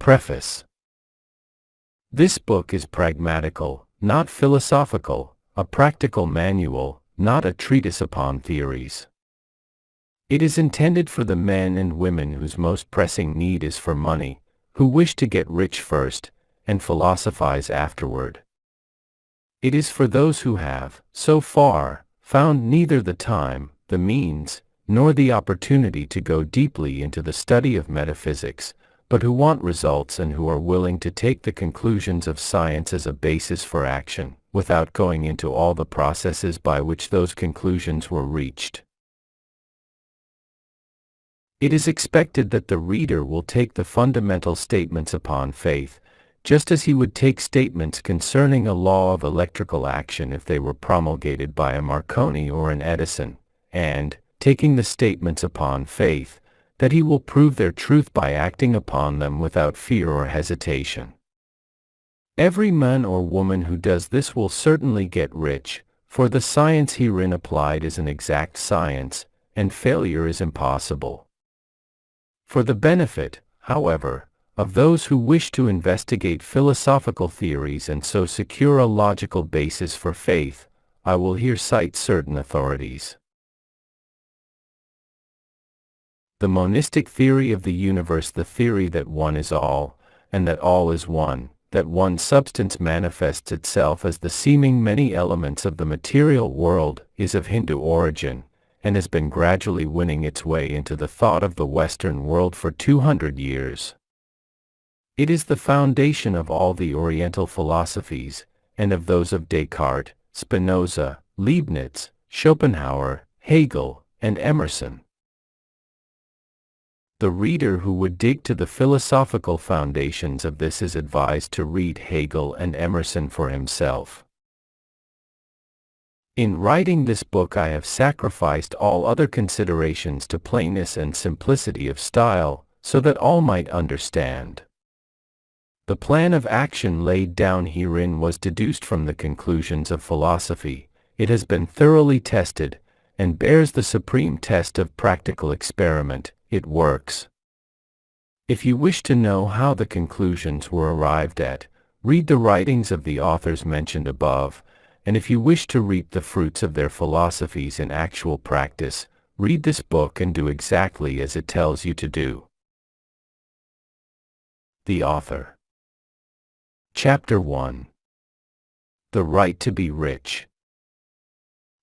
Preface. This book is pragmatical, not philosophical, a practical manual, not a treatise upon theories. It is intended for the men and women whose most pressing need is for money, who wish to get rich first, and philosophize afterward. It is for those who have, so far, found neither the time, the means, nor the opportunity to go deeply into the study of metaphysics, but who want results and who are willing to take the conclusions of science as a basis for action, without going into all the processes by which those conclusions were reached. It is expected that the reader will take the fundamental statements upon faith, just as he would take statements concerning a law of electrical action if they were promulgated by a Marconi or an Edison, and, taking the statements upon faith, that he will prove their truth by acting upon them without fear or hesitation. Every man or woman who does this will certainly get rich, for the science herein applied is an exact science, and failure is impossible. For the benefit, however, of those who wish to investigate philosophical theories and so secure a logical basis for faith, I will here cite certain authorities. The monistic theory of the universe, the theory that one is all, and that all is one, that one substance manifests itself as the seeming many elements of the material world, is of Hindu origin, and has been gradually winning its way into the thought of the Western world for 200 years. It is the foundation of all the Oriental philosophies, and of those of Descartes, Spinoza, Leibniz, Schopenhauer, Hegel, and Emerson. The reader who would dig to the philosophical foundations of this is advised to read Hegel and Emerson for himself. In writing this book I have sacrificed all other considerations to plainness and simplicity of style, so that all might understand. The plan of action laid down herein was deduced from the conclusions of philosophy. It has been thoroughly tested, and bears the supreme test of practical experiment. It works. If you wish to know how the conclusions were arrived at, read the writings of the authors mentioned above, and if you wish to reap the fruits of their philosophies in actual practice, read this book and do exactly as it tells you to do. The author. Chapter 1. The Right to be Rich.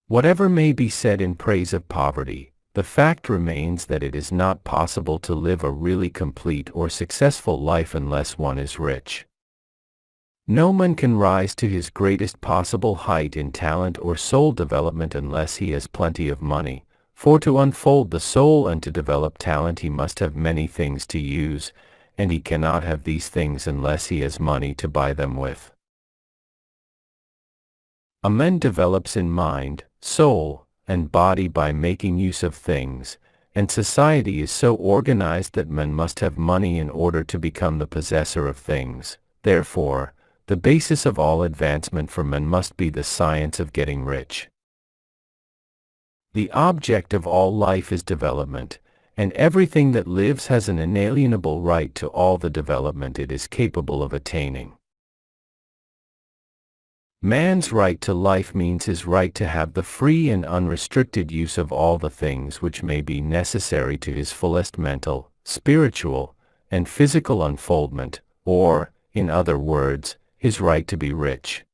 Whatever may be said in praise of poverty, the fact remains that it is not possible to live a really complete or successful life unless one is rich. No man can rise to his greatest possible height in talent or soul development unless he has plenty of money, for to unfold the soul and to develop talent he must have many things to use, and he cannot have these things unless he has money to buy them with. A man develops in mind, soul, and body by making use of things, and society is so organized that men must have money in order to become the possessor of things. Therefore, the basis of all advancement for men must be the science of getting rich. The object of all life is development, and everything that lives has an inalienable right to all the development it is capable of attaining. Man's right to life means his right to have the free and unrestricted use of all the things which may be necessary to his fullest mental, spiritual, and physical unfoldment, or, in other words, his right to be rich.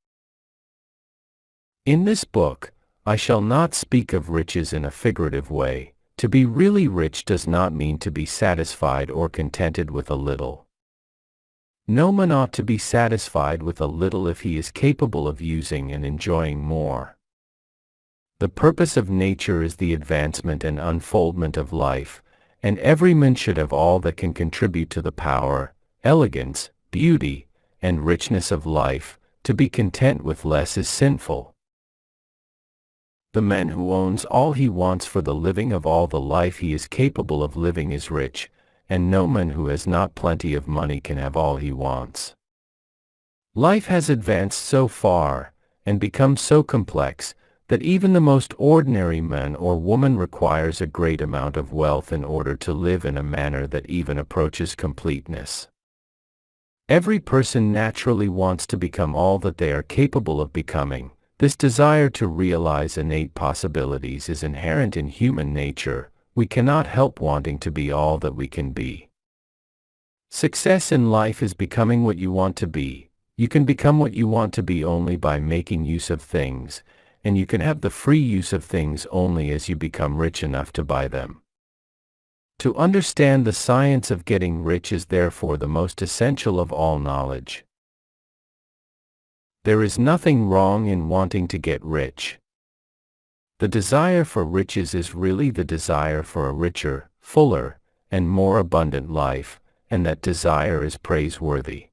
In this book, I shall not speak of riches in a figurative way. To be really rich does not mean to be satisfied or contented with a little. No man ought to be satisfied with a little if he is capable of using and enjoying more. The purpose of nature is the advancement and unfoldment of life, and every man should have all that can contribute to the power, elegance, beauty, and richness of life. To be content with less is sinful. The man who owns all he wants for the living of all the life he is capable of living is rich, and no man who has not plenty of money can have all he wants. Life has advanced so far, and become so complex, that even the most ordinary man or woman requires a great amount of wealth in order to live in a manner that even approaches completeness. Every person naturally wants to become all that they are capable of becoming. This desire to realize innate possibilities is inherent in human nature. We cannot help wanting to be all that we can be. Success in life is becoming what you want to be. You can become what you want to be only by making use of things, and you can have the free use of things only as you become rich enough to buy them. To understand the science of getting rich is therefore the most essential of all knowledge. There is nothing wrong in wanting to get rich. The desire for riches is really the desire for a richer, fuller, and more abundant life, and that desire is praiseworthy.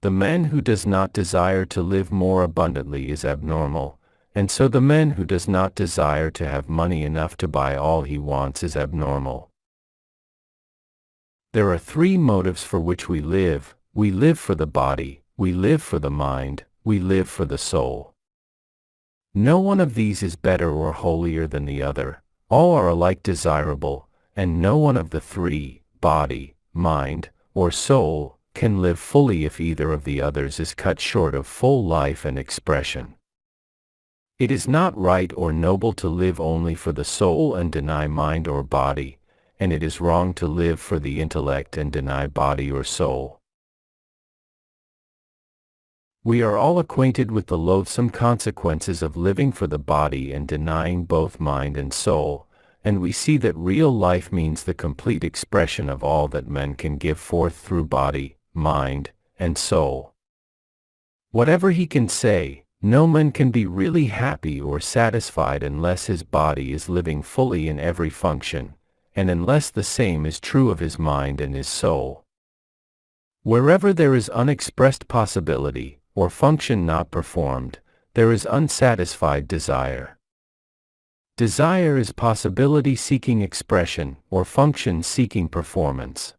The man who does not desire to live more abundantly is abnormal, and so the man who does not desire to have money enough to buy all he wants is abnormal. There are three motives for which we live. We live for the body, we live for the mind, we live for the soul. No one of these is better or holier than the other. All are alike desirable, and no one of the three, body, mind, or soul, can live fully if either of the others is cut short of full life and expression. It is not right or noble to live only for the soul and deny mind or body, and it is wrong to live for the intellect and deny body or soul. We are all acquainted with the loathsome consequences of living for the body and denying both mind and soul, and we see that real life means the complete expression of all that men can give forth through body, mind, and soul. Whatever he can say, no man can be really happy or satisfied unless his body is living fully in every function, and unless the same is true of his mind and his soul. Wherever there is unexpressed possibility, or function not performed, there is unsatisfied desire. Desire is possibility seeking expression, or function seeking performance.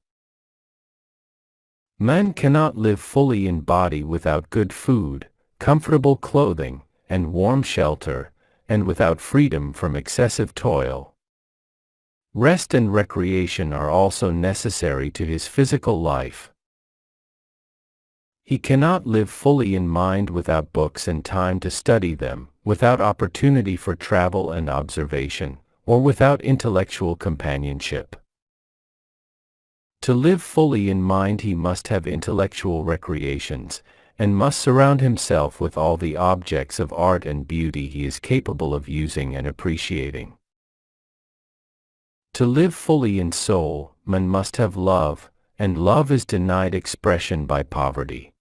Man cannot live fully in body without good food, comfortable clothing, and warm shelter, and without freedom from excessive toil. Rest and recreation are also necessary to his physical life. He cannot live fully in mind without books and time to study them, without opportunity for travel and observation, or without intellectual companionship. To live fully in mind he must have intellectual recreations, and must surround himself with all the objects of art and beauty he is capable of using and appreciating. To live fully in soul, man must have love, and love is denied expression by poverty.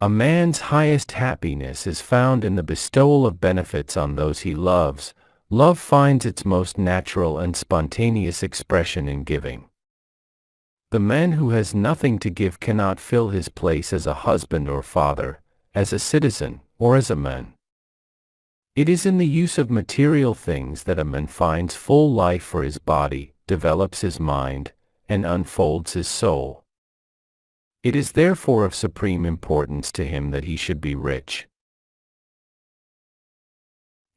A man's highest happiness is found in the bestowal of benefits on those he loves. Love finds its most natural and spontaneous expression in giving. The man who has nothing to give cannot fill his place as a husband or father, as a citizen, or as a man. It is in the use of material things that a man finds full life for his body, develops his mind, and unfolds his soul. It is therefore of supreme importance to him that he should be rich.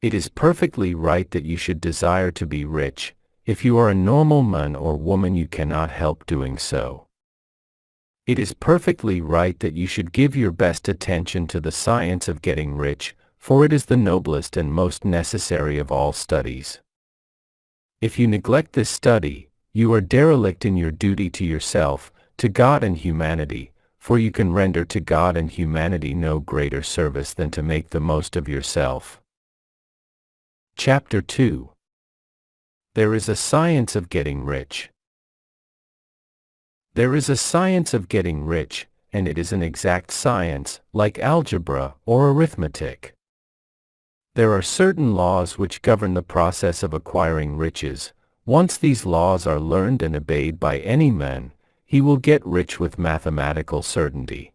It is perfectly right that you should desire to be rich. If you are a normal man or woman, you cannot help doing so. It is perfectly right that you should give your best attention to the science of getting rich, for it is the noblest and most necessary of all studies. If you neglect this study, you are derelict in your duty to yourself, to God and humanity, for you can render to God and humanity no greater service than to make the most of yourself. Chapter 2. There is a science of getting rich. There is a science of getting rich, and it is an exact science, like algebra or arithmetic. There are certain laws which govern the process of acquiring riches. Once these laws are learned and obeyed by any man, he will get rich with mathematical certainty.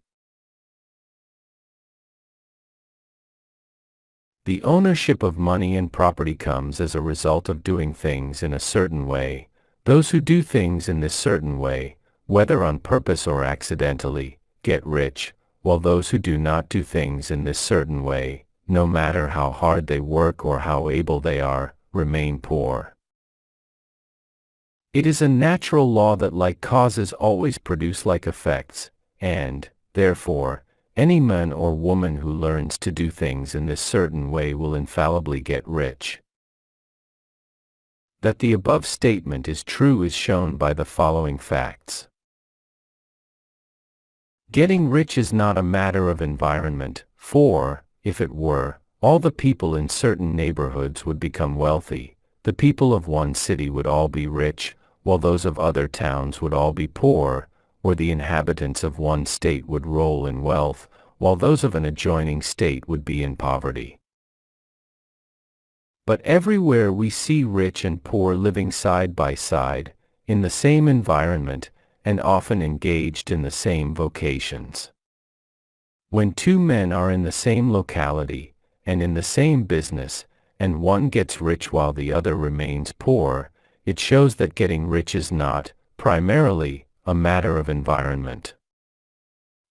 The ownership of money and property comes as a result of doing things in a certain way. Those who do things in this certain way, whether on purpose or accidentally, get rich, while those who do not do things in this certain way, no matter how hard they work or how able they are, remain poor. It is a natural law that like causes always produce like effects, and, therefore, any man or woman who learns to do things in this certain way will infallibly get rich. That the above statement is true is shown by the following facts. Getting rich is not a matter of environment, for, if it were, all the people in certain neighborhoods would become wealthy, the people of one city would all be rich, while those of other towns would all be poor, or the inhabitants of one state would roll in wealth, while those of an adjoining state would be in poverty. But everywhere we see rich and poor living side by side, in the same environment, and often engaged in the same vocations. When two men are in the same locality, and in the same business, and one gets rich while the other remains poor, it shows that getting rich is not, primarily, a matter of environment.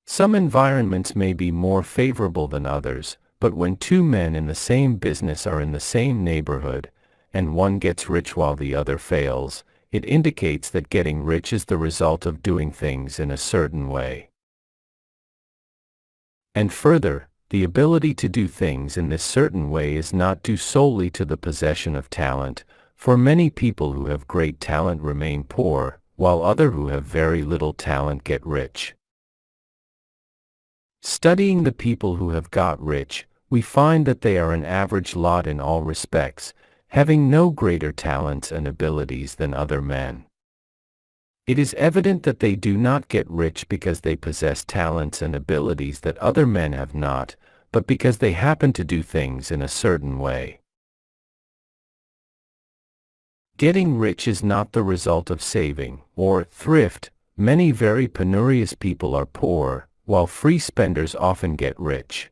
Some environments may be more favorable than others, but when two men in the same business are in the same neighborhood, and one gets rich while the other fails, it indicates that getting rich is the result of doing things in a certain way. And further, the ability to do things in this certain way is not due solely to the possession of talent, for many people who have great talent remain poor, while others who have very little talent get rich. Studying the people who have got rich, we find that they are an average lot in all respects, having no greater talents and abilities than other men. It is evident that they do not get rich because they possess talents and abilities that other men have not, but because they happen to do things in a certain way. Getting rich is not the result of saving, or thrift. Many very penurious people are poor, while free spenders often get rich.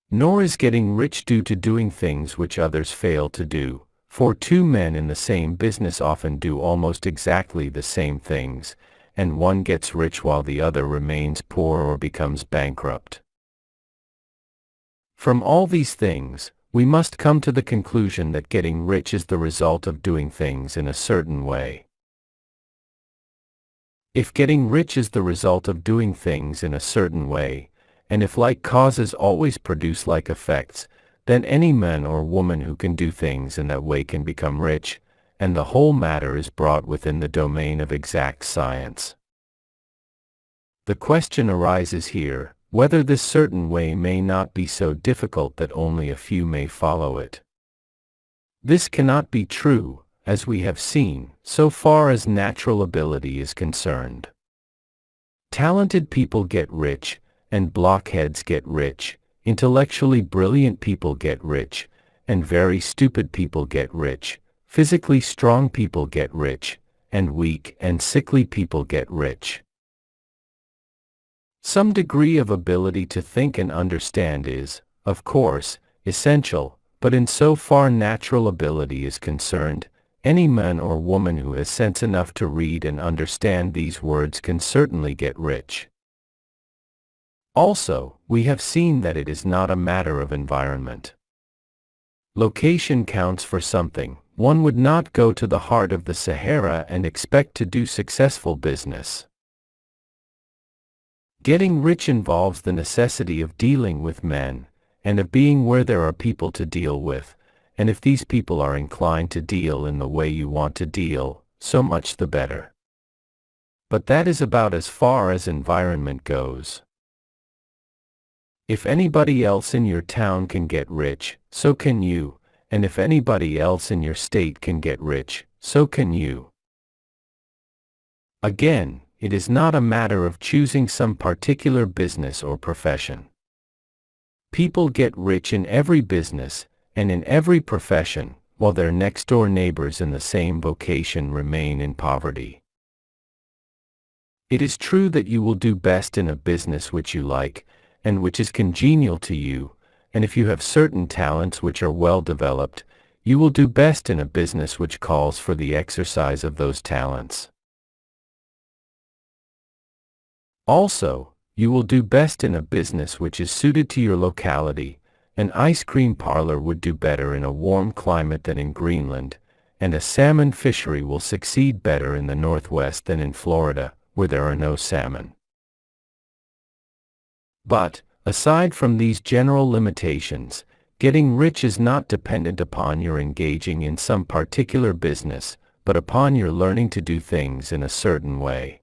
Nor is getting rich due to doing things which others fail to do, for two men in the same business often do almost exactly the same things, and one gets rich while the other remains poor or becomes bankrupt. From all these things, we must come to the conclusion that getting rich is the result of doing things in a certain way. If getting rich is the result of doing things in a certain way, and if like causes always produce like effects, then any man or woman who can do things in that way can become rich, and the whole matter is brought within the domain of exact science. The question arises here, whether this certain way may not be so difficult that only a few may follow it. This cannot be true, as we have seen, so far as natural ability is concerned. Talented people get rich, and blockheads get rich, intellectually brilliant people get rich, and very stupid people get rich, physically strong people get rich, and weak and sickly people get rich. Some degree of ability to think and understand is, of course, essential, but in so far natural ability is concerned, any man or woman who has sense enough to read and understand these words can certainly get rich. Also, we have seen that it is not a matter of environment. Location counts for something. One would not go to the heart of the Sahara and expect to do successful business. Getting rich involves the necessity of dealing with men, and of being where there are people to deal with, and if these people are inclined to deal in the way you want to deal, so much the better. But that is about as far as environment goes. If anybody else in your town can get rich, so can you, and if anybody else in your state can get rich, so can you. Again, it is not a matter of choosing some particular business or profession. People get rich in every business, and in every profession, while their next-door neighbors in the same vocation remain in poverty. It is true that you will do best in a business which you like, and which is congenial to you, and if you have certain talents which are well developed, you will do best in a business which calls for the exercise of those talents. Also, you will do best in a business which is suited to your locality. An ice cream parlor would do better in a warm climate than in Greenland, and a salmon fishery will succeed better in the Northwest than in Florida, where there are no salmon. But, aside from these general limitations, getting rich is not dependent upon your engaging in some particular business, but upon your learning to do things in a certain way.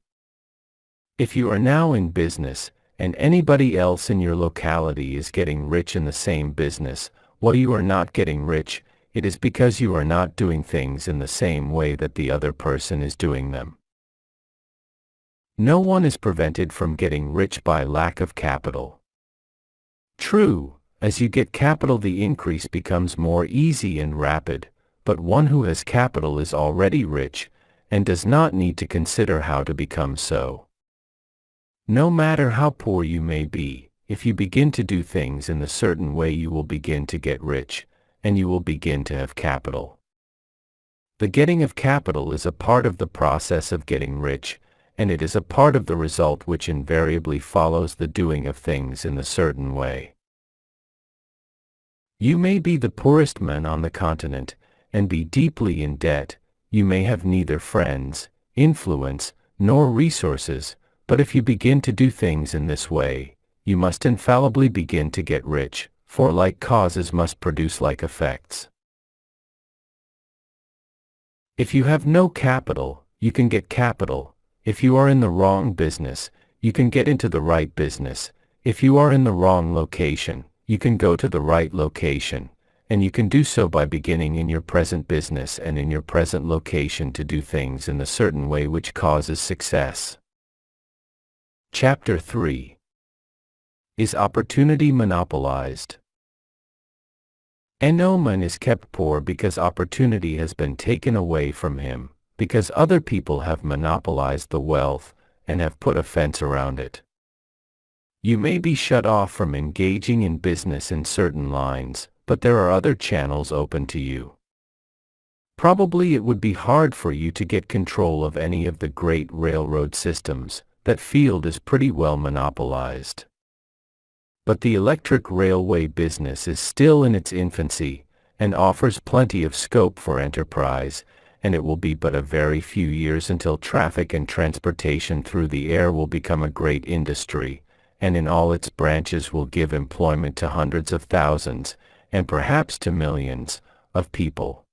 If you are now in business, and anybody else in your locality is getting rich in the same business, while you are not getting rich, it is because you are not doing things in the same way that the other person is doing them. No one is prevented from getting rich by lack of capital. True, as you get capital the increase becomes more easy and rapid, but one who has capital is already rich, and does not need to consider how to become so. No matter how poor you may be, if you begin to do things in a certain way you will begin to get rich, and you will begin to have capital. The getting of capital is a part of the process of getting rich, and it is a part of the result which invariably follows the doing of things in a certain way. You may be the poorest man on the continent, and be deeply in debt. You may have neither friends, influence, nor resources, but if you begin to do things in this way, you must infallibly begin to get rich, for like causes must produce like effects. If you have no capital, you can get capital. If you are in the wrong business, you can get into the right business. If you are in the wrong location, you can go to the right location, and you can do so by beginning in your present business and in your present location to do things in a certain way which causes success. Chapter 3. Is opportunity monopolized? No man is kept poor because opportunity has been taken away from him, because other people have monopolized the wealth, and have put a fence around it. You may be shut off from engaging in business in certain lines, but there are other channels open to you. Probably it would be hard for you to get control of any of the great railroad systems. That field is pretty well monopolized. But the electric railway business is still in its infancy, and offers plenty of scope for enterprise, and it will be but a very few years until traffic and transportation through the air will become a great industry, and in all its branches will give employment to hundreds of thousands, and perhaps to millions, of people.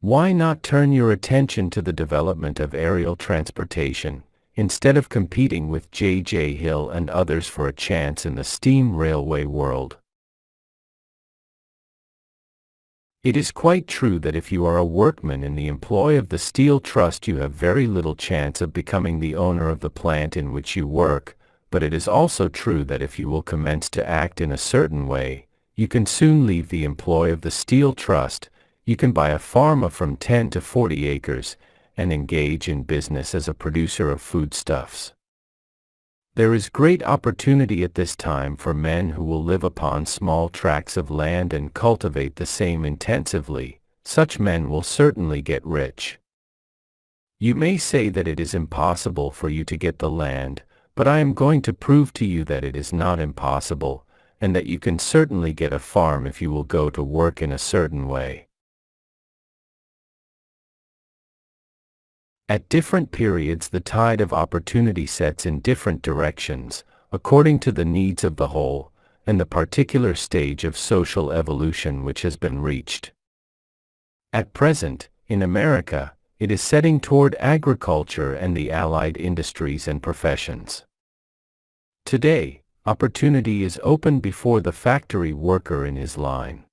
Why not turn your attention to the development of aerial transportation, instead of competing with J.J. Hill and others for a chance in the steam railway world? It is quite true that if you are a workman in the employ of the Steel Trust you have very little chance of becoming the owner of the plant in which you work, but it is also true that if you will commence to act in a certain way, you can soon leave the employ of the Steel Trust. You can buy a farm of from 10 to 40 acres, and engage in business as a producer of foodstuffs. There is great opportunity at this time for men who will live upon small tracts of land and cultivate the same intensively. Such men will certainly get rich. You may say that it is impossible for you to get the land, but I am going to prove to you that it is not impossible, and that you can certainly get a farm if you will go to work in a certain way. At different periods the tide of opportunity sets in different directions, according to the needs of the whole, and the particular stage of social evolution which has been reached. At present, in America, it is setting toward agriculture and the allied industries and professions. Today, opportunity is open before the factory worker in his line.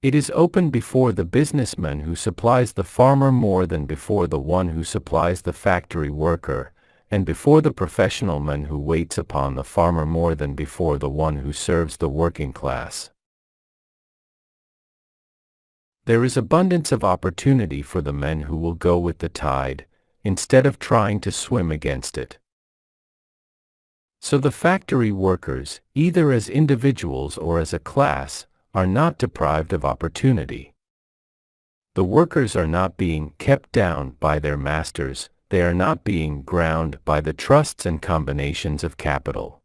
It is open before the businessman who supplies the farmer more than before the one who supplies the factory worker, and before the professional man who waits upon the farmer more than before the one who serves the working class. There is abundance of opportunity for the men who will go with the tide, instead of trying to swim against it. So the factory workers, either as individuals or as a class, are not deprived of opportunity. The workers are not being kept down by their masters, they are not being ground by the trusts and combinations of capital.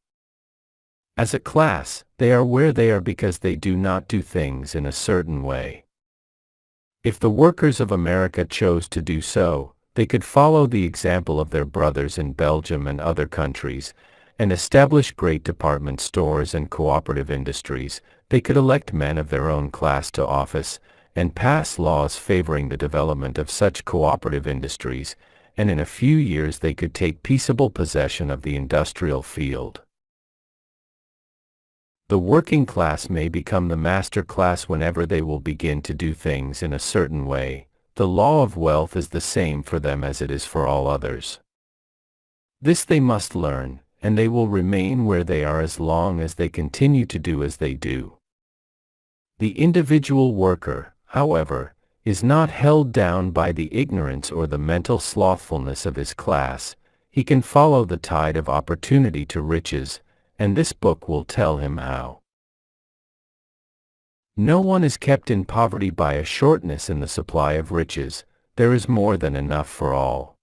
As a class, they are where they are because they do not do things in a certain way. If the workers of America chose to do so, they could follow the example of their brothers in Belgium and other countries, and establish great department stores and cooperative industries. They could elect men of their own class to office, and pass laws favoring the development of such cooperative industries, and in a few years they could take peaceable possession of the industrial field. The working class may become the master class whenever they will begin to do things in a certain way. The law of wealth is the same for them as it is for all others. This they must learn, and they will remain where they are as long as they continue to do as they do. The individual worker, however, is not held down by the ignorance or the mental slothfulness of his class. He can follow the tide of opportunity to riches, and this book will tell him how. No one is kept in poverty by a shortness in the supply of riches. There is more than enough for all.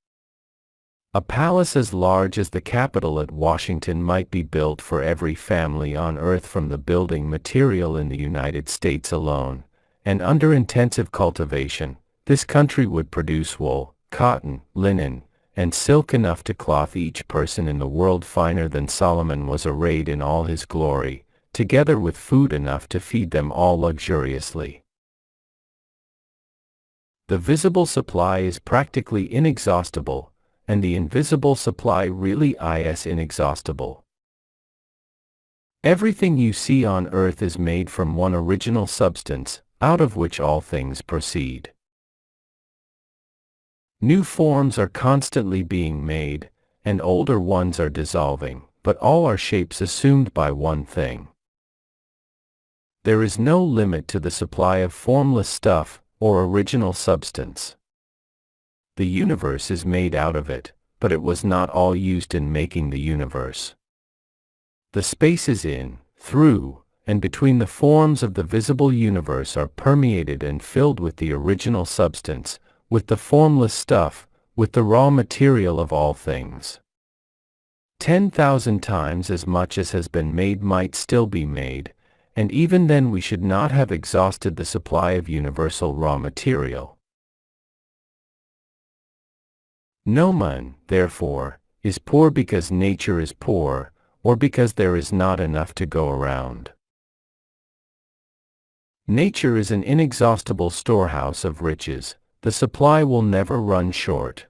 A palace as large as the Capitol at Washington might be built for every family on earth from the building material in the United States alone, and under intensive cultivation, this country would produce wool, cotton, linen, and silk enough to clothe each person in the world finer than Solomon was arrayed in all his glory, together with food enough to feed them all luxuriously. The visible supply is practically inexhaustible, and the invisible supply really is inexhaustible. Everything you see on earth is made from one original substance, out of which all things proceed. New forms are constantly being made, and older ones are dissolving, but all are shapes assumed by one thing. There is no limit to the supply of formless stuff, or original substance. The universe is made out of it, but it was not all used in making the universe. The spaces in, through, and between the forms of the visible universe are permeated and filled with the original substance, with the formless stuff, with the raw material of all things. 10,000 times as much as has been made might still be made, and even then we should not have exhausted the supply of universal raw material. No man, therefore, is poor because nature is poor, or because there is not enough to go around. Nature is an inexhaustible storehouse of riches. The supply will never run short.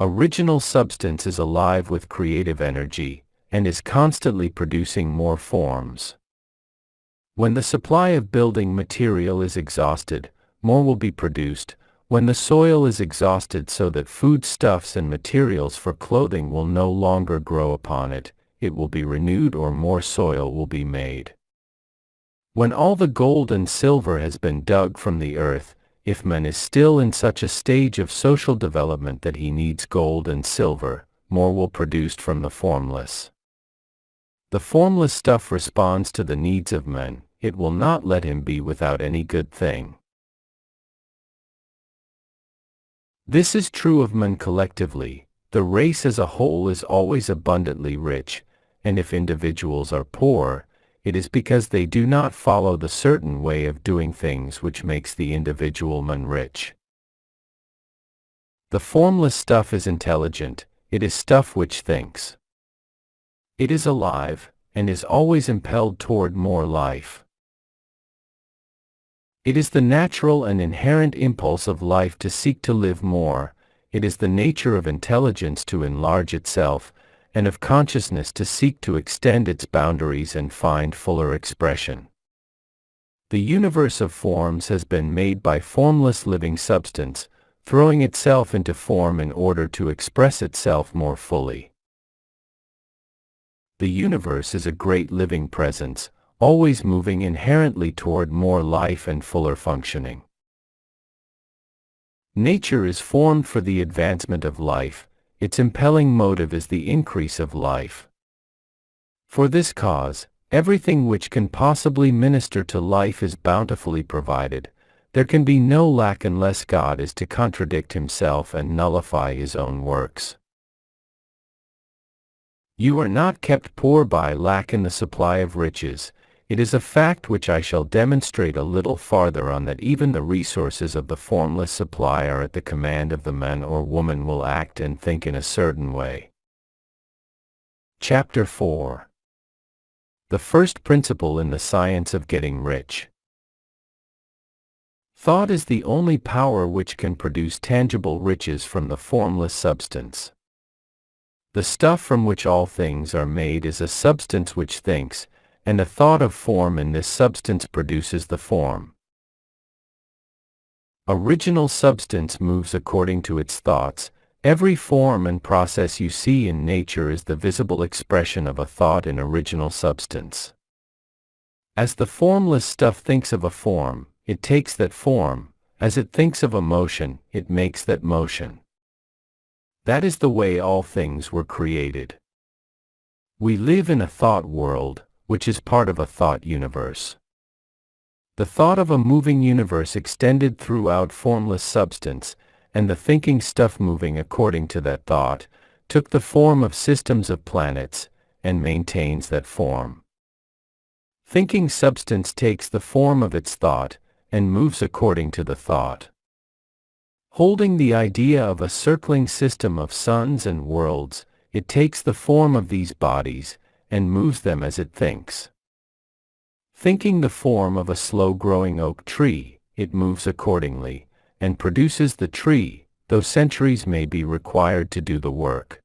Original substance is alive with creative energy, and is constantly producing more forms. When the supply of building material is exhausted, more will be produced. When the soil is exhausted so that foodstuffs and materials for clothing will no longer grow upon it, it will be renewed or more soil will be made. When all the gold and silver has been dug from the earth, if man is still in such a stage of social development that he needs gold and silver, more will be produced from the formless. The formless stuff responds to the needs of men. It will not let him be without any good thing. This is true of men collectively. The race as a whole is always abundantly rich, and if individuals are poor, it is because they do not follow the certain way of doing things which makes the individual man rich. The formless stuff is intelligent. It is stuff which thinks. It is alive, and is always impelled toward more life. It is the natural and inherent impulse of life to seek to live more. It is the nature of intelligence to enlarge itself, and of consciousness to seek to extend its boundaries and find fuller expression. The universe of forms has been made by formless living substance, throwing itself into form in order to express itself more fully. The universe is a great living presence, always moving inherently toward more life and fuller functioning. Nature is formed for the advancement of life. Its impelling motive is the increase of life. For this cause, everything which can possibly minister to life is bountifully provided. There can be no lack unless God is to contradict himself and nullify his own works. You are not kept poor by lack in the supply of riches. it is a fact which I shall demonstrate a little farther on, that even the resources of the formless supply are at the command of the man or woman will act and think in a certain way. Chapter 4. The first principle in the science of getting rich. Thought is the only power which can produce tangible riches from the formless substance. The stuff from which all things are made is a substance which thinks, and a thought of form in this substance produces the form. Original substance moves according to its thoughts. Every form and process you see in nature is the visible expression of a thought in original substance. As the formless stuff thinks of a form, it takes that form. As it thinks of a motion, it makes that motion. That is the way all things were created. We live in a thought world, which is part of a thought universe. The thought of a moving universe extended throughout formless substance, and the thinking stuff moving according to that thought, took the form of systems of planets, and maintains that form. Thinking substance takes the form of its thought, and moves according to the thought. Holding the idea of a circling system of suns and worlds, it takes the form of these bodies, and moves them as it thinks. Thinking the form of a slow-growing oak tree, it moves accordingly, and produces the tree, though centuries may be required to do the work.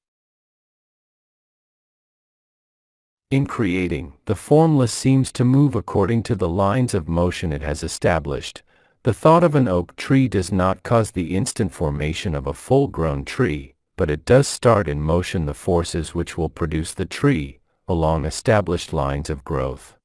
In creating, the formless seems to move according to the lines of motion it has established. The thought of an oak tree does not cause the instant formation of a full-grown tree, but it does start in motion the forces which will produce the tree, along established lines of growth.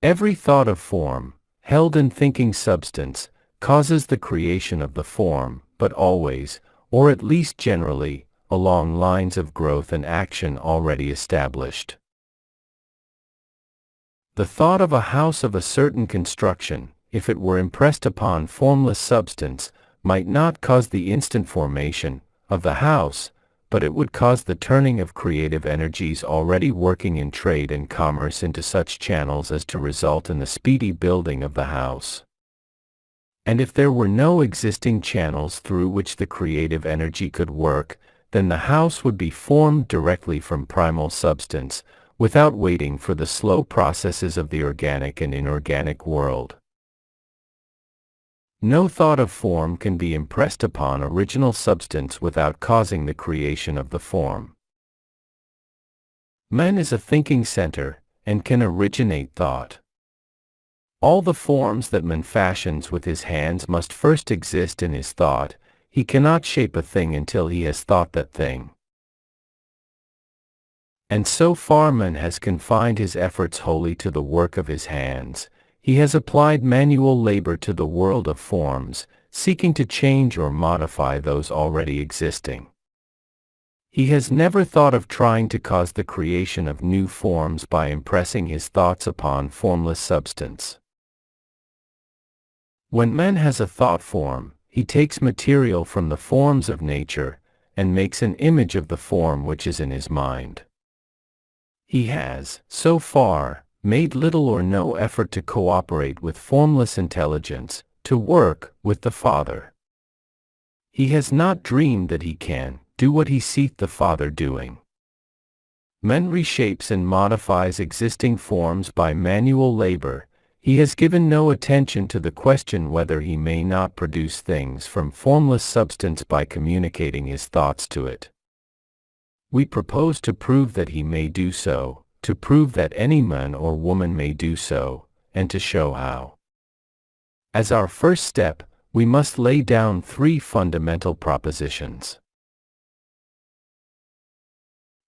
Every thought of form, held in thinking substance, causes the creation of the form, but always, or at least generally, along lines of growth and action already established. The thought of a house of a certain construction, if it were impressed upon formless substance, might not cause the instant formation of the house, but it would cause the turning of creative energies already working in trade and commerce into such channels as to result in the speedy building of the house. And if there were no existing channels through which the creative energy could work, then the house would be formed directly from primal substance, without waiting for the slow processes of the organic and inorganic world. No thought of form can be impressed upon original substance without causing the creation of the form. Man is a thinking center, and can originate thought. All the forms that man fashions with his hands must first exist in his thought. He cannot shape a thing until he has thought that thing. And so far man has confined his efforts wholly to the work of his hands. He has applied manual labor to the world of forms, seeking to change or modify those already existing. He has never thought of trying to cause the creation of new forms by impressing his thoughts upon formless substance. When man has a thought form, he takes material from the forms of nature, and makes an image of the form which is in his mind. He has, so far, made little or no effort to cooperate with formless intelligence, to work with the Father. He has not dreamed that he can do what he sees the Father doing. Man reshapes and modifies existing forms by manual labor. He has given no attention to the question whether he may not produce things from formless substance by communicating his thoughts to it. We propose to prove that he may do so, to prove that any man or woman may do so, and to show how. As our first step, we must lay down three fundamental propositions.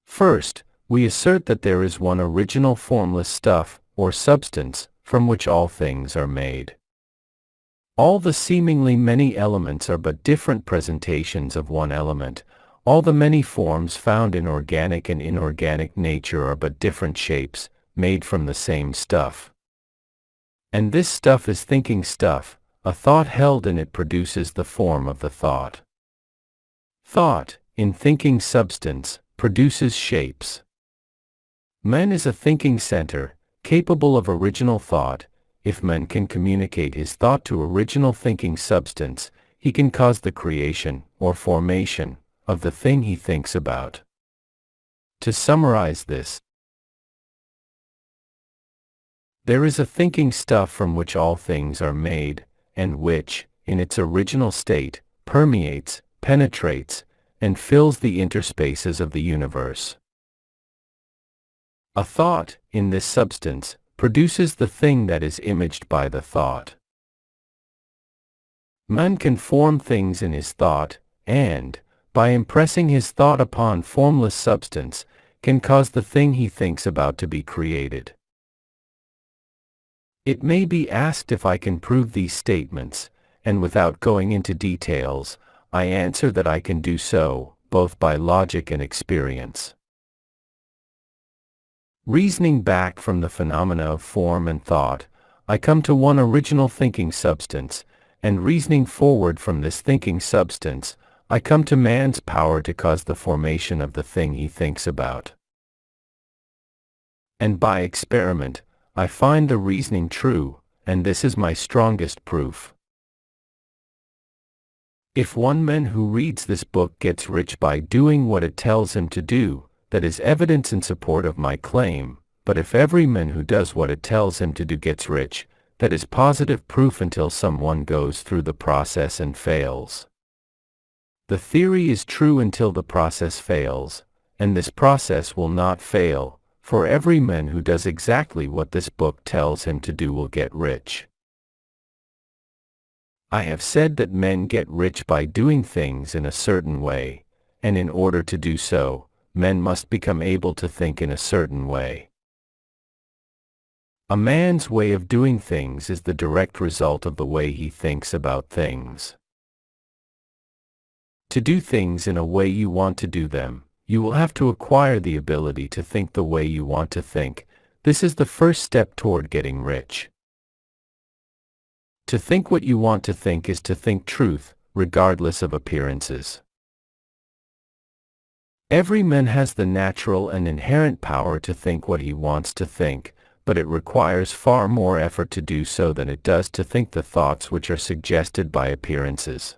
First, we assert that there is one original formless stuff, or substance, from which all things are made. All the seemingly many elements are but different presentations of one element. All the many forms found in organic and inorganic nature are but different shapes, made from the same stuff. And this stuff is thinking stuff. A thought held in it produces the form of the thought. Thought, in thinking substance, produces shapes. Man is a thinking center, capable of original thought. If man can communicate his thought to original thinking substance, he can cause the creation, or formation, of the thing he thinks about. To summarize this, there is a thinking stuff from which all things are made, and which, in its original state, permeates, penetrates, and fills the interspaces of the universe. A thought, in this substance, produces the thing that is imaged by the thought. Man can form things in his thought, and, by impressing his thought upon formless substance, can cause the thing he thinks about to be created. It may be asked if I can prove these statements, and without going into details, I answer that I can do so, both by logic and experience. Reasoning back from the phenomena of form and thought, I come to one original thinking substance, and reasoning forward from this thinking substance, I come to man's power to cause the formation of the thing he thinks about. And by experiment, I find the reasoning true, and this is my strongest proof. If one man who reads this book gets rich by doing what it tells him to do, that is evidence in support of my claim, but if every man who does what it tells him to do gets rich, that is positive proof until someone goes through the process and fails. The theory is true until the process fails, and this process will not fail, for every man who does exactly what this book tells him to do will get rich. I have said that men get rich by doing things in a certain way, and in order to do so, men must become able to think in a certain way. A man's way of doing things is the direct result of the way he thinks about things. To do things in a way you want to do them, you will have to acquire the ability to think the way you want to think. This is the first step toward getting rich. To think what you want to think is to think truth, regardless of appearances. Every man has the natural and inherent power to think what he wants to think, but it requires far more effort to do so than it does to think the thoughts which are suggested by appearances.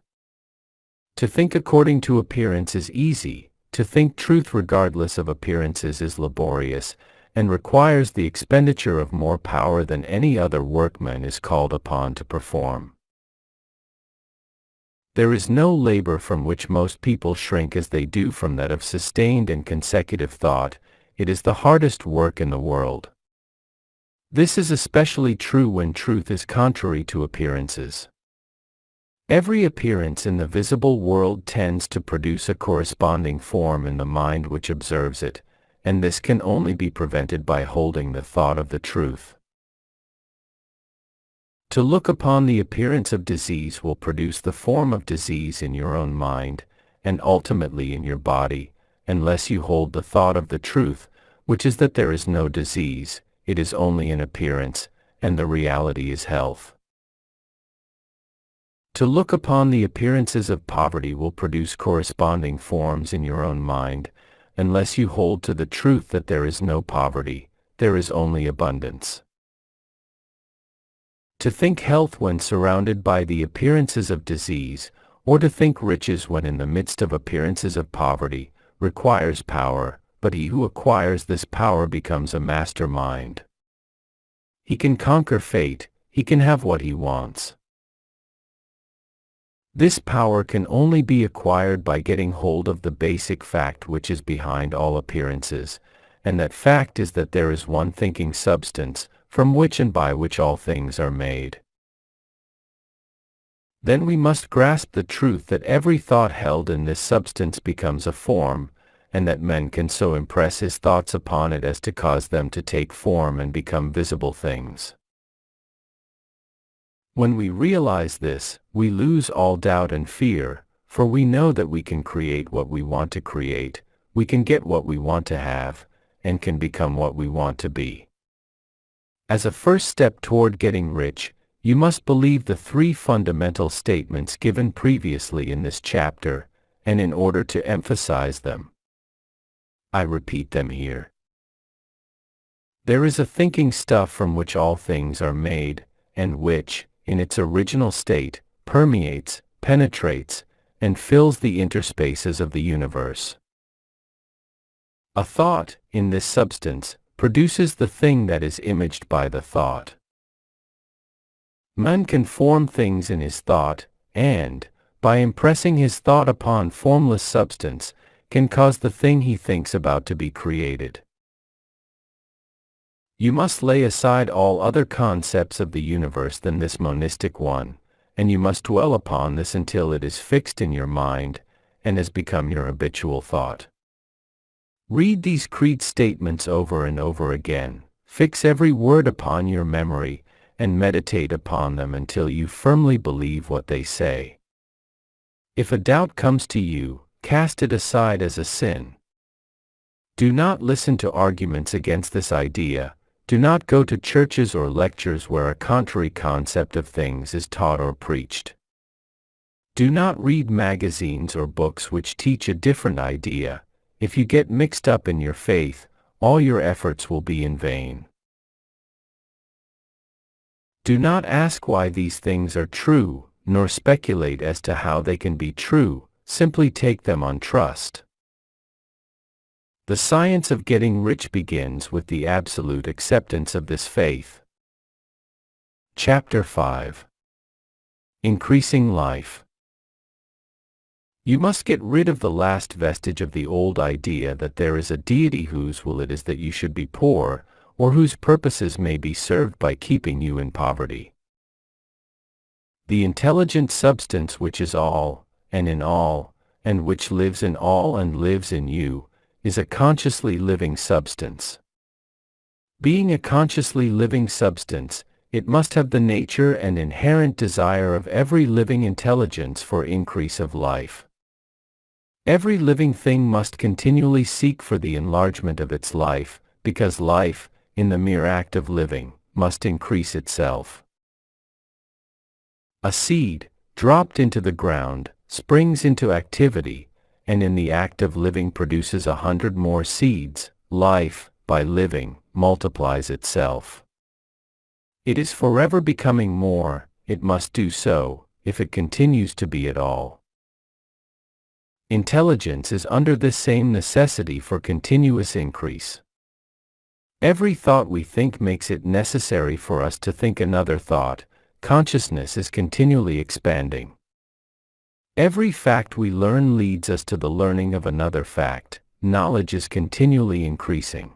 To think according to appearance is easy. To think truth regardless of appearances is laborious, and requires the expenditure of more power than any other workman is called upon to perform. There is no labor from which most people shrink as they do from that of sustained and consecutive thought. It is the hardest work in the world. This is especially true when truth is contrary to appearances. Every appearance in the visible world tends to produce a corresponding form in the mind which observes it, and this can only be prevented by holding the thought of the truth. To look upon the appearance of disease will produce the form of disease in your own mind, and ultimately in your body, unless you hold the thought of the truth, which is that there is no disease, it is only an appearance, and the reality is health. To look upon the appearances of poverty will produce corresponding forms in your own mind, unless you hold to the truth that there is no poverty, there is only abundance. To think health when surrounded by the appearances of disease, or to think riches when in the midst of appearances of poverty, requires power, but he who acquires this power becomes a mastermind. He can conquer fate, he can have what he wants. This power can only be acquired by getting hold of the basic fact which is behind all appearances, and that fact is that there is one thinking substance, from which and by which all things are made. Then we must grasp the truth that every thought held in this substance becomes a form, and that man can so impress his thoughts upon it as to cause them to take form and become visible things. When we realize this, we lose all doubt and fear, for we know that we can create what we want to create, we can get what we want to have, and can become what we want to be. As a first step toward getting rich, you must believe the three fundamental statements given previously in this chapter, and in order to emphasize them, I repeat them here. There is a thinking stuff from which all things are made, and which, in its original state, permeates, penetrates, and fills the interspaces of the universe. A thought, in this substance, produces the thing that is imaged by the thought. Man can form things in his thought, and, by impressing his thought upon formless substance, can cause the thing he thinks about to be created. You must lay aside all other concepts of the universe than this monistic one, and you must dwell upon this until it is fixed in your mind, and has become your habitual thought. Read these creed statements over and over again, fix every word upon your memory, and meditate upon them until you firmly believe what they say. If a doubt comes to you, cast it aside as a sin. Do not listen to arguments against this idea. Do not go to churches or lectures where a contrary concept of things is taught or preached. Do not read magazines or books which teach a different idea. If you get mixed up in your faith, all your efforts will be in vain. Do not ask why these things are true, nor speculate as to how they can be true, simply take them on trust. The science of getting rich begins with the absolute acceptance of this faith. Chapter 5. Increasing Life. You must get rid of the last vestige of the old idea that there is a deity whose will it is that you should be poor, or whose purposes may be served by keeping you in poverty. The intelligent substance which is all, and in all, and which lives in all and lives in you, is a consciously living substance. Being a consciously living substance, it must have the nature and inherent desire of every living intelligence for increase of life. Every living thing must continually seek for the enlargement of its life, because life, in the mere act of living, must increase itself. A seed, dropped into the ground, springs into activity, and in the act of living produces 100 more seeds. Life, by living, multiplies itself. It is forever becoming more. It must do so, if it continues to be at all. Intelligence is under this same necessity for continuous increase. Every thought we think makes it necessary for us to think another thought. Consciousness is continually expanding. Every fact we learn leads us to the learning of another fact. Knowledge is continually increasing.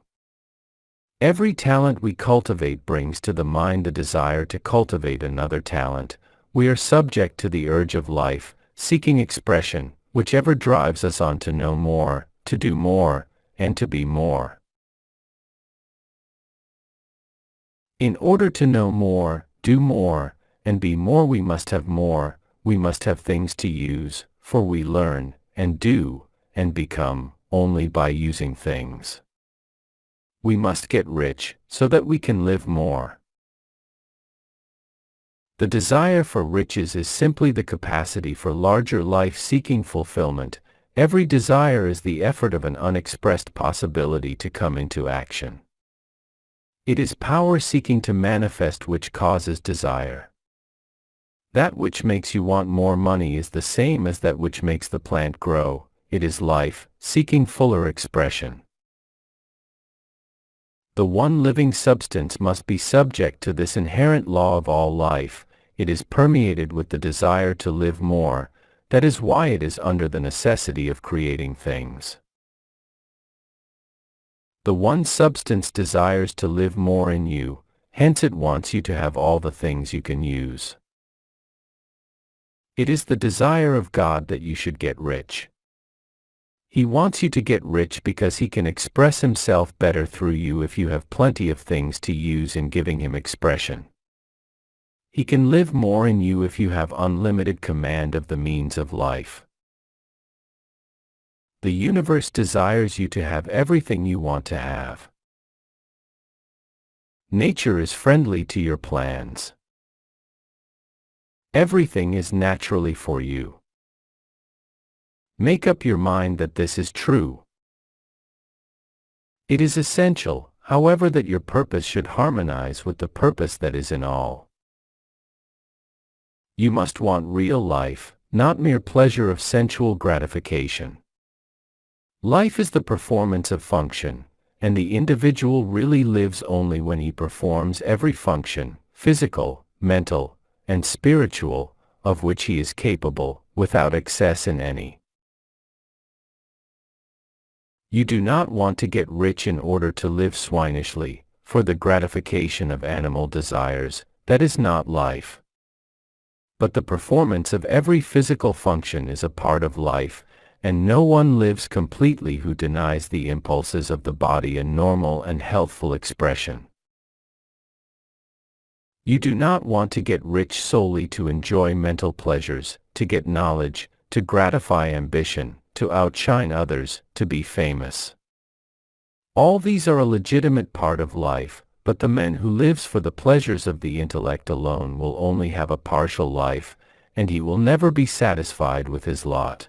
Every talent we cultivate brings to the mind the desire to cultivate another talent. We are subject to the urge of life, seeking expression, whichever drives us on to know more, to do more, and to be more. In order to know more, do more, and be more, we must have more. We must have things to use, for we learn, and do, and become, only by using things. We must get rich, so that we can live more. The desire for riches is simply the capacity for larger life-seeking fulfillment. Every desire is the effort of an unexpressed possibility to come into action. It is power seeking to manifest which causes desire. That which makes you want more money is the same as that which makes the plant grow. It is life, seeking fuller expression. The one living substance must be subject to this inherent law of all life. It is permeated with the desire to live more. That is why it is under the necessity of creating things. The one substance desires to live more in you, hence it wants you to have all the things you can use. It is the desire of God that you should get rich. He wants you to get rich because He can express Himself better through you if you have plenty of things to use in giving Him expression. He can live more in you if you have unlimited command of the means of life. The universe desires you to have everything you want to have. Nature is friendly to your plans. Everything is naturally for you. Make up your mind that this is true. It is essential, however, that your purpose should harmonize with the purpose that is in all. You must want real life, not mere pleasure of sensual gratification. Life is the performance of function, and the individual really lives only when he performs every function, physical, mental, and spiritual, of which he is capable, without excess in any. You do not want to get rich in order to live swinishly, for the gratification of animal desires. That is not life. But the performance of every physical function is a part of life, and no one lives completely who denies the impulses of the body a normal and healthful expression. You do not want to get rich solely to enjoy mental pleasures, to get knowledge, to gratify ambition, to outshine others, to be famous. All these are a legitimate part of life, but the man who lives for the pleasures of the intellect alone will only have a partial life, and he will never be satisfied with his lot.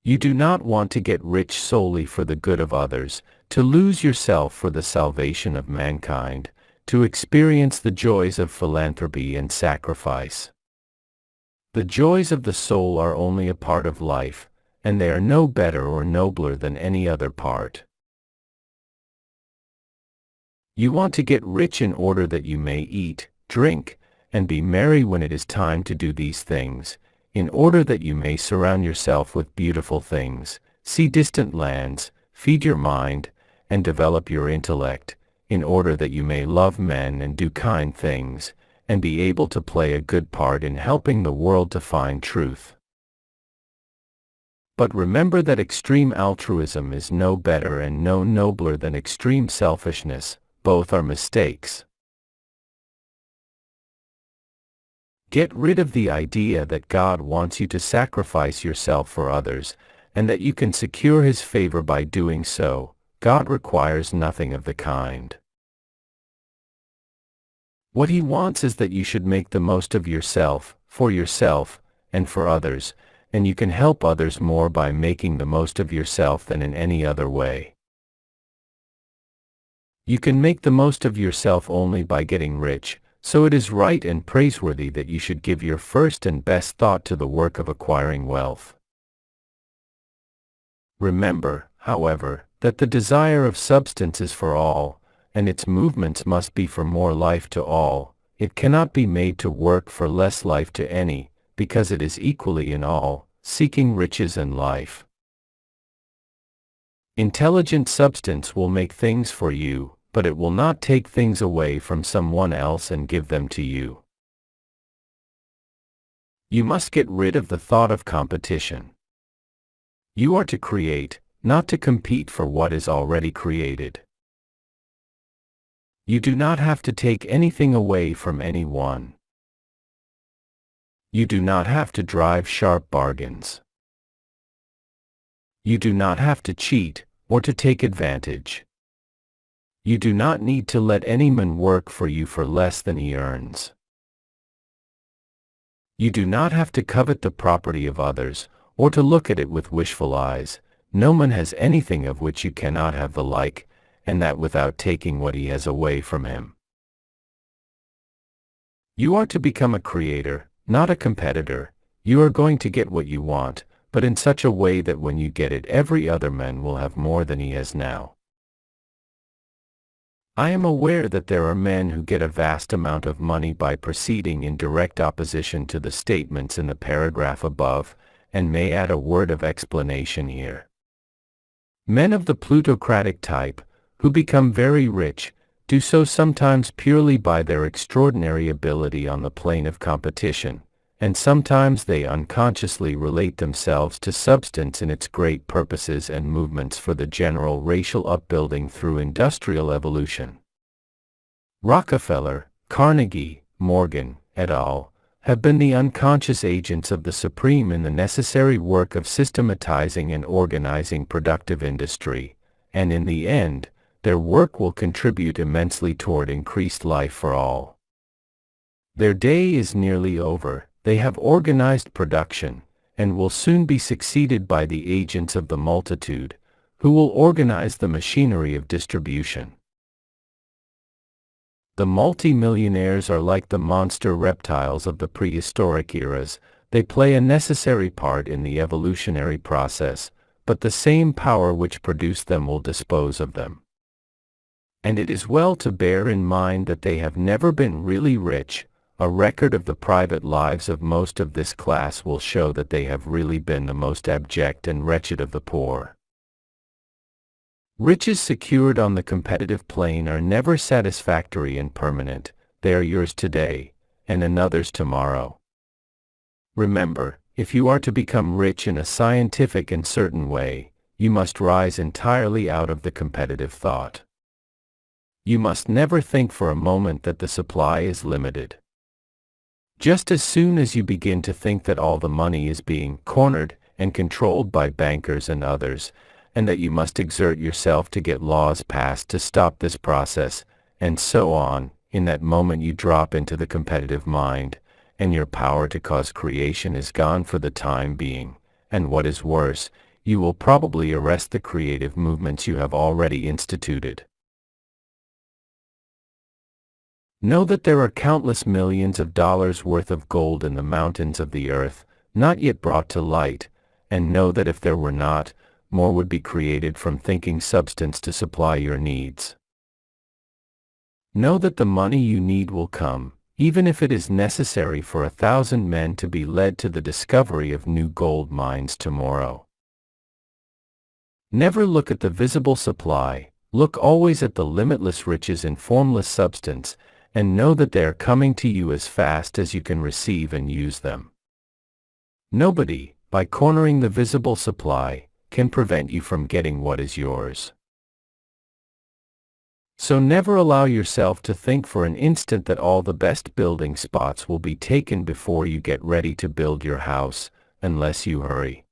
You do not want to get rich solely for the good of others, to lose yourself for the salvation of mankind, to experience the joys of philanthropy and sacrifice. The joys of the soul are only a part of life, and they are no better or nobler than any other part. You want to get rich in order that you may eat, drink, and be merry when it is time to do these things, in order that you may surround yourself with beautiful things, see distant lands, feed your mind, and develop your intellect, in order that you may love men and do kind things, and be able to play a good part in helping the world to find truth. But remember that extreme altruism is no better and no nobler than extreme selfishness. Both are mistakes. Get rid of the idea that God wants you to sacrifice yourself for others, and that you can secure His favor by doing so. God requires nothing of the kind. What He wants is that you should make the most of yourself, and for others, and you can help others more by making the most of yourself than in any other way. You can make the most of yourself only by getting rich, so it is right and praiseworthy that you should give your first and best thought to the work of acquiring wealth. Remember, however, that the desire of substance is for all, and its movements must be for more life to all. It cannot be made to work for less life to any, because it is equally in all, seeking riches and life. Intelligent substance will make things for you, but it will not take things away from someone else and give them to you. You must get rid of the thought of competition. You are to create, not to compete for what is already created. You do not have to take anything away from anyone. You do not have to drive sharp bargains. You do not have to cheat, or to take advantage. You do not need to let any man work for you for less than he earns. You do not have to covet the property of others, or to look at it with wishful eyes. No man has anything of which you cannot have the like, and that without taking what he has away from him. You are to become a creator, not a competitor. You are going to get what you want, but in such a way that when you get it, every other man will have more than he has now. I am aware that there are men who get a vast amount of money by proceeding in direct opposition to the statements in the paragraph above, and may add a word of explanation here. Men of the plutocratic type, who become very rich, do so sometimes purely by their extraordinary ability on the plane of competition, and sometimes they unconsciously relate themselves to substance in its great purposes and movements for the general racial upbuilding through industrial evolution. Rockefeller, Carnegie, Morgan, et al. Have been the unconscious agents of the supreme in the necessary work of systematizing and organizing productive industry, and in the end, their work will contribute immensely toward increased life for all. Their day is nearly over. They have organized production, and will soon be succeeded by the agents of the multitude, who will organize the machinery of distribution. The multi-millionaires are like the monster reptiles of the prehistoric eras. They play a necessary part in the evolutionary process, but the same power which produced them will dispose of them. And it is well to bear in mind that they have never been really rich. A record of the private lives of most of this class will show that they have really been the most abject and wretched of the poor. Riches secured on the competitive plane are never satisfactory and permanent. They are yours today, and another's tomorrow. Remember, if you are to become rich in a scientific and certain way, you must rise entirely out of the competitive thought. You must never think for a moment that the supply is limited. Just as soon as you begin to think that all the money is being cornered and controlled by bankers and others, and that you must exert yourself to get laws passed to stop this process, and so on, in that moment you drop into the competitive mind, and your power to cause creation is gone for the time being, and what is worse, you will probably arrest the creative movements you have already instituted. Know that there are countless millions of dollars worth of gold in the mountains of the earth, not yet brought to light, and know that if there were not, more would be created from thinking substance to supply your needs. Know that the money you need will come, even if it is necessary for 1,000 men to be led to the discovery of new gold mines tomorrow. Never look at the visible supply, look always at the limitless riches in formless substance, and know that they are coming to you as fast as you can receive and use them. Nobody, by cornering the visible supply, can prevent you from getting what is yours. So never allow yourself to think for an instant that all the best building spots will be taken before you get ready to build your house, unless you hurry.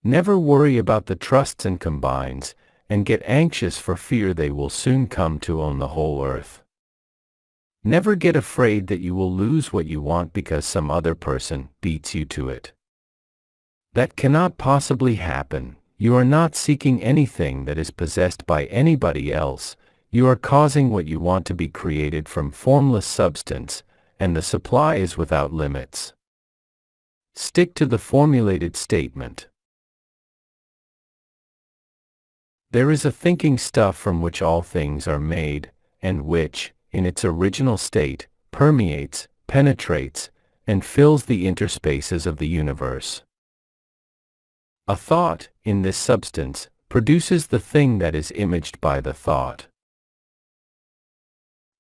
Never worry about the trusts and combines, and get anxious for fear they will soon come to own the whole earth. Never get afraid that you will lose what you want because some other person beats you to it. That cannot possibly happen. You are not seeking anything that is possessed by anybody else. You are causing what you want to be created from formless substance, and the supply is without limits. Stick to the formulated statement. There is a thinking stuff from which all things are made, and which, in its original state, permeates, penetrates, and fills the interspaces of the universe. A thought, in this substance, produces the thing that is imaged by the thought.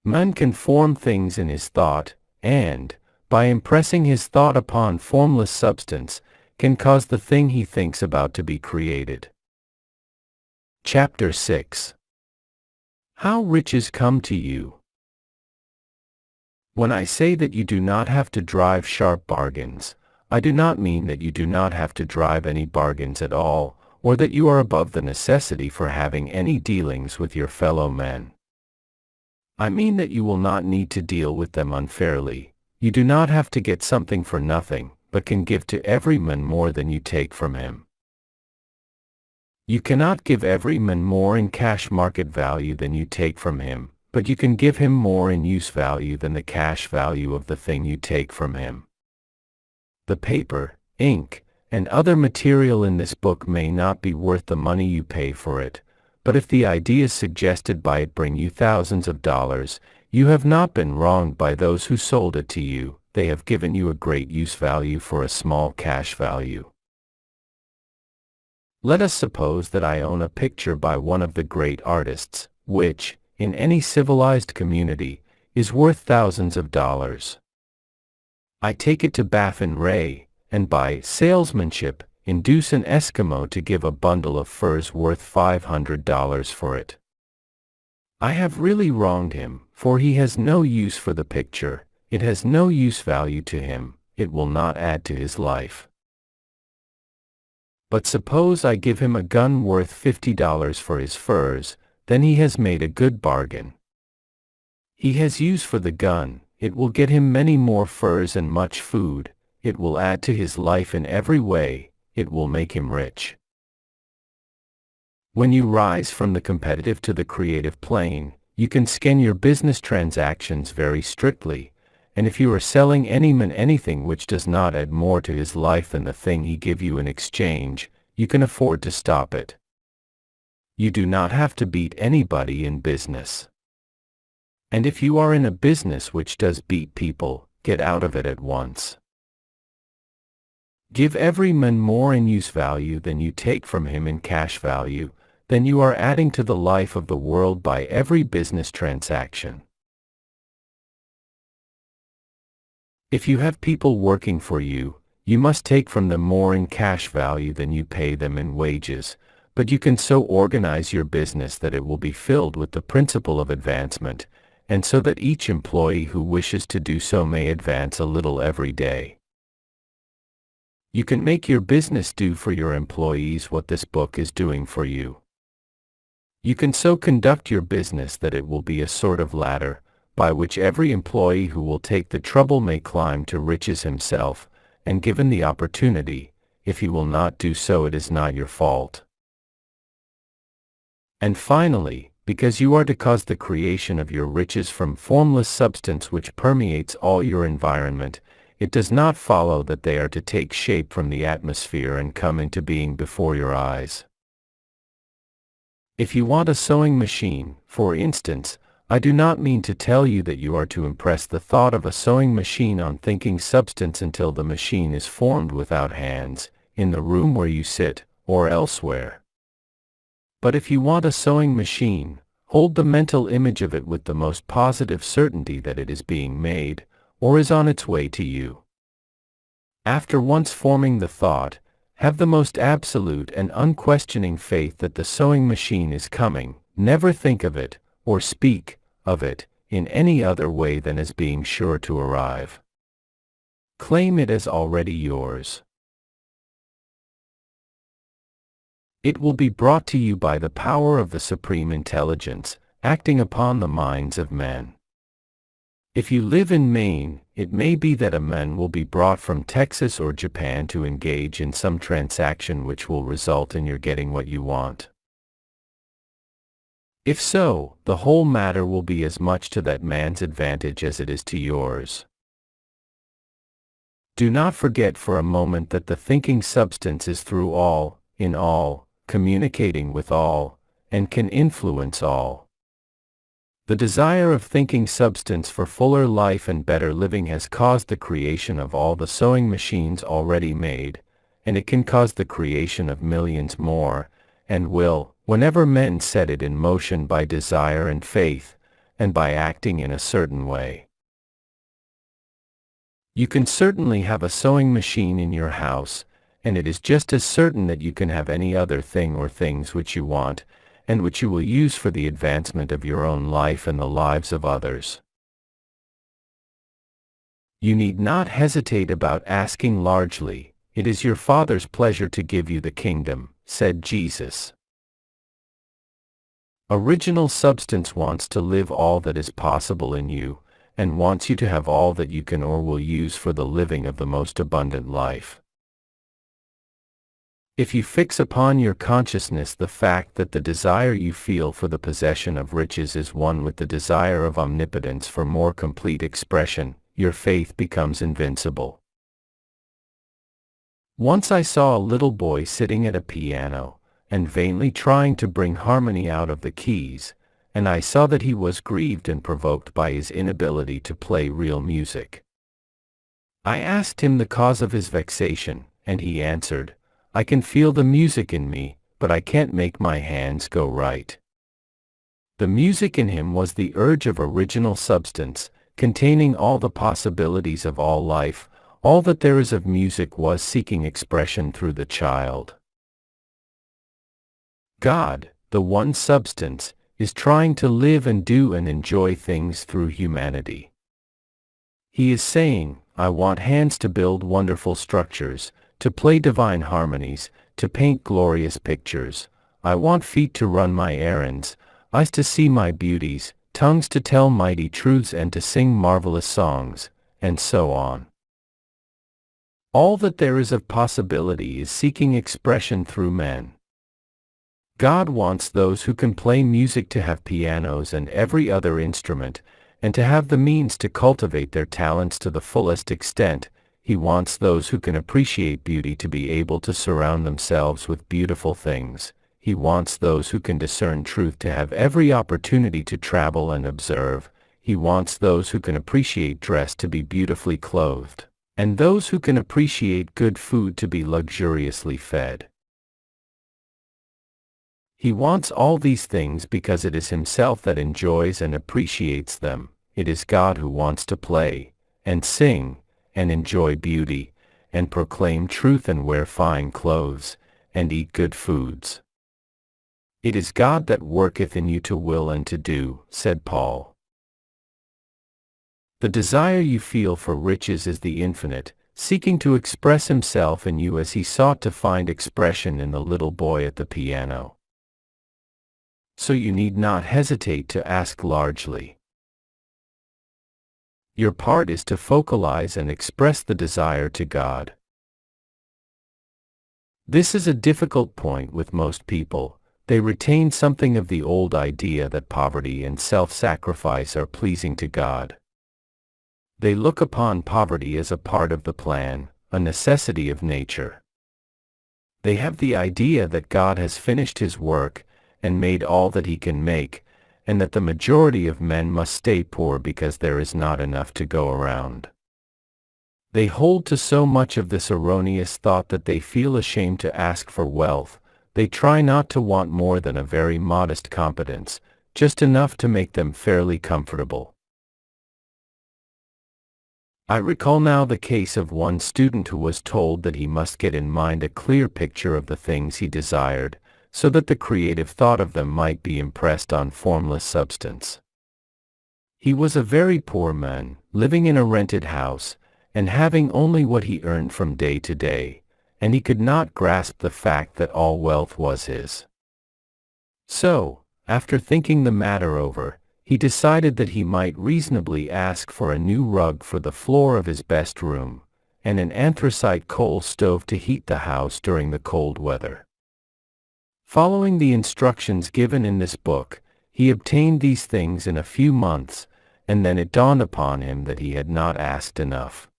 Man can form things in his thought, and, by impressing his thought upon formless substance, can cause the thing he thinks about to be created. Chapter 6. How riches come to you. When I say that you do not have to drive sharp bargains, I do not mean that you do not have to drive any bargains at all, or that you are above the necessity for having any dealings with your fellow men. I mean that you will not need to deal with them unfairly. You do not have to get something for nothing, but can give to every man more than you take from him. You cannot give every man more in cash market value than you take from him, but you can give him more in use value than the cash value of the thing you take from him. The paper, ink, and other material in this book may not be worth the money you pay for it, but if the ideas suggested by it bring you thousands of dollars, you have not been wronged by those who sold it to you. They have given you a great use value for a small cash value. Let us suppose that I own a picture by one of the great artists, which, in any civilized community, is worth thousands of dollars. I take it to Baffin Ray, and by salesmanship, induce an Eskimo to give a bundle of furs worth $500 for it. I have really wronged him, for he has no use for the picture, it has no use value to him, it will not add to his life. But suppose I give him a gun worth $50 for his furs, then he has made a good bargain. He has use for the gun, it will get him many more furs and much food, it will add to his life in every way, it will make him rich. When you rise from the competitive to the creative plane, you can scan your business transactions very strictly, and if you are selling any man anything which does not add more to his life than the thing he give you in exchange, you can afford to stop it. You do not have to beat anybody in business. And if you are in a business which does beat people, get out of it at once. Give every man more in use value than you take from him in cash value, then you are adding to the life of the world by every business transaction. If you have people working for you, you must take from them more in cash value than you pay them in wages, but you can so organize your business that it will be filled with the principle of advancement, and so that each employee who wishes to do so may advance a little every day. You can make your business do for your employees what this book is doing for you. You can so conduct your business that it will be a sort of ladder, by which every employee who will take the trouble may climb to riches himself, and given the opportunity, if he will not do so, it is not your fault. And finally, because you are to cause the creation of your riches from formless substance which permeates all your environment, it does not follow that they are to take shape from the atmosphere and come into being before your eyes. If you want a sewing machine, for instance, I do not mean to tell you that you are to impress the thought of a sewing machine on thinking substance until the machine is formed without hands, in the room where you sit, or elsewhere. But if you want a sewing machine, hold the mental image of it with the most positive certainty that it is being made, or is on its way to you. After once forming the thought, have the most absolute and unquestioning faith that the sewing machine is coming. Never think of it, or speak of it, in any other way than as being sure to arrive. Claim it as already yours. It will be brought to you by the power of the Supreme Intelligence, acting upon the minds of men. If you live in Maine, it may be that a man will be brought from Texas or Japan to engage in some transaction which will result in your getting what you want. If so, the whole matter will be as much to that man's advantage as it is to yours. Do not forget for a moment that the thinking substance is through all, in all, communicating with all, and can influence all. The desire of thinking substance for fuller life and better living has caused the creation of all the sewing machines already made, and it can cause the creation of millions more, and will, whenever men set it in motion by desire and faith, and by acting in a certain way. You can certainly have a sewing machine in your house, and it is just as certain that you can have any other thing or things which you want, and which you will use for the advancement of your own life and the lives of others. You need not hesitate about asking largely. It is your Father's pleasure to give you the kingdom, said Jesus. Original substance wants to live all that is possible in you, and wants you to have all that you can or will use for the living of the most abundant life. If you fix upon your consciousness the fact that the desire you feel for the possession of riches is one with the desire of omnipotence for more complete expression, your faith becomes invincible. Once I saw a little boy sitting at a piano, and vainly trying to bring harmony out of the keys, and I saw that he was grieved and provoked by his inability to play real music. I asked him the cause of his vexation, and he answered, I can feel the music in me, but I can't make my hands go right. The music in him was the urge of original substance, containing all the possibilities of all life. All that there is of music was seeking expression through the child. God, the one substance, is trying to live and do and enjoy things through humanity. He is saying, I want hands to build wonderful structures, to play divine harmonies, to paint glorious pictures. I want feet to run my errands, eyes to see my beauties, tongues to tell mighty truths and to sing marvelous songs, and so on. All that there is of possibility is seeking expression through men. God wants those who can play music to have pianos and every other instrument, and to have the means to cultivate their talents to the fullest extent. He wants those who can appreciate beauty to be able to surround themselves with beautiful things. He wants those who can discern truth to have every opportunity to travel and observe. He wants those who can appreciate dress to be beautifully clothed, and those who can appreciate good food to be luxuriously fed. He wants all these things because it is Himself that enjoys and appreciates them. It is God who wants to play, and sing, and enjoy beauty, and proclaim truth and wear fine clothes, and eat good foods. It is God that worketh in you to will and to do, said Paul. The desire you feel for riches is the infinite, seeking to express Himself in you as He sought to find expression in the little boy at the piano. So you need not hesitate to ask largely. Your part is to focalize and express the desire to God. This is a difficult point with most people. They retain something of the old idea that poverty and self-sacrifice are pleasing to God. They look upon poverty as a part of the plan, a necessity of nature. They have the idea that God has finished His work, and made all that He can make, and that the majority of men must stay poor because there is not enough to go around. They hold to so much of this erroneous thought that they feel ashamed to ask for wealth. They try not to want more than a very modest competence, just enough to make them fairly comfortable. I recall now the case of one student who was told that he must get in mind a clear picture of the things he desired, so that the creative thought of them might be impressed on formless substance. He was a very poor man, living in a rented house, and having only what he earned from day to day, and he could not grasp the fact that all wealth was his. So, after thinking the matter over, he decided that he might reasonably ask for a new rug for the floor of his best room, and an anthracite coal stove to heat the house during the cold weather. Following the instructions given in this book, he obtained these things in a few months, and then it dawned upon him that he had not asked enough.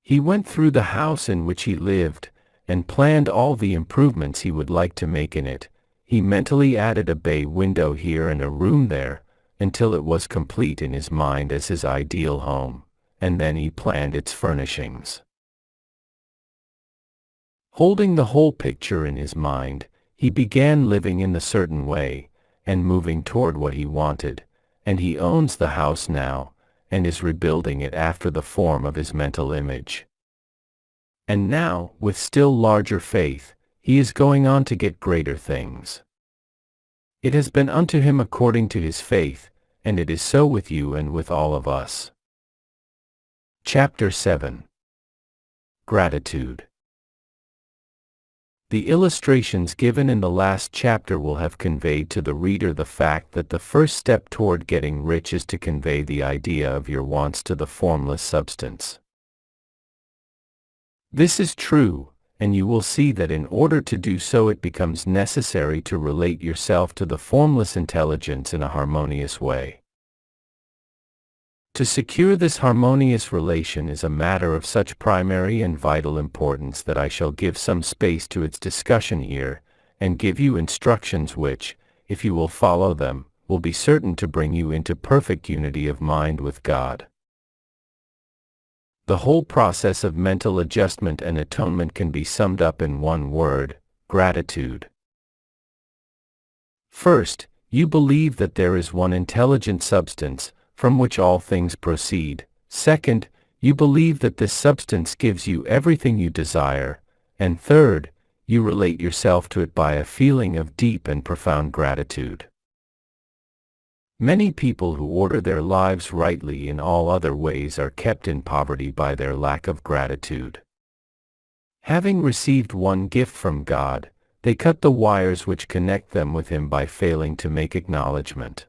He went through the house in which he lived, and planned all the improvements he would like to make in it. He mentally added a bay window here and a room there, until it was complete in his mind as his ideal home, and then he planned its furnishings. Holding the whole picture in his mind, he began living in the certain way, and moving toward what he wanted, and he owns the house now, and is rebuilding it after the form of his mental image. And now, with still larger faith, he is going on to get greater things. It has been unto him according to his faith, and it is so with you and with all of us. Chapter 7. Gratitude. The illustrations given in the last chapter will have conveyed to the reader the fact that the first step toward getting rich is to convey the idea of your wants to the formless substance. This is true, and you will see that in order to do so it becomes necessary to relate yourself to the formless intelligence in a harmonious way. To secure this harmonious relation is a matter of such primary and vital importance that I shall give some space to its discussion here, and give you instructions which, if you will follow them, will be certain to bring you into perfect unity of mind with God. The whole process of mental adjustment and atonement can be summed up in one word: gratitude. First, you believe that there is one intelligent substance, from which all things proceed. Second, you believe that this substance gives you everything you desire. And third, you relate yourself to it by a feeling of deep and profound gratitude. Many people who order their lives rightly in all other ways are kept in poverty by their lack of gratitude. Having received one gift from God, they cut the wires which connect them with Him by failing to make acknowledgement.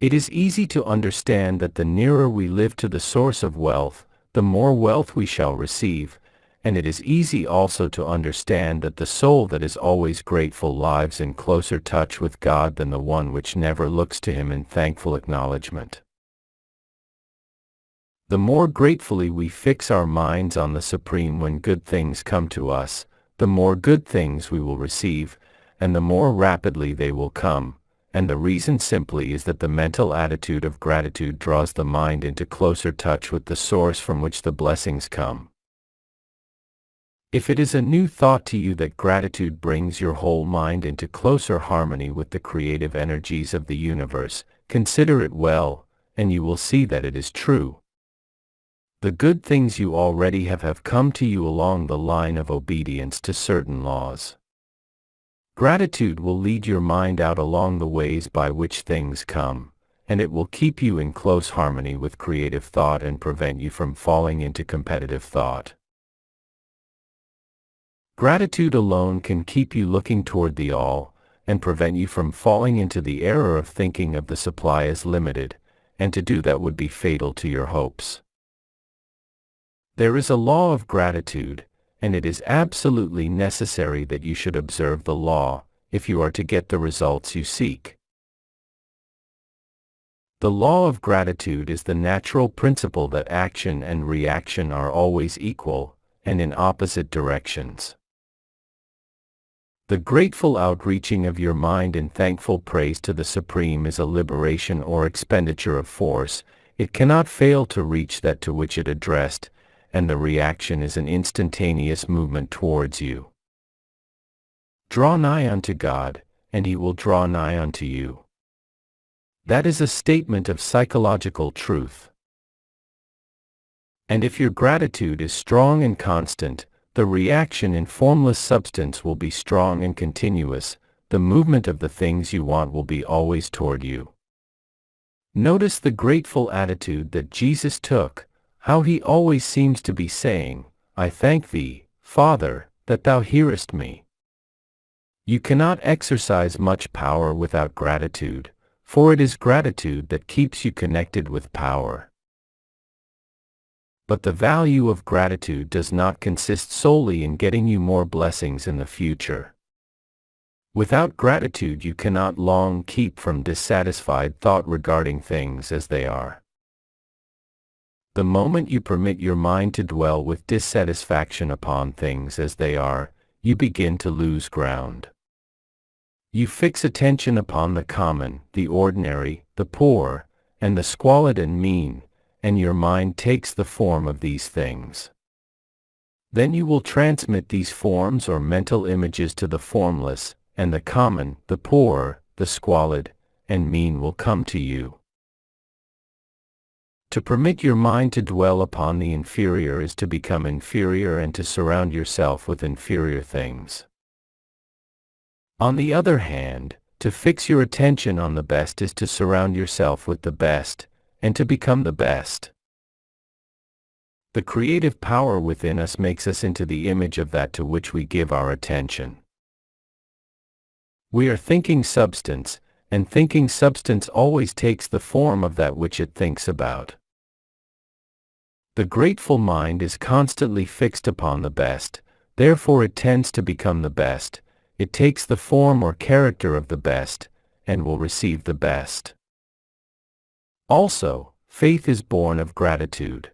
It is easy to understand that the nearer we live to the source of wealth, the more wealth we shall receive, and it is easy also to understand that the soul that is always grateful lives in closer touch with God than the one which never looks to Him in thankful acknowledgement. The more gratefully we fix our minds on the Supreme when good things come to us, the more good things we will receive, and the more rapidly they will come, and the reason simply is that the mental attitude of gratitude draws the mind into closer touch with the source from which the blessings come. If it is a new thought to you that gratitude brings your whole mind into closer harmony with the creative energies of the universe, consider it well, and you will see that it is true. The good things you already have come to you along the line of obedience to certain laws. Gratitude will lead your mind out along the ways by which things come, and it will keep you in close harmony with creative thought and prevent you from falling into competitive thought. Gratitude alone can keep you looking toward the all, and prevent you from falling into the error of thinking of the supply as limited, and to do that would be fatal to your hopes. There is a law of gratitude, and it is absolutely necessary that you should observe the law, if you are to get the results you seek. The law of gratitude is the natural principle that action and reaction are always equal, and in opposite directions. The grateful outreaching of your mind in thankful praise to the Supreme is a liberation or expenditure of force. It cannot fail to reach that to which it addressed, and the reaction is an instantaneous movement towards you. Draw nigh unto God, and He will draw nigh unto you. That is a statement of psychological truth. And if your gratitude is strong and constant, the reaction in formless substance will be strong and continuous. The movement of the things you want will be always toward you. Notice the grateful attitude that Jesus took, how He always seems to be saying, I thank Thee, Father, that Thou hearest me. You cannot exercise much power without gratitude, for it is gratitude that keeps you connected with power. But the value of gratitude does not consist solely in getting you more blessings in the future. Without gratitude you cannot long keep from dissatisfied thought regarding things as they are. The moment you permit your mind to dwell with dissatisfaction upon things as they are, you begin to lose ground. You fix attention upon the common, the ordinary, the poor, and the squalid and mean, and your mind takes the form of these things. Then you will transmit these forms or mental images to the formless, and the common, the poor, the squalid, and mean will come to you. To permit your mind to dwell upon the inferior is to become inferior and to surround yourself with inferior things. On the other hand, to fix your attention on the best is to surround yourself with the best, and to become the best. The creative power within us makes us into the image of that to which we give our attention. We are thinking substance, and thinking substance always takes the form of that which it thinks about. The grateful mind is constantly fixed upon the best, therefore it tends to become the best. It takes the form or character of the best, and will receive the best. Also, faith is born of gratitude.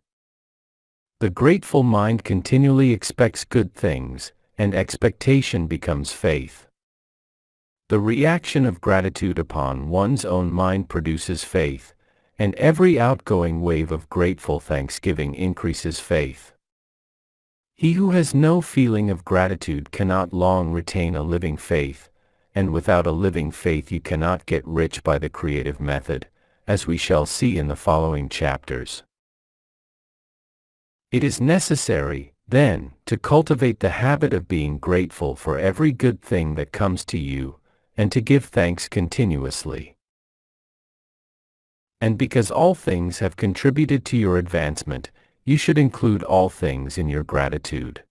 The grateful mind continually expects good things, and expectation becomes faith. The reaction of gratitude upon one's own mind produces faith, and every outgoing wave of grateful thanksgiving increases faith. He who has no feeling of gratitude cannot long retain a living faith, and without a living faith you cannot get rich by the creative method, as we shall see in the following chapters. It is necessary, then, to cultivate the habit of being grateful for every good thing that comes to you, and to give thanks continuously. And because all things have contributed to your advancement, you should include all things in your gratitude.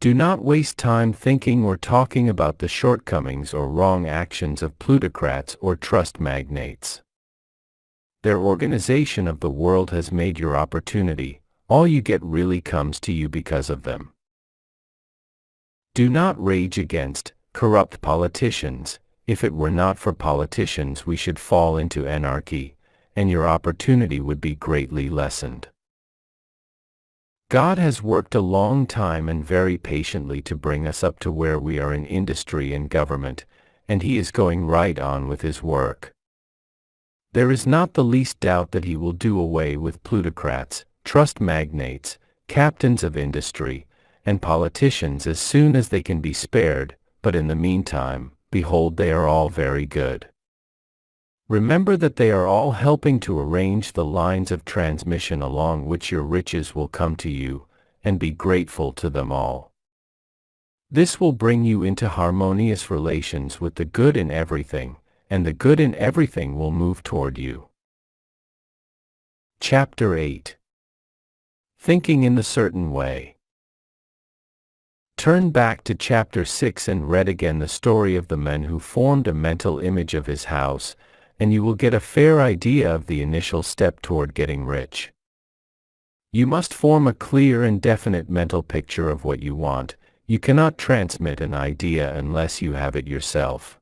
Do not waste time thinking or talking about the shortcomings or wrong actions of plutocrats or trust magnates. Their organization of the world has made your opportunity, all you get really comes to you because of them. Do not rage against corrupt politicians. If it were not for politicians, we should fall into anarchy, and your opportunity would be greatly lessened. God has worked a long time and very patiently to bring us up to where we are in industry and government, and He is going right on with His work. There is not the least doubt that He will do away with plutocrats, trust magnates, captains of industry, and politicians as soon as they can be spared, but in the meantime, behold, they are all very good. Remember that they are all helping to arrange the lines of transmission along which your riches will come to you, and be grateful to them all. This will bring you into harmonious relations with the good in everything, and the good in everything will move toward you. Chapter 8. Thinking in the Certain Way. Turn back to chapter 6 and read again the story of the men who formed a mental image of his house, and you will get a fair idea of the initial step toward getting rich. You must form a clear and definite mental picture of what you want. You cannot transmit an idea unless you have it yourself.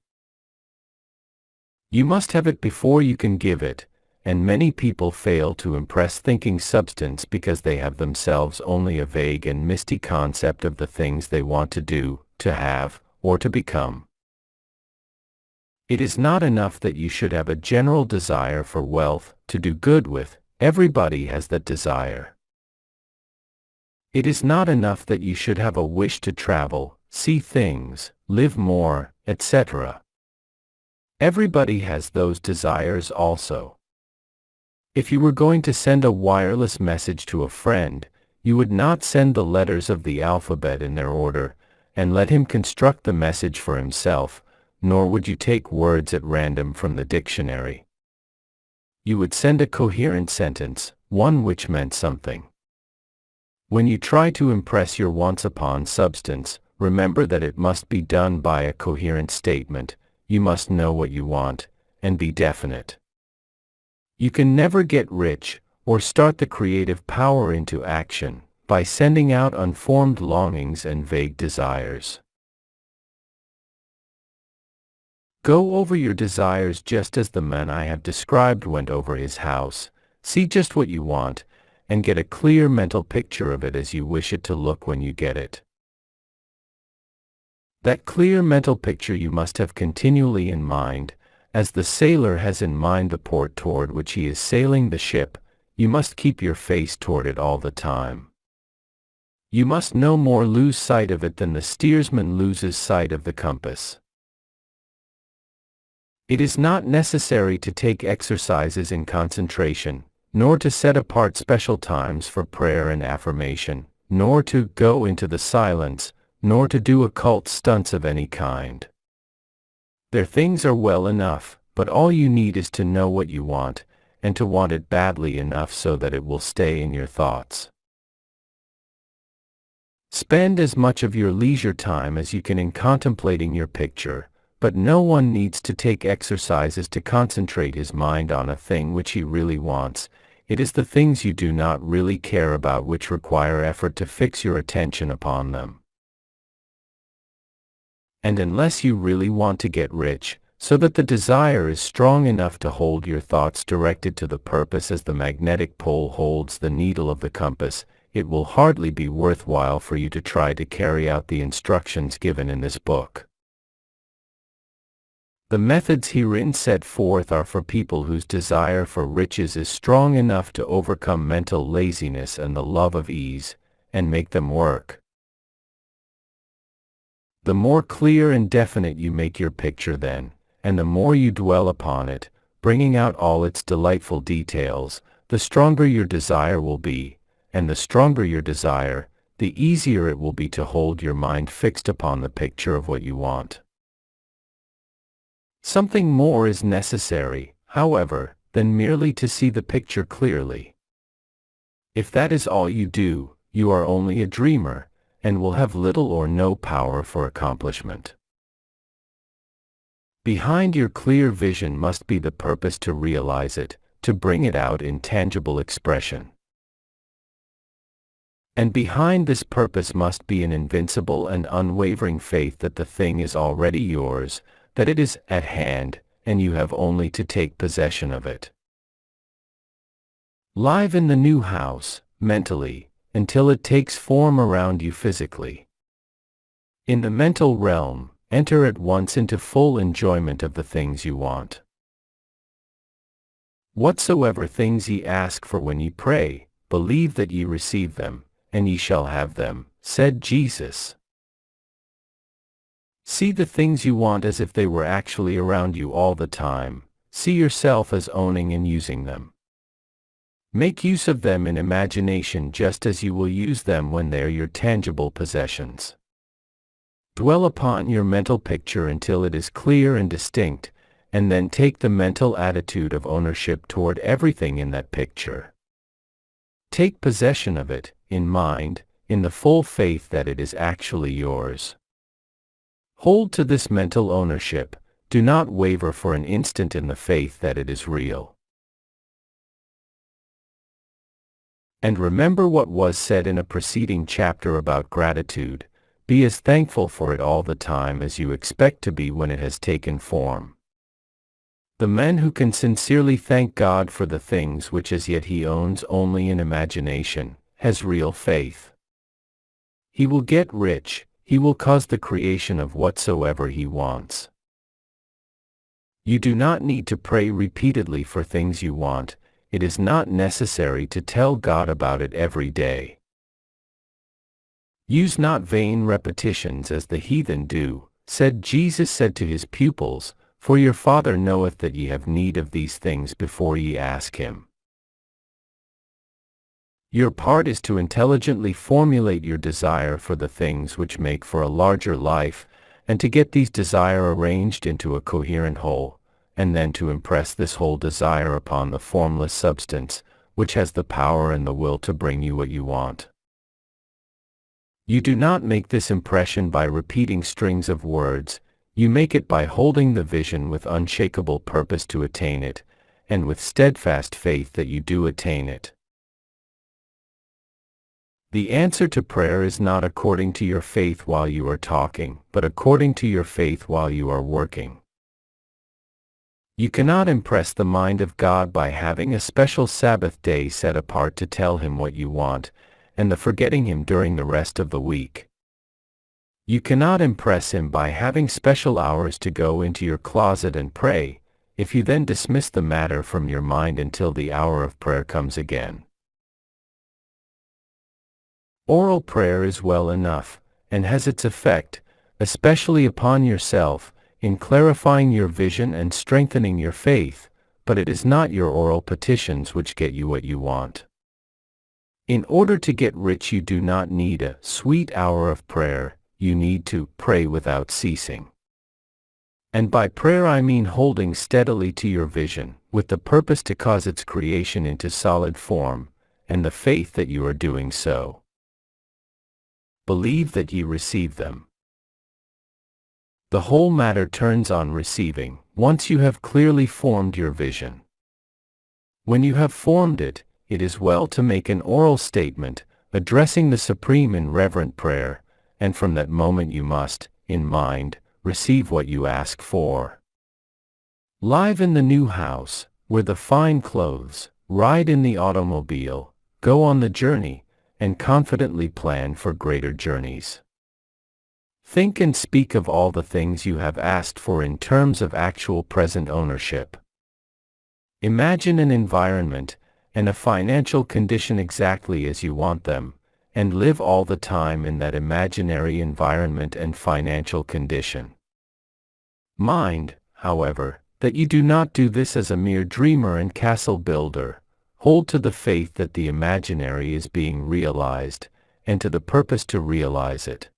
You must have it before you can give it, and many people fail to impress thinking substance because they have themselves only a vague and misty concept of the things they want to do, to have, or to become. It is not enough that you should have a general desire for wealth, to do good with. Everybody has that desire. It is not enough that you should have a wish to travel, see things, live more, etc. Everybody has those desires also. If you were going to send a wireless message to a friend, you would not send the letters of the alphabet in their order, and let him construct the message for himself, nor would you take words at random from the dictionary. You would send a coherent sentence, one which meant something. When you try to impress your wants upon substance, remember that it must be done by a coherent statement. You must know what you want, and be definite. You can never get rich, or start the creative power into action, by sending out unformed longings and vague desires. Go over your desires just as the man I have described went over his house. See just what you want, and get a clear mental picture of it as you wish it to look when you get it. That clear mental picture you must have continually in mind, as the sailor has in mind the port toward which he is sailing the ship. You must keep your face toward it all the time. You must no more lose sight of it than the steersman loses sight of the compass. It is not necessary to take exercises in concentration, nor to set apart special times for prayer and affirmation, nor to go into the silence, nor to do occult stunts of any kind. Their things are well enough, but all you need is to know what you want, and to want it badly enough so that it will stay in your thoughts. Spend as much of your leisure time as you can in contemplating your picture, but no one needs to take exercises to concentrate his mind on a thing which he really wants. It is the things you do not really care about which require effort to fix your attention upon them. And unless you really want to get rich, so that the desire is strong enough to hold your thoughts directed to the purpose as the magnetic pole holds the needle of the compass, it will hardly be worthwhile for you to try to carry out the instructions given in this book. The methods herein set forth are for people whose desire for riches is strong enough to overcome mental laziness and the love of ease, and make them work. The more clear and definite you make your picture then, and the more you dwell upon it, bringing out all its delightful details, the stronger your desire will be, and the stronger your desire, the easier it will be to hold your mind fixed upon the picture of what you want. Something more is necessary, however, than merely to see the picture clearly. If that is all you do, you are only a dreamer, and will have little or no power for accomplishment. Behind your clear vision must be the purpose to realize it, to bring it out in tangible expression. And behind this purpose must be an invincible and unwavering faith that the thing is already yours, that it is at hand, and you have only to take possession of it. Live in the new house, mentally, until it takes form around you physically. In the mental realm, enter at once into full enjoyment of the things you want. Whatsoever things ye ask for when ye pray, believe that ye receive them, and ye shall have them, said Jesus. See the things you want as if they were actually around you all the time. See yourself as owning and using them. Make use of them in imagination just as you will use them when they're your tangible possessions. Dwell upon your mental picture until it is clear and distinct, and then take the mental attitude of ownership toward everything in that picture. Take possession of it, in mind, in the full faith that it is actually yours. Hold to this mental ownership, do not waver for an instant in the faith that it is real. And remember what was said in a preceding chapter about gratitude, be as thankful for it all the time as you expect to be when it has taken form. The man who can sincerely thank God for the things which as yet he owns only in imagination, has real faith. He will get rich, he will cause the creation of whatsoever he wants. You do not need to pray repeatedly for things you want, it is not necessary to tell God about it every day. Use not vain repetitions as the heathen do, Jesus said to his pupils, for your Father knoweth that ye have need of these things before ye ask him. Your part is to intelligently formulate your desire for the things which make for a larger life, and to get these desire arranged into a coherent whole, and then to impress this whole desire upon the formless substance, which has the power and the will to bring you what you want. You do not make this impression by repeating strings of words, you make it by holding the vision with unshakable purpose to attain it, and with steadfast faith that you do attain it. The answer to prayer is not according to your faith while you are talking, but according to your faith while you are working. You cannot impress the mind of God by having a special Sabbath day set apart to tell him what you want, and the forgetting him during the rest of the week. You cannot impress him by having special hours to go into your closet and pray, if you then dismiss the matter from your mind until the hour of prayer comes again. Oral prayer is well enough, and has its effect, especially upon yourself, in clarifying your vision and strengthening your faith, but it is not your oral petitions which get you what you want. In order to get rich you do not need a sweet hour of prayer, you need to pray without ceasing. And by prayer I mean holding steadily to your vision, with the purpose to cause its creation into solid form, and the faith that you are doing so. Believe that ye receive them. The whole matter turns on receiving, once you have clearly formed your vision. When you have formed it, it is well to make an oral statement, addressing the Supreme in reverent prayer, and from that moment you must, in mind, receive what you ask for. Live in the new house, wear the fine clothes, ride in the automobile, go on the journey, and confidently plan for greater journeys. Think and speak of all the things you have asked for in terms of actual present ownership. Imagine an environment, and a financial condition exactly as you want them, and live all the time in that imaginary environment and financial condition. Mind, however, that you do not do this as a mere dreamer and castle builder. Hold to the faith that the imaginary is being realized, and to the purpose to realize it.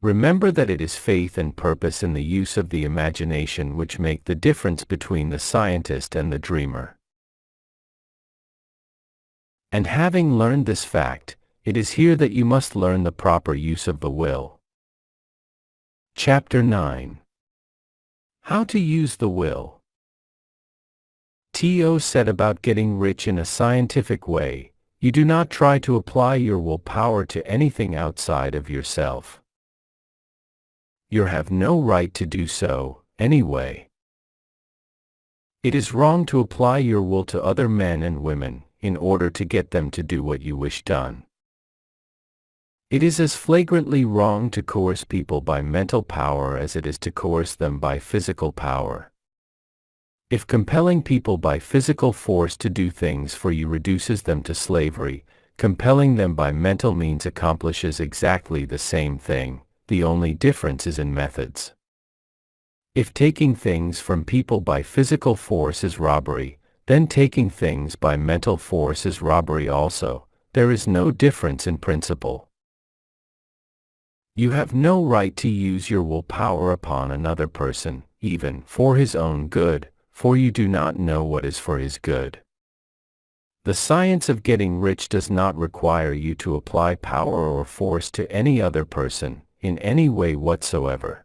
Remember that it is faith and purpose in the use of the imagination which make the difference between the scientist and the dreamer. And having learned this fact, it is here that you must learn the proper use of the will. Chapter 9. How to use the will. T.O. said about getting rich in a scientific way, You do not try to apply your willpower to anything outside of yourself. You have no right to do so, anyway. It is wrong to apply your will to other men and women in order to get them to do what you wish done. It is as flagrantly wrong to coerce people by mental power as it is to coerce them by physical power. If compelling people by physical force to do things for you reduces them to slavery, compelling them by mental means accomplishes exactly the same thing. The only difference is in methods. If taking things from people by physical force is robbery, then taking things by mental force is robbery also. There is no difference in principle. You have no right to use your willpower upon another person, even for his own good, for you do not know what is for his good. The science of getting rich does not require you to apply power or force to any other person, in any way whatsoever.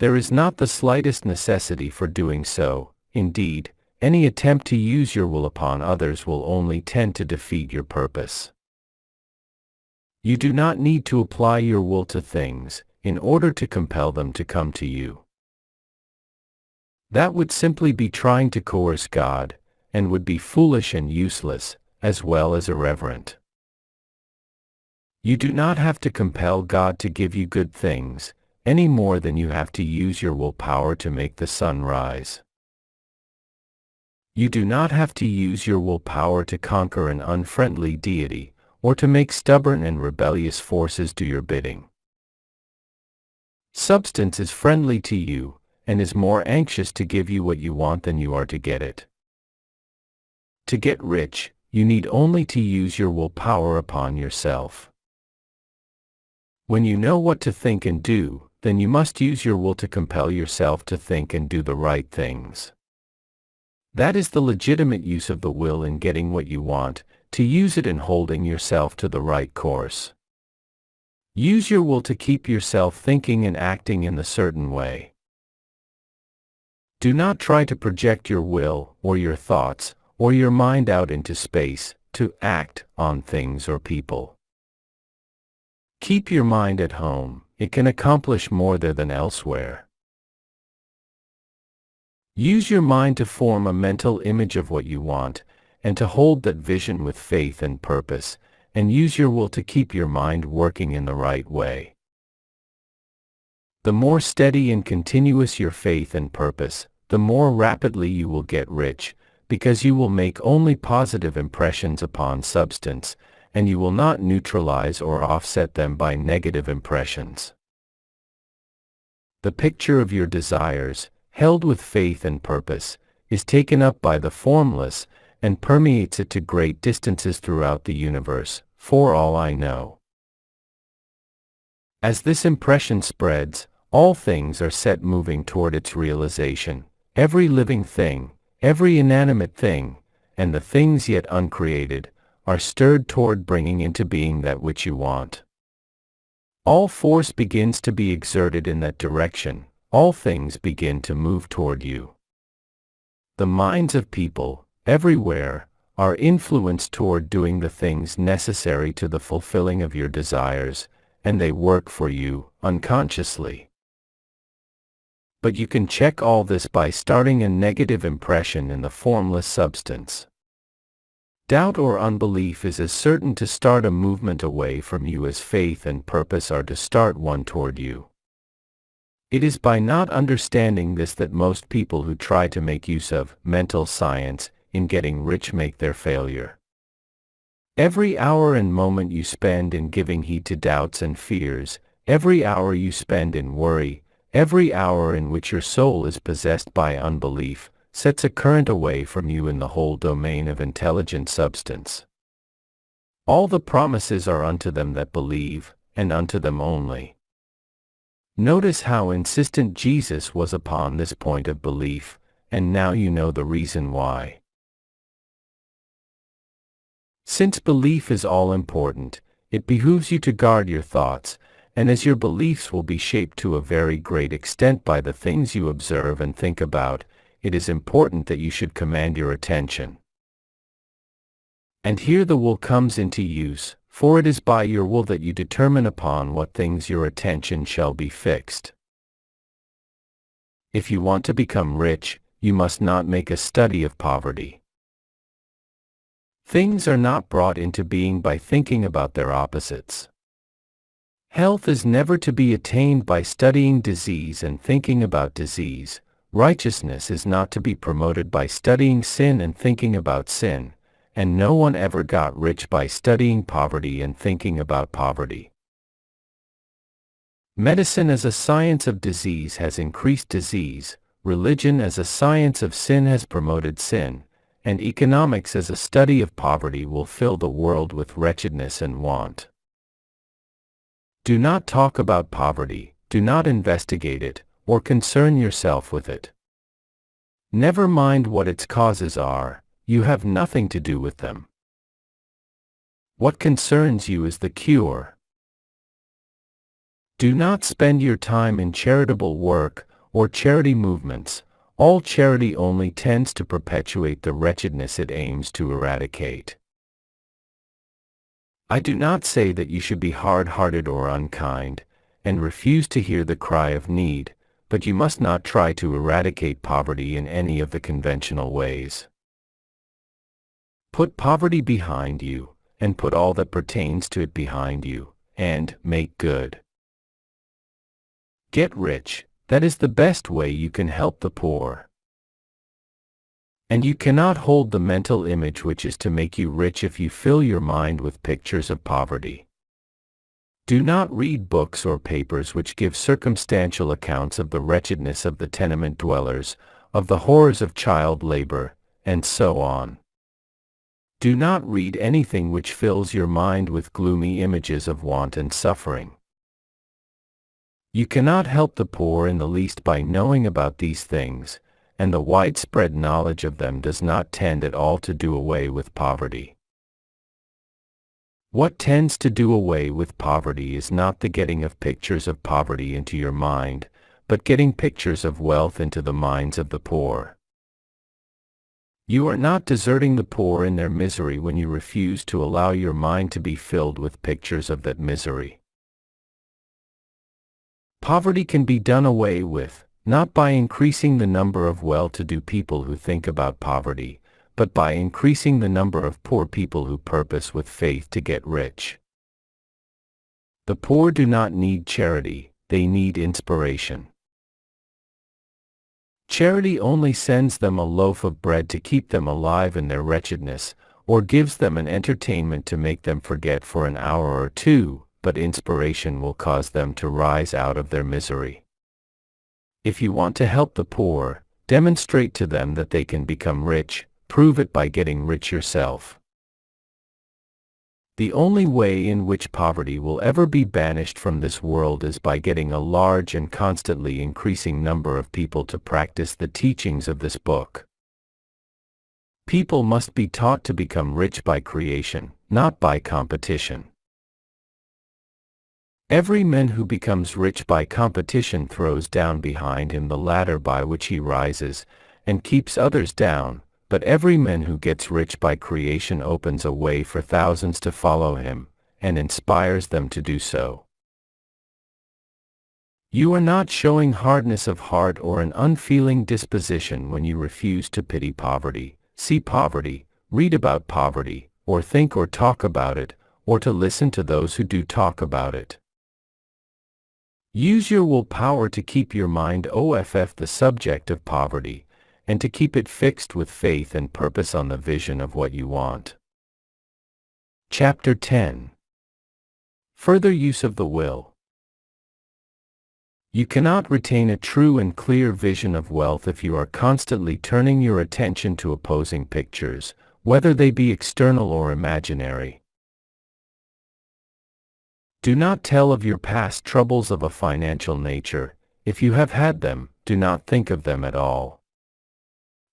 There is not the slightest necessity for doing so. Indeed, any attempt to use your will upon others will only tend to defeat your purpose. You do not need to apply your will to things in order to compel them to come to you. That would simply be trying to coerce God, and would be foolish and useless, as well as irreverent. You do not have to compel God to give you good things, any more than you have to use your willpower to make the sun rise. You do not have to use your willpower to conquer an unfriendly deity, or to make stubborn and rebellious forces do your bidding. Substance is friendly to you, and is more anxious to give you what you want than you are to get it. To get rich, you need only to use your willpower upon yourself. When you know what to think and do, then you must use your will to compel yourself to think and do the right things. That is the legitimate use of the will in getting what you want, to use it in holding yourself to the right course. Use your will to keep yourself thinking and acting in a certain way. Do not try to project your will, or your thoughts, or your mind out into space, to act on things or people. Keep your mind at home. It can accomplish more there than elsewhere. Use your mind to form a mental image of what you want, and to hold that vision with faith and purpose, and use your will to keep your mind working in the right way. The more steady and continuous your faith and purpose, the more rapidly you will get rich, because you will make only positive impressions upon substance, and you will not neutralize or offset them by negative impressions. The picture of your desires, held with faith and purpose, is taken up by the formless, and permeates it to great distances throughout the universe, for all I know. As this impression spreads, all things are set moving toward its realization, every living thing, every inanimate thing, and the things yet uncreated, are stirred toward bringing into being that which you want. All force begins to be exerted in that direction, all things begin to move toward you. The minds of people, everywhere, are influenced toward doing the things necessary to the fulfilling of your desires, and they work for you, unconsciously. But you can check all this by starting a negative impression in the formless substance. Doubt or unbelief is as certain to start a movement away from you as faith and purpose are to start one toward you. It is by not understanding this that most people who try to make use of mental science in getting rich make their failure. Every hour and moment you spend in giving heed to doubts and fears, every hour you spend in worry, every hour in which your soul is possessed by unbelief, sets a current away from you in the whole domain of intelligent substance. All the promises are unto them that believe, and unto them only. Notice how insistent Jesus was upon this point of belief, and now you know the reason why. Since belief is all important, it behooves you to guard your thoughts, and as your beliefs will be shaped to a very great extent by the things you observe and think about, it is important that you should command your attention. And here the will comes into use, for it is by your will that you determine upon what things your attention shall be fixed. If you want to become rich, you must not make a study of poverty. Things are not brought into being by thinking about their opposites. Health is never to be attained by studying disease and thinking about disease. Righteousness is not to be promoted by studying sin and thinking about sin, and no one ever got rich by studying poverty and thinking about poverty. Medicine as a science of disease has increased disease, religion as a science of sin has promoted sin, and economics as a study of poverty will fill the world with wretchedness and want. Do not talk about poverty, do not investigate it, or concern yourself with it. Never mind what its causes are, you have nothing to do with them. What concerns you is the cure. Do not spend your time in charitable work or charity movements. All charity only tends to perpetuate the wretchedness it aims to eradicate. I do not say that you should be hard-hearted or unkind, and refuse to hear the cry of need, but you must not try to eradicate poverty in any of the conventional ways. Put poverty behind you, and put all that pertains to it behind you, and make good. Get rich. That is the best way you can help the poor. And you cannot hold the mental image which is to make you rich if you fill your mind with pictures of poverty. Do not read books or papers which give circumstantial accounts of the wretchedness of the tenement dwellers, of the horrors of child labor, and so on. Do not read anything which fills your mind with gloomy images of want and suffering. You cannot help the poor in the least by knowing about these things, and the widespread knowledge of them does not tend at all to do away with poverty. What tends to do away with poverty is not the getting of pictures of poverty into your mind, but getting pictures of wealth into the minds of the poor. You are not deserting the poor in their misery when you refuse to allow your mind to be filled with pictures of that misery. Poverty can be done away with, not by increasing the number of well-to-do people who think about poverty, but by increasing the number of poor people who purpose with faith to get rich. The poor do not need charity, they need inspiration. Charity only sends them a loaf of bread to keep them alive in their wretchedness, or gives them an entertainment to make them forget for an hour or two, but inspiration will cause them to rise out of their misery. If you want to help the poor, demonstrate to them that they can become rich, prove it by getting rich yourself. The only way in which poverty will ever be banished from this world is by getting a large and constantly increasing number of people to practice the teachings of this book. People must be taught to become rich by creation, not by competition. Every man who becomes rich by competition throws down behind him the ladder by which he rises, and keeps others down, but every man who gets rich by creation opens a way for thousands to follow him, and inspires them to do so. You are not showing hardness of heart or an unfeeling disposition when you refuse to pity poverty, see poverty, read about poverty, or think or talk about it, or to listen to those who do talk about it. Use your willpower to keep your mind off the subject of poverty, and to keep it fixed with faith and purpose on the vision of what you want. Chapter 10. Further use of the will. You cannot retain a true and clear vision of wealth if you are constantly turning your attention to opposing pictures, whether they be external or imaginary. Do not tell of your past troubles of a financial nature. If you have had them, do not think of them at all.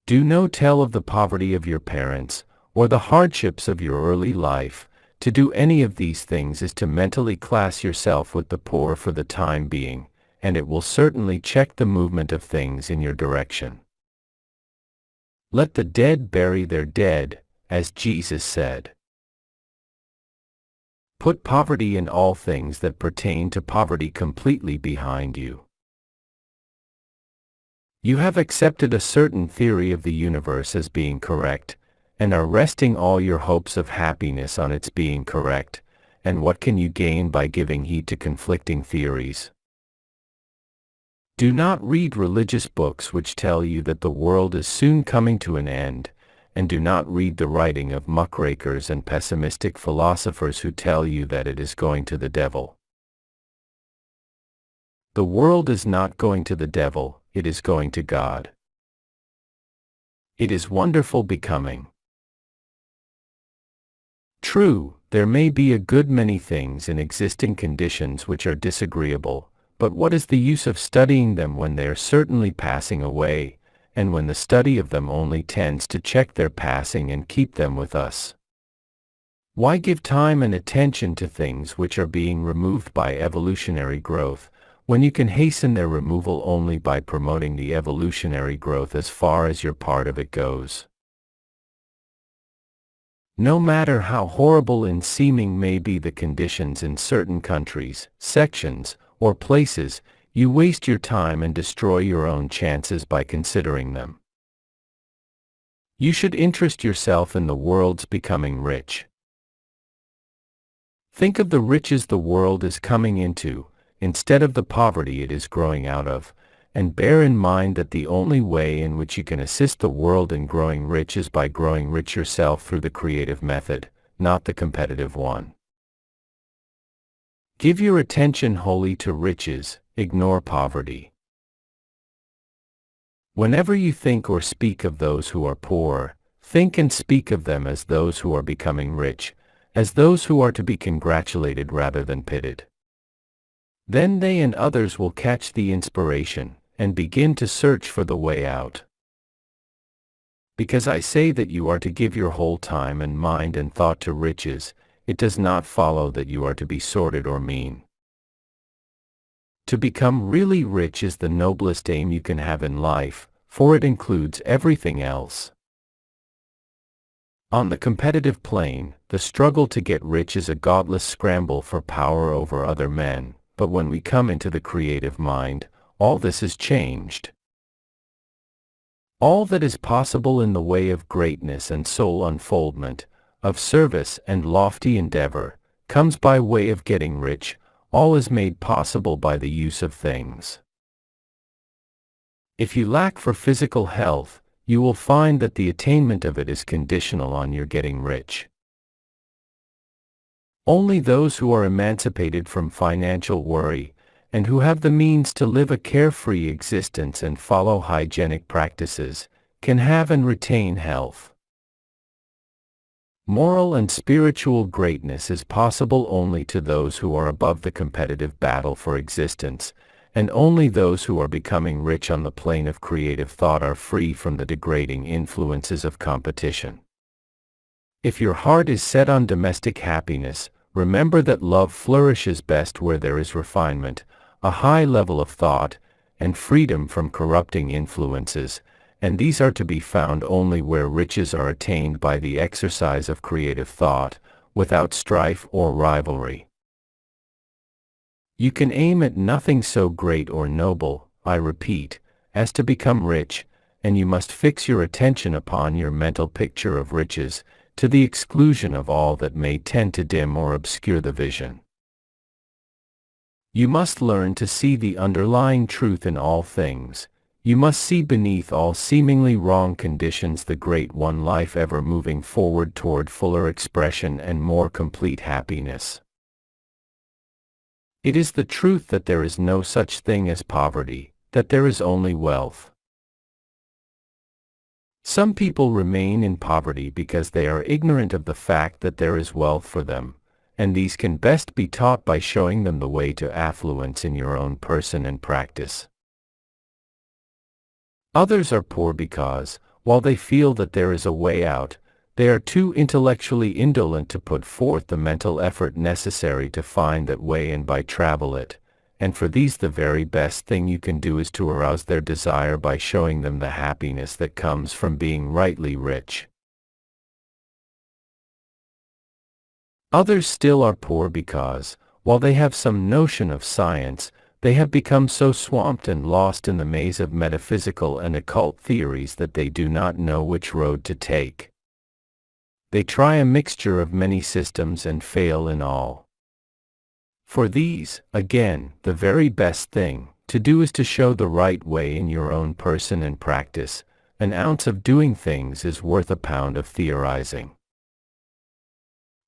Do no tell of the poverty of your parents, or the hardships of your early life. To do any of these things is to mentally class yourself with the poor for the time being, and it will certainly check the movement of things in your direction. Let the dead bury their dead, as Jesus said. Put poverty and all things that pertain to poverty completely behind you. You have accepted a certain theory of the universe as being correct, and are resting all your hopes of happiness on its being correct, and what can you gain by giving heed to conflicting theories? Do not read religious books which tell you that the world is soon coming to an end, and do not read the writing of muckrakers and pessimistic philosophers who tell you that it is going to the devil. The world is not going to the devil, it is going to God. It is wonderful becoming. True, there may be a good many things in existing conditions which are disagreeable, but what is the use of studying them when they are certainly passing away, and when the study of them only tends to check their passing and keep them with us? Why give time and attention to things which are being removed by evolutionary growth, when you can hasten their removal only by promoting the evolutionary growth as far as your part of it goes? No matter how horrible in seeming may be the conditions in certain countries, sections, or places, you waste your time and destroy your own chances by considering them. You should interest yourself in the world's becoming rich. Think of the riches the world is coming into, instead of the poverty it is growing out of, and bear in mind that the only way in which you can assist the world in growing rich is by growing rich yourself through the creative method, not the competitive one. Give your attention wholly to riches, ignore poverty. Whenever you think or speak of those who are poor, think and speak of them as those who are becoming rich, as those who are to be congratulated rather than pitied. Then they and others will catch the inspiration, and begin to search for the way out. Because I say that you are to give your whole time and mind and thought to riches, it does not follow that you are to be sordid or mean. To become really rich is the noblest aim you can have in life, for it includes everything else. On the competitive plane, the struggle to get rich is a godless scramble for power over other men, but when we come into the creative mind, all this is changed. All that is possible in the way of greatness and soul unfoldment, of service and lofty endeavor, comes by way of getting rich. All is made possible by the use of things. If you lack for physical health, you will find that the attainment of it is conditional on your getting rich. Only those who are emancipated from financial worry, and who have the means to live a carefree existence and follow hygienic practices, can have and retain health. Moral and spiritual greatness is possible only to those who are above the competitive battle for existence, and only those who are becoming rich on the plane of creative thought are free from the degrading influences of competition. If your heart is set on domestic happiness, remember that love flourishes best where there is refinement, a high level of thought, and freedom from corrupting influences, and these are to be found only where riches are attained by the exercise of creative thought, without strife or rivalry. You can aim at nothing so great or noble, I repeat, as to become rich, and you must fix your attention upon your mental picture of riches, to the exclusion of all that may tend to dim or obscure the vision. You must learn to see the underlying truth in all things. You must see beneath all seemingly wrong conditions the great one life ever moving forward toward fuller expression and more complete happiness. It is the truth that there is no such thing as poverty, that there is only wealth. Some people remain in poverty because they are ignorant of the fact that there is wealth for them, and these can best be taught by showing them the way to affluence in your own person and practice. Others are poor because, while they feel that there is a way out, they are too intellectually indolent to put forth the mental effort necessary to find that way and by travel it, and for these the very best thing you can do is to arouse their desire by showing them the happiness that comes from being rightly rich. Others still are poor because, while they have some notion of science, they have become so swamped and lost in the maze of metaphysical and occult theories that they do not know which road to take. They try a mixture of many systems and fail in all. For these, again, the very best thing to do is to show the right way in your own person and practice. An ounce of doing things is worth a pound of theorizing.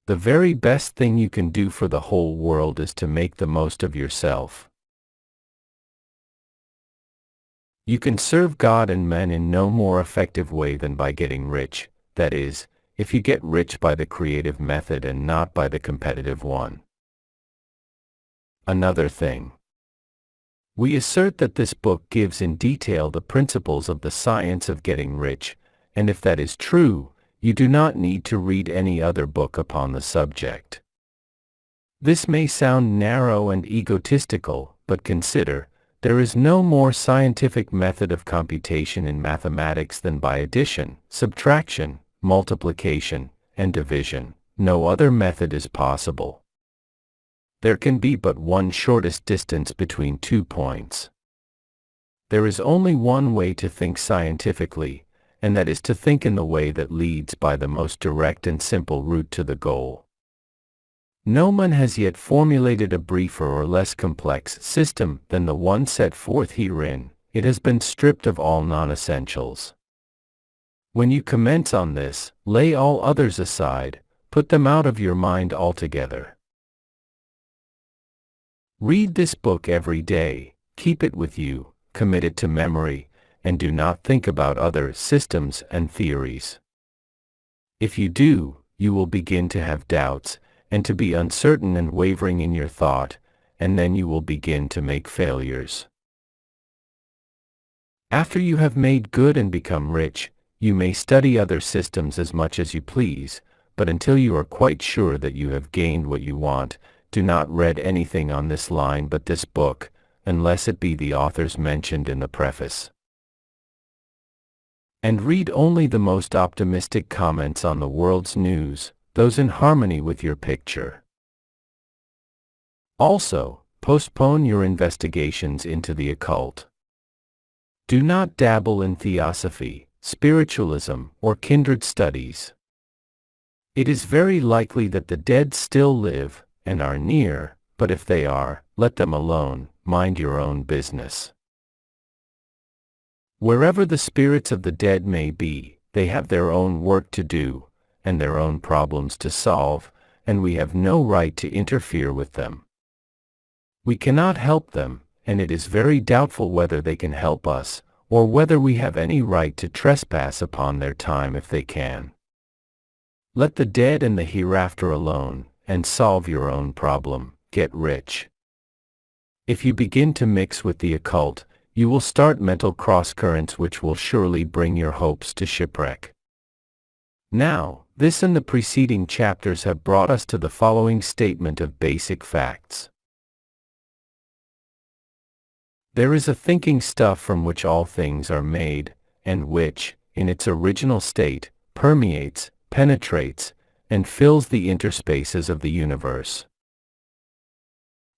The very best thing you can do for the whole world is to make the most of yourself. You can serve God and men in no more effective way than by getting rich, that is, if you get rich by the creative method and not by the competitive one. Another thing. We assert that this book gives in detail the principles of the science of getting rich, and if that is true, you do not need to read any other book upon the subject. This may sound narrow and egotistical, but consider, there is no more scientific method of computation in mathematics than by addition, subtraction, multiplication, and division. No other method is possible. There can be but one shortest distance between 2 points. There is only one way to think scientifically, and that is to think in the way that leads by the most direct and simple route to the goal. No man has yet formulated a briefer or less complex system than the one set forth herein. It has been stripped of all non-essentials. When you commence on this, lay all others aside, put them out of your mind altogether. Read this book every day, keep it with you, commit it to memory, and do not think about other systems and theories. If you do, you will begin to have doubts, and to be uncertain and wavering in your thought, and then you will begin to make failures. After you have made good and become rich, you may study other systems as much as you please, but until you are quite sure that you have gained what you want, do not read anything on this line but this book, unless it be the authors mentioned in the preface. And read only the most optimistic comments on the world's news, those in harmony with your picture. Also, postpone your investigations into the occult. Do not dabble in theosophy, spiritualism, or kindred studies. It is very likely that the dead still live, and are near, but if they are, let them alone, mind your own business. Wherever the spirits of the dead may be, they have their own work to do, and their own problems to solve, and we have no right to interfere with them. We cannot help them, and it is very doubtful whether they can help us, or whether we have any right to trespass upon their time if they can. Let the dead and the hereafter alone, and solve your own problem, get rich. If you begin to mix with the occult, you will start mental cross-currents which will surely bring your hopes to shipwreck. Now, this and the preceding chapters have brought us to the following statement of basic facts. There is a thinking stuff from which all things are made, and which, in its original state, permeates, penetrates, and fills the interspaces of the universe.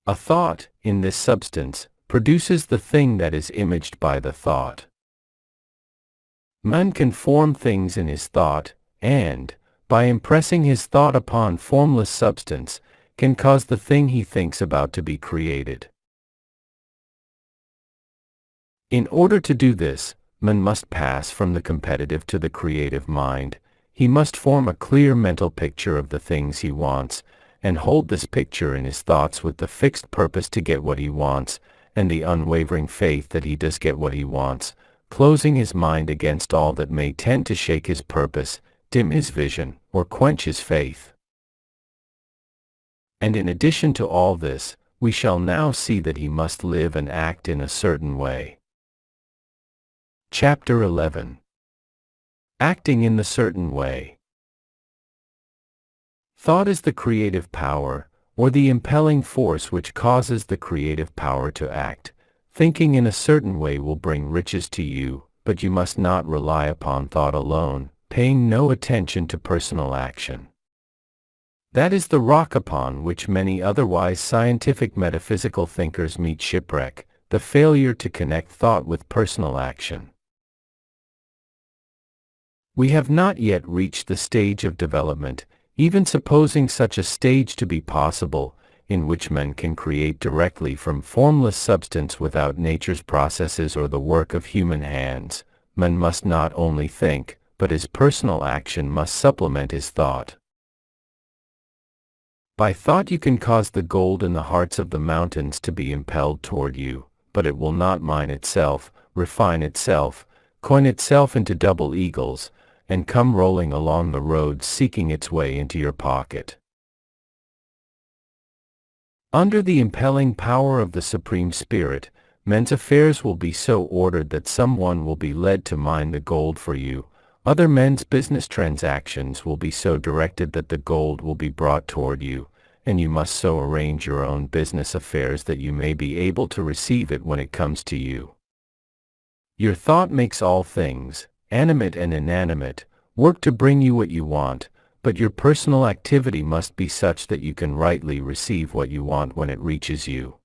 A thought, in this substance, produces the thing that is imaged by the thought. Man can form things in his thought, and, by impressing his thought upon formless substance, can cause the thing he thinks about to be created. In order to do this, man must pass from the competitive to the creative mind. He must form a clear mental picture of the things he wants, and hold this picture in his thoughts with the fixed purpose to get what he wants, and the unwavering faith that he does get what he wants, closing his mind against all that may tend to shake his purpose, dim his vision, or quench his faith. And in addition to all this, we shall now see that he must live and act in a certain way. Chapter 11. Acting in the certain way. Thought is the creative power, or the impelling force which causes the creative power to act. Thinking in a certain way will bring riches to you, but you must not rely upon thought alone, paying no attention to personal action. That is the rock upon which many otherwise scientific metaphysical thinkers meet shipwreck, the failure to connect thought with personal action. We have not yet reached the stage of development, even supposing such a stage to be possible, in which men can create directly from formless substance without nature's processes or the work of human hands. Man must not only think, but his personal action must supplement his thought. By thought you can cause the gold in the hearts of the mountains to be impelled toward you, but it will not mine itself, refine itself, coin itself into double eagles, and come rolling along the road seeking its way into your pocket. Under the impelling power of the Supreme Spirit, men's affairs will be so ordered that someone will be led to mine the gold for you. Other men's business transactions will be so directed that the gold will be brought toward you, and you must so arrange your own business affairs that you may be able to receive it when it comes to you. Your thought makes all things, animate and inanimate, work to bring you what you want, but your personal activity must be such that you can rightly receive what you want when it reaches you.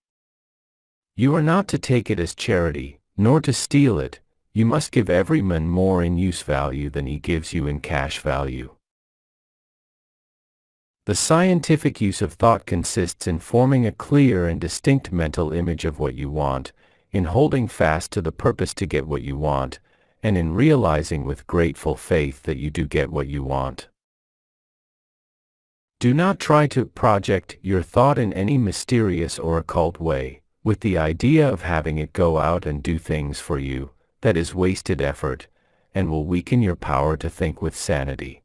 You are not to take it as charity, nor to steal it. You must give every man more in use value than he gives you in cash value. The scientific use of thought consists in forming a clear and distinct mental image of what you want, in holding fast to the purpose to get what you want, and in realizing with grateful faith that you do get what you want. Do not try to project your thought in any mysterious or occult way, with the idea of having it go out and do things for you. That is wasted effort, and will weaken your power to think with sanity.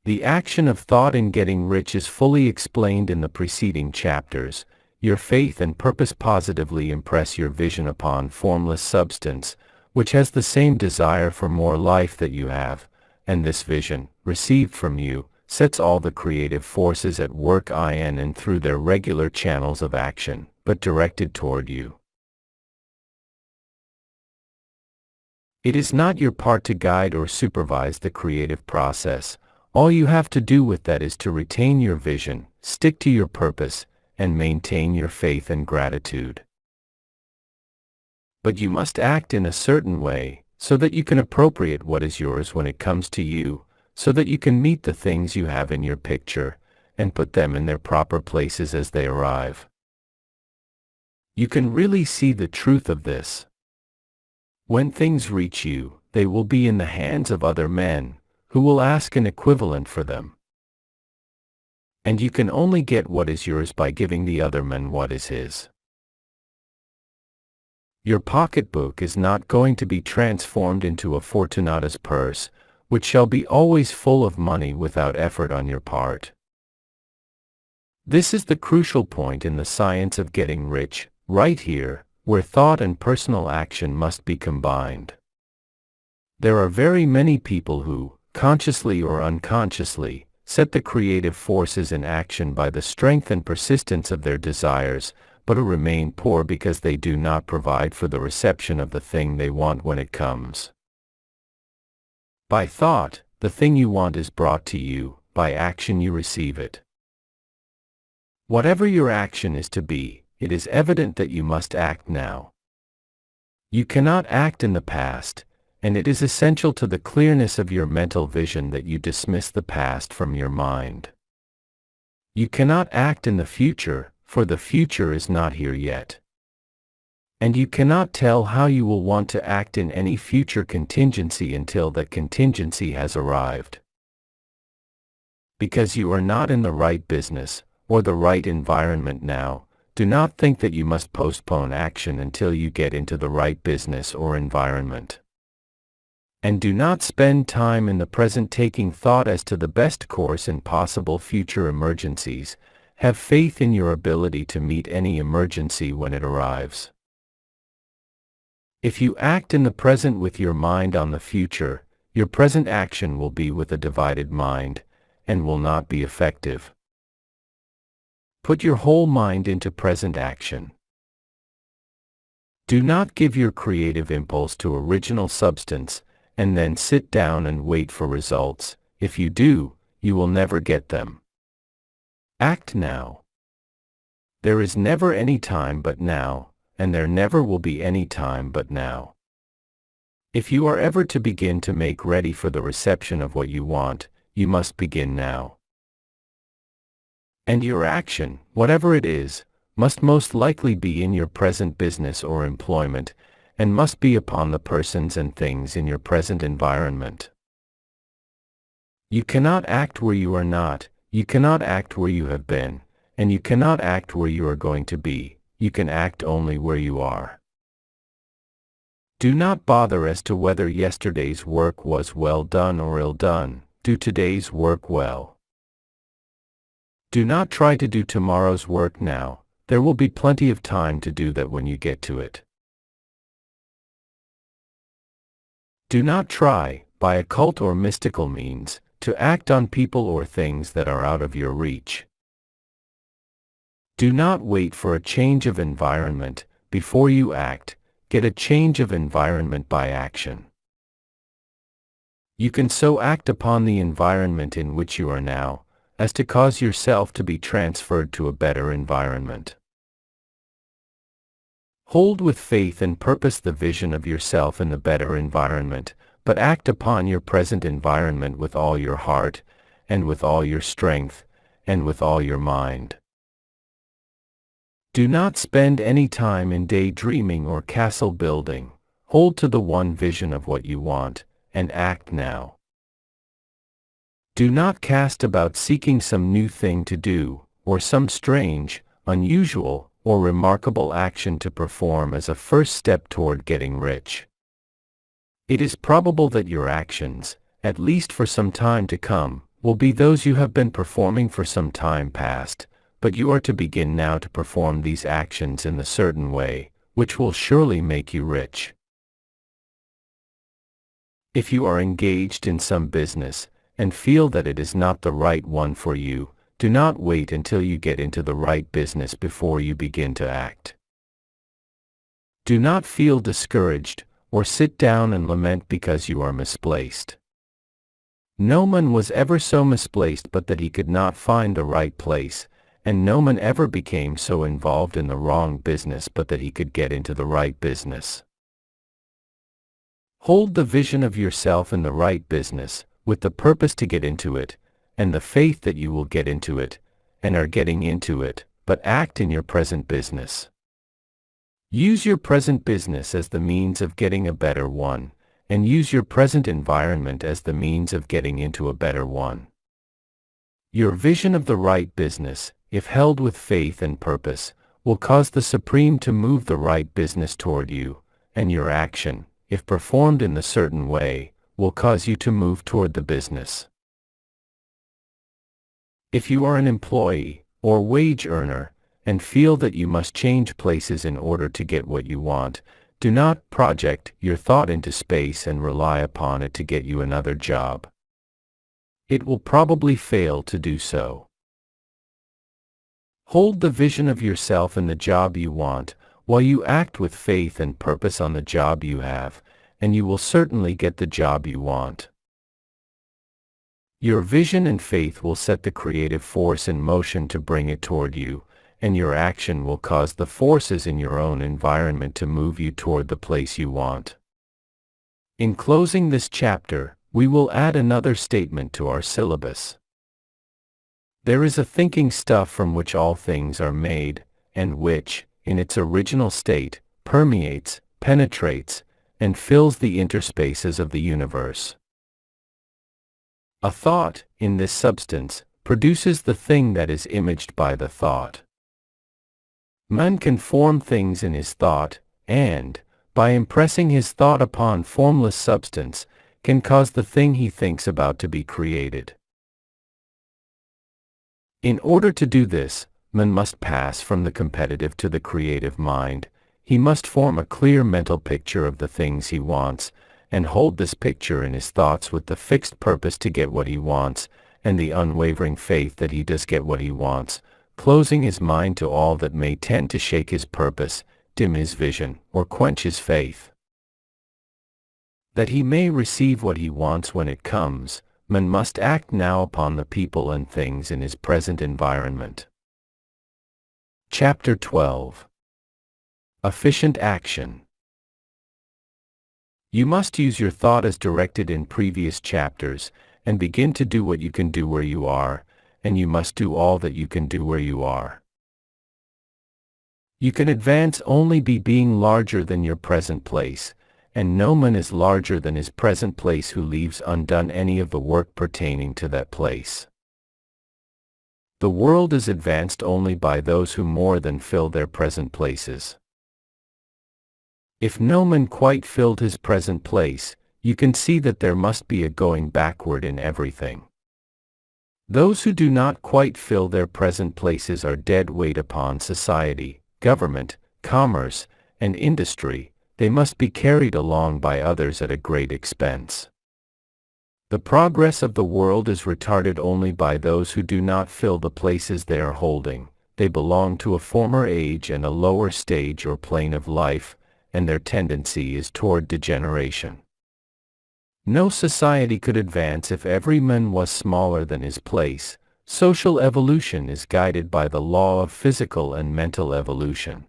The action of thought in getting rich is fully explained in the preceding chapters. Your faith and purpose positively impress your vision upon formless substance, which has the same desire for more life that you have, and this vision, received from you, sets all the creative forces at work in and through their regular channels of action, but directed toward you. It is not your part to guide or supervise the creative process. All you have to do with that is to retain your vision, stick to your purpose, and maintain your faith and gratitude. But you must act in a certain way, so that you can appropriate what is yours when it comes to you, so that you can meet the things you have in your picture, and put them in their proper places as they arrive. You can really see the truth of this. When things reach you, they will be in the hands of other men, who will ask an equivalent for them. And you can only get what is yours by giving the other man what is his. Your pocketbook is not going to be transformed into a Fortunata's purse, which shall be always full of money without effort on your part. This is the crucial point in the science of getting rich, right here, where thought and personal action must be combined. There are very many people who, consciously or unconsciously, set the creative forces in action by the strength and persistence of their desires, but who remain poor because they do not provide for the reception of the thing they want when it comes. By thought, the thing you want is brought to you, by action you receive it. Whatever your action is to be, it is evident that you must act now. You cannot act in the past, and it is essential to the clearness of your mental vision that you dismiss the past from your mind. You cannot act in the future, for the future is not here yet. And you cannot tell how you will want to act in any future contingency until that contingency has arrived. Because you are not in the right business, or the right environment now, do not think that you must postpone action until you get into the right business or environment. And do not spend time in the present taking thought as to the best course in possible future emergencies. Have faith in your ability to meet any emergency when it arrives. If you act in the present with your mind on the future, your present action will be with a divided mind, and will not be effective. Put your whole mind into present action. Do not give your creative impulse to original substance, and then sit down and wait for results. If you do, you will never get them. Act now. There is never any time but now, and there never will be any time but now. If you are ever to begin to make ready for the reception of what you want, you must begin now. And your action, whatever it is, must most likely be in your present business or employment, and must be upon the persons and things in your present environment. You cannot act where you are not, you cannot act where you have been, and you cannot act where you are going to be. You can act only where you are. Do not bother as to whether yesterday's work was well done or ill done. Do today's work well. Do not try to do tomorrow's work now. There will be plenty of time to do that when you get to it. Do not try, by occult or mystical means, to act on people or things that are out of your reach. Do not wait for a change of environment before you act. Get a change of environment by action. You can so act upon the environment in which you are now, as to cause yourself to be transferred to a better environment. Hold with faith and purpose the vision of yourself in the better environment, but act upon your present environment with all your heart, and with all your strength, and with all your mind. Do not spend any time in daydreaming or castle building. Hold to the one vision of what you want, and act now. Do not cast about seeking some new thing to do, or some strange, unusual, or remarkable action to perform as a first step toward getting rich. It is probable that your actions, at least for some time to come, will be those you have been performing for some time past, but you are to begin now to perform these actions in the certain way, which will surely make you rich. If you are engaged in some business, and feel that it is not the right one for you, do not wait until you get into the right business before you begin to act. Do not feel discouraged, or sit down and lament because you are misplaced. No man was ever so misplaced but that he could not find the right place, and no man ever became so involved in the wrong business but that he could get into the right business. Hold the vision of yourself in the right business, with the purpose to get into it, and the faith that you will get into it, and are getting into it, but act in your present business. Use your present business as the means of getting a better one, and use your present environment as the means of getting into a better one. Your vision of the right business, if held with faith and purpose, will cause the Supreme to move the right business toward you, and your action, if performed in the certain way, will cause you to move toward the business. If you are an employee, or wage earner, and feel that you must change places in order to get what you want, do not project your thought into space and rely upon it to get you another job. It will probably fail to do so. Hold the vision of yourself in the job you want, while you act with faith and purpose on the job you have, and you will certainly get the job you want. Your vision and faith will set the creative force in motion to bring it toward you, and your action will cause the forces in your own environment to move you toward the place you want. In closing this chapter, we will add another statement to our syllabus. There is a thinking stuff from which all things are made, and which, in its original state, permeates, penetrates, and fills the interspaces of the universe. A thought, in this substance, produces the thing that is imaged by the thought. Man can form things in his thought, and, by impressing his thought upon formless substance, can cause the thing he thinks about to be created. In order to do this, man must pass from the competitive to the creative mind. He must form a clear mental picture of the things he wants, and hold this picture in his thoughts with the fixed purpose to get what he wants, and the unwavering faith that he does get what he wants, closing his mind to all that may tend to shake his purpose, dim his vision, or quench his faith. That he may receive what he wants when it comes, Man must act now upon the people and things in his present environment. Chapter 12. Efficient Action. You must use your thought as directed in previous chapters, and begin to do what you can do where you are, and you must do all that you can do where you are. You can advance only by being larger than your present place, and no man is larger than his present place who leaves undone any of the work pertaining to that place. The world is advanced only by those who more than fill their present places. If no man quite filled his present place, you can see that there must be a going backward in everything. Those who do not quite fill their present places are dead weight upon society, government, commerce, and industry. They must be carried along by others at a great expense. The progress of the world is retarded only by those who do not fill the places they are holding. They belong to a former age and a lower stage or plane of life, and their tendency is toward degeneration. No society could advance if every man was smaller than his place. Social evolution is guided by the law of physical and mental evolution.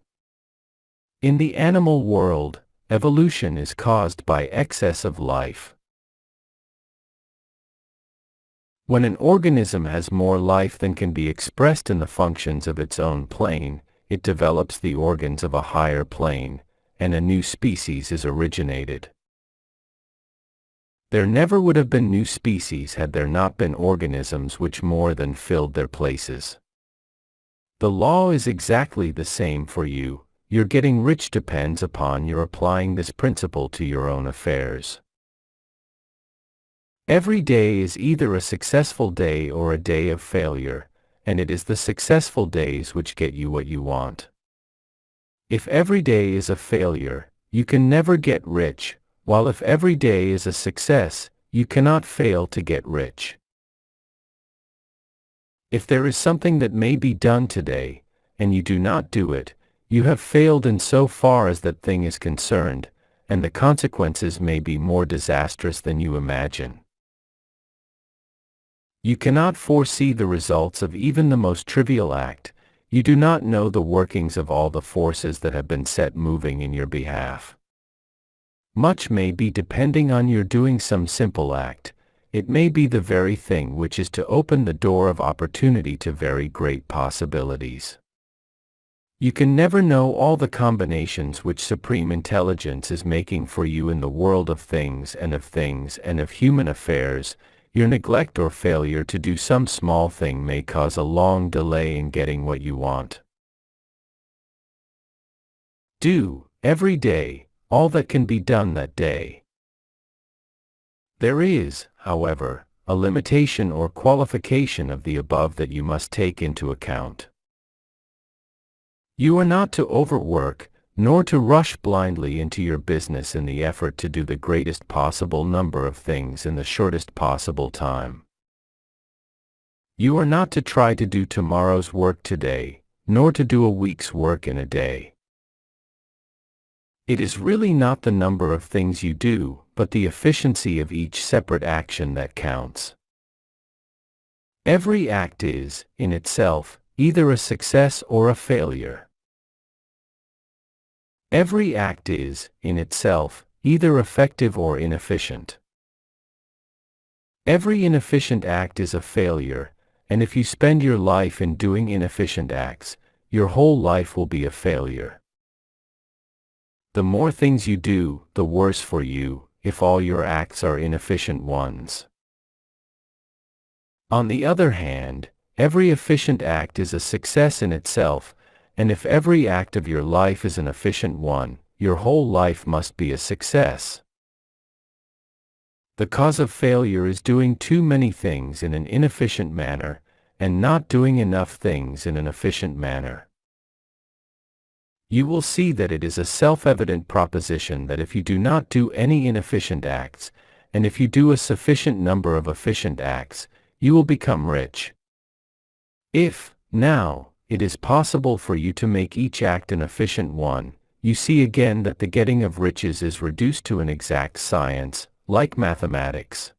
In the animal world, evolution is caused by excess of life. When an organism has more life than can be expressed in the functions of its own plane, it develops the organs of a higher plane, and a new species is originated. There never would have been new species had there not been organisms which more than filled their places. The law is exactly the same for you. Your getting rich depends upon your applying this principle to your own affairs. Every day is either a successful day or a day of failure, and it is the successful days which get you what you want. If every day is a failure, you can never get rich, while if every day is a success, you cannot fail to get rich. If there is something that may be done today, and you do not do it, you have failed in so far as that thing is concerned, and the consequences may be more disastrous than you imagine. You cannot foresee the results of even the most trivial act. You do not know the workings of all the forces that have been set moving in your behalf. Much may be depending on your doing some simple act. It may be the very thing which is to open the door of opportunity to very great possibilities. You can never know all the combinations which Supreme Intelligence is making for you in the world of things and of human affairs. Your neglect or failure to do some small thing may cause a long delay in getting what you want. Do, every day, all that can be done that day. There is, however, a limitation or qualification of the above that you must take into account. You are not to overwork, nor to rush blindly into your business in the effort to do the greatest possible number of things in the shortest possible time. You are not to try to do tomorrow's work today, nor to do a week's work in a day. It is really not the number of things you do, but the efficiency of each separate action that counts. Every act is, in itself, either a success or a failure. Every act is, in itself, either effective or inefficient. Every inefficient act is a failure, and if you spend your life in doing inefficient acts, your whole life will be a failure. The more things you do, the worse for you, if all your acts are inefficient ones. On the other hand, every efficient act is a success in itself, and if every act of your life is an efficient one, your whole life must be a success. The cause of failure is doing too many things in an inefficient manner, and not doing enough things in an efficient manner. You will see that it is a self-evident proposition that if you do not do any inefficient acts, and if you do a sufficient number of efficient acts, you will become rich. If, now, it is possible for you to make each act an efficient one, you see again that the getting of riches is reduced to an exact science, like mathematics.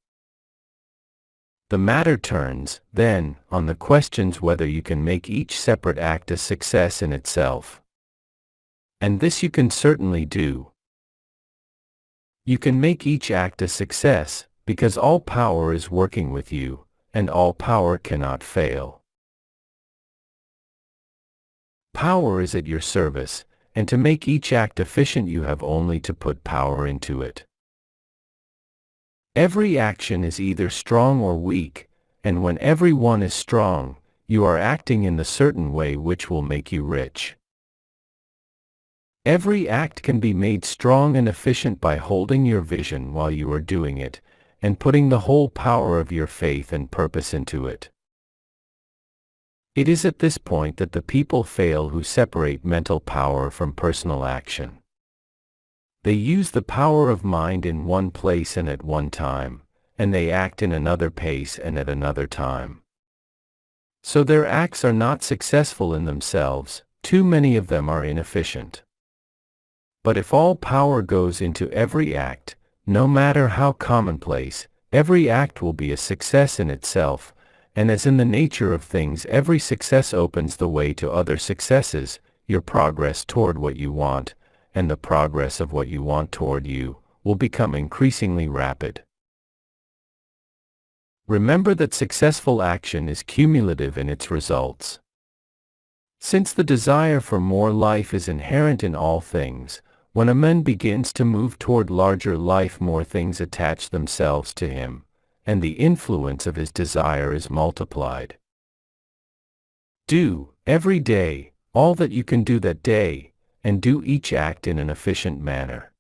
The matter turns, then, on the questions whether you can make each separate act a success in itself. And this you can certainly do. You can make each act a success, because all power is working with you, and all power cannot fail. Power is at your service, and to make each act efficient you have only to put power into it. Every action is either strong or weak, and when every one is strong, you are acting in the certain way which will make you rich. Every act can be made strong and efficient by holding your vision while you are doing it, and putting the whole power of your faith and purpose into it. It is at this point that the people fail who separate mental power from personal action. They use the power of mind in one place and at one time, and they act in another pace and at another time. So their acts are not successful in themselves, too many of them are inefficient. But if all power goes into every act, no matter how commonplace, every act will be a success in itself, and as in the nature of things every success opens the way to other successes, your progress toward what you want, and the progress of what you want toward you, will become increasingly rapid. Remember that successful action is cumulative in its results. Since the desire for more life is inherent in all things, when a man begins to move toward larger life, more things attach themselves to him, and the influence of his desire is multiplied. Do, every day, all that you can do that day, and do each act in an efficient manner.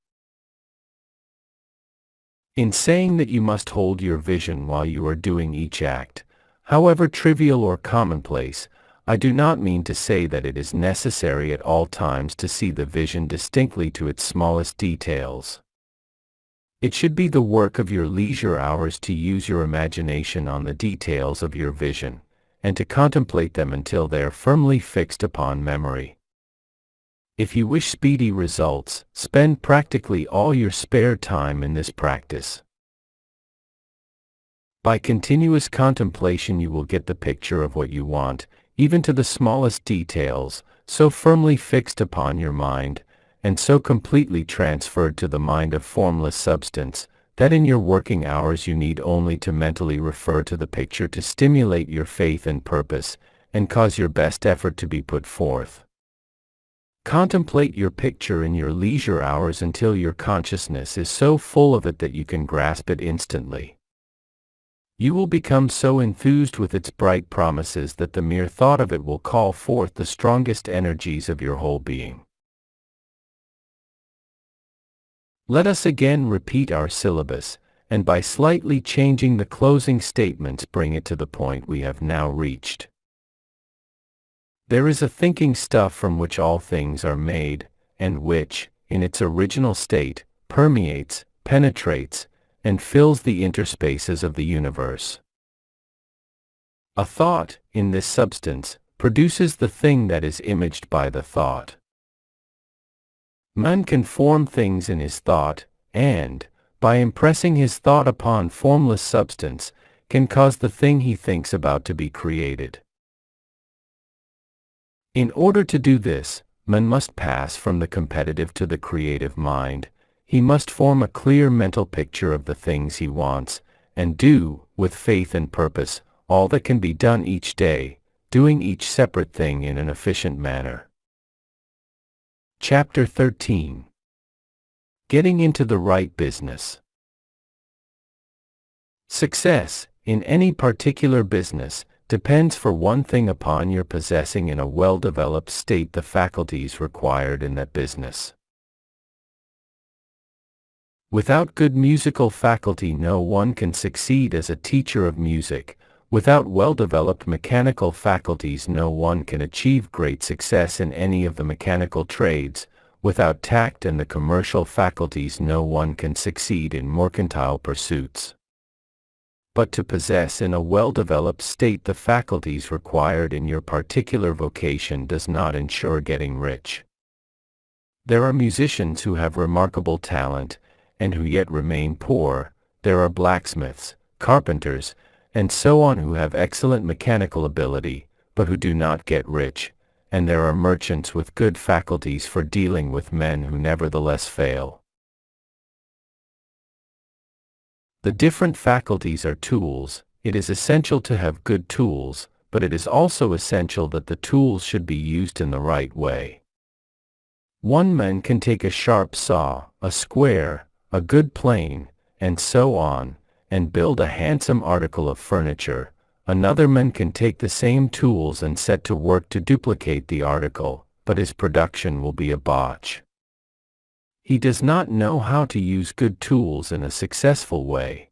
In saying that you must hold your vision while you are doing each act, however trivial or commonplace, I do not mean to say that it is necessary at all times to see the vision distinctly to its smallest details. It should be the work of your leisure hours to use your imagination on the details of your vision, and to contemplate them until they are firmly fixed upon memory. If you wish speedy results, spend practically all your spare time in this practice. By continuous contemplation you will get the picture of what you want, even to the smallest details, so firmly fixed upon your mind, and so completely transferred to the mind of formless substance, that in your working hours you need only to mentally refer to the picture to stimulate your faith and purpose, and cause your best effort to be put forth. Contemplate your picture in your leisure hours until your consciousness is so full of it that you can grasp it instantly. You will become so enthused with its bright promises that the mere thought of it will call forth the strongest energies of your whole being. Let us again repeat our syllabus, and by slightly changing the closing statements bring it to the point we have now reached. There is a thinking stuff from which all things are made, and which, in its original state, permeates, penetrates, and fills the interspaces of the universe. A thought, in this substance, produces the thing that is imaged by the thought. Man can form things in his thought, and, by impressing his thought upon formless substance, can cause the thing he thinks about to be created. In order to do this, man must pass from the competitive to the creative mind. He must form a clear mental picture of the things he wants, and do, with faith and purpose, all that can be done each day, doing each separate thing in an efficient manner. Chapter 13. Getting into the right business. Success, in any particular business, depends for one thing upon your possessing in a well-developed state the faculties required in that business. Without good musical faculty no one can succeed as a teacher of music. Without well-developed mechanical faculties no one can achieve great success in any of the mechanical trades. Without tact and the commercial faculties no one can succeed in mercantile pursuits. But to possess in a well-developed state the faculties required in your particular vocation does not ensure getting rich. There are musicians who have remarkable talent, and who yet remain poor. There are blacksmiths, carpenters, and so on, who have excellent mechanical ability, but who do not get rich, and there are merchants with good faculties for dealing with men who nevertheless fail. The different faculties are tools. It is essential to have good tools, but it is also essential that the tools should be used in the right way. One man can take a sharp saw, a square, a good plane, and so on, and build a handsome article of furniture. Another man can take the same tools and set to work to duplicate the article, but his production will be a botch. He does not know how to use good tools in a successful way.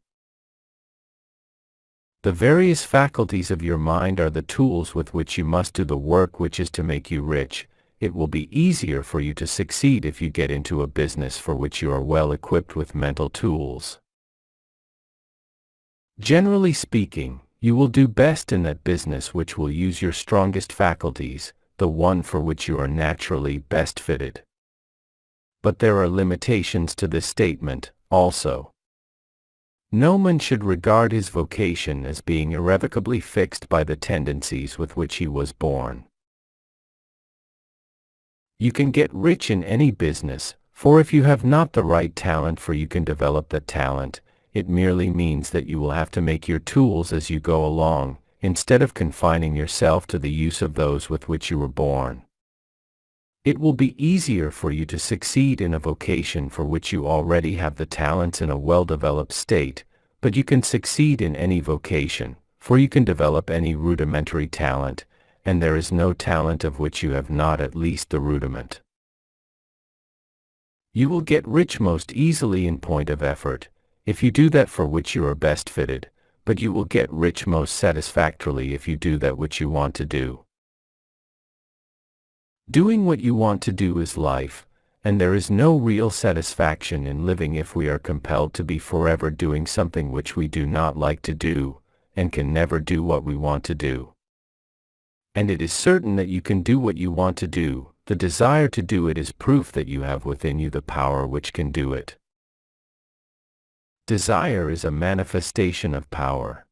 The various faculties of your mind are the tools with which you must do the work which is to make you rich. It will be easier for you to succeed if you get into a business for which you are well equipped with mental tools. Generally speaking, you will do best in that business which will use your strongest faculties, the one for which you are naturally best fitted. But there are limitations to this statement, also. No man should regard his vocation as being irrevocably fixed by the tendencies with which he was born. You can get rich in any business, for if you have not the right talent, for you can develop that talent, it merely means that you will have to make your tools as you go along, instead of confining yourself to the use of those with which you were born. It will be easier for you to succeed in a vocation for which you already have the talents in a well-developed state, but you can succeed in any vocation, for you can develop any rudimentary talent, and there is no talent of which you have not at least the rudiment. You will get rich most easily in point of effort, if you do that for which you are best fitted, but you will get rich most satisfactorily if you do that which you want to do. Doing what you want to do is life, and there is no real satisfaction in living if we are compelled to be forever doing something which we do not like to do, and can never do what we want to do. And it is certain that you can do what you want to do. The desire to do it is proof that you have within you the power which can do it. Desire is a manifestation of power.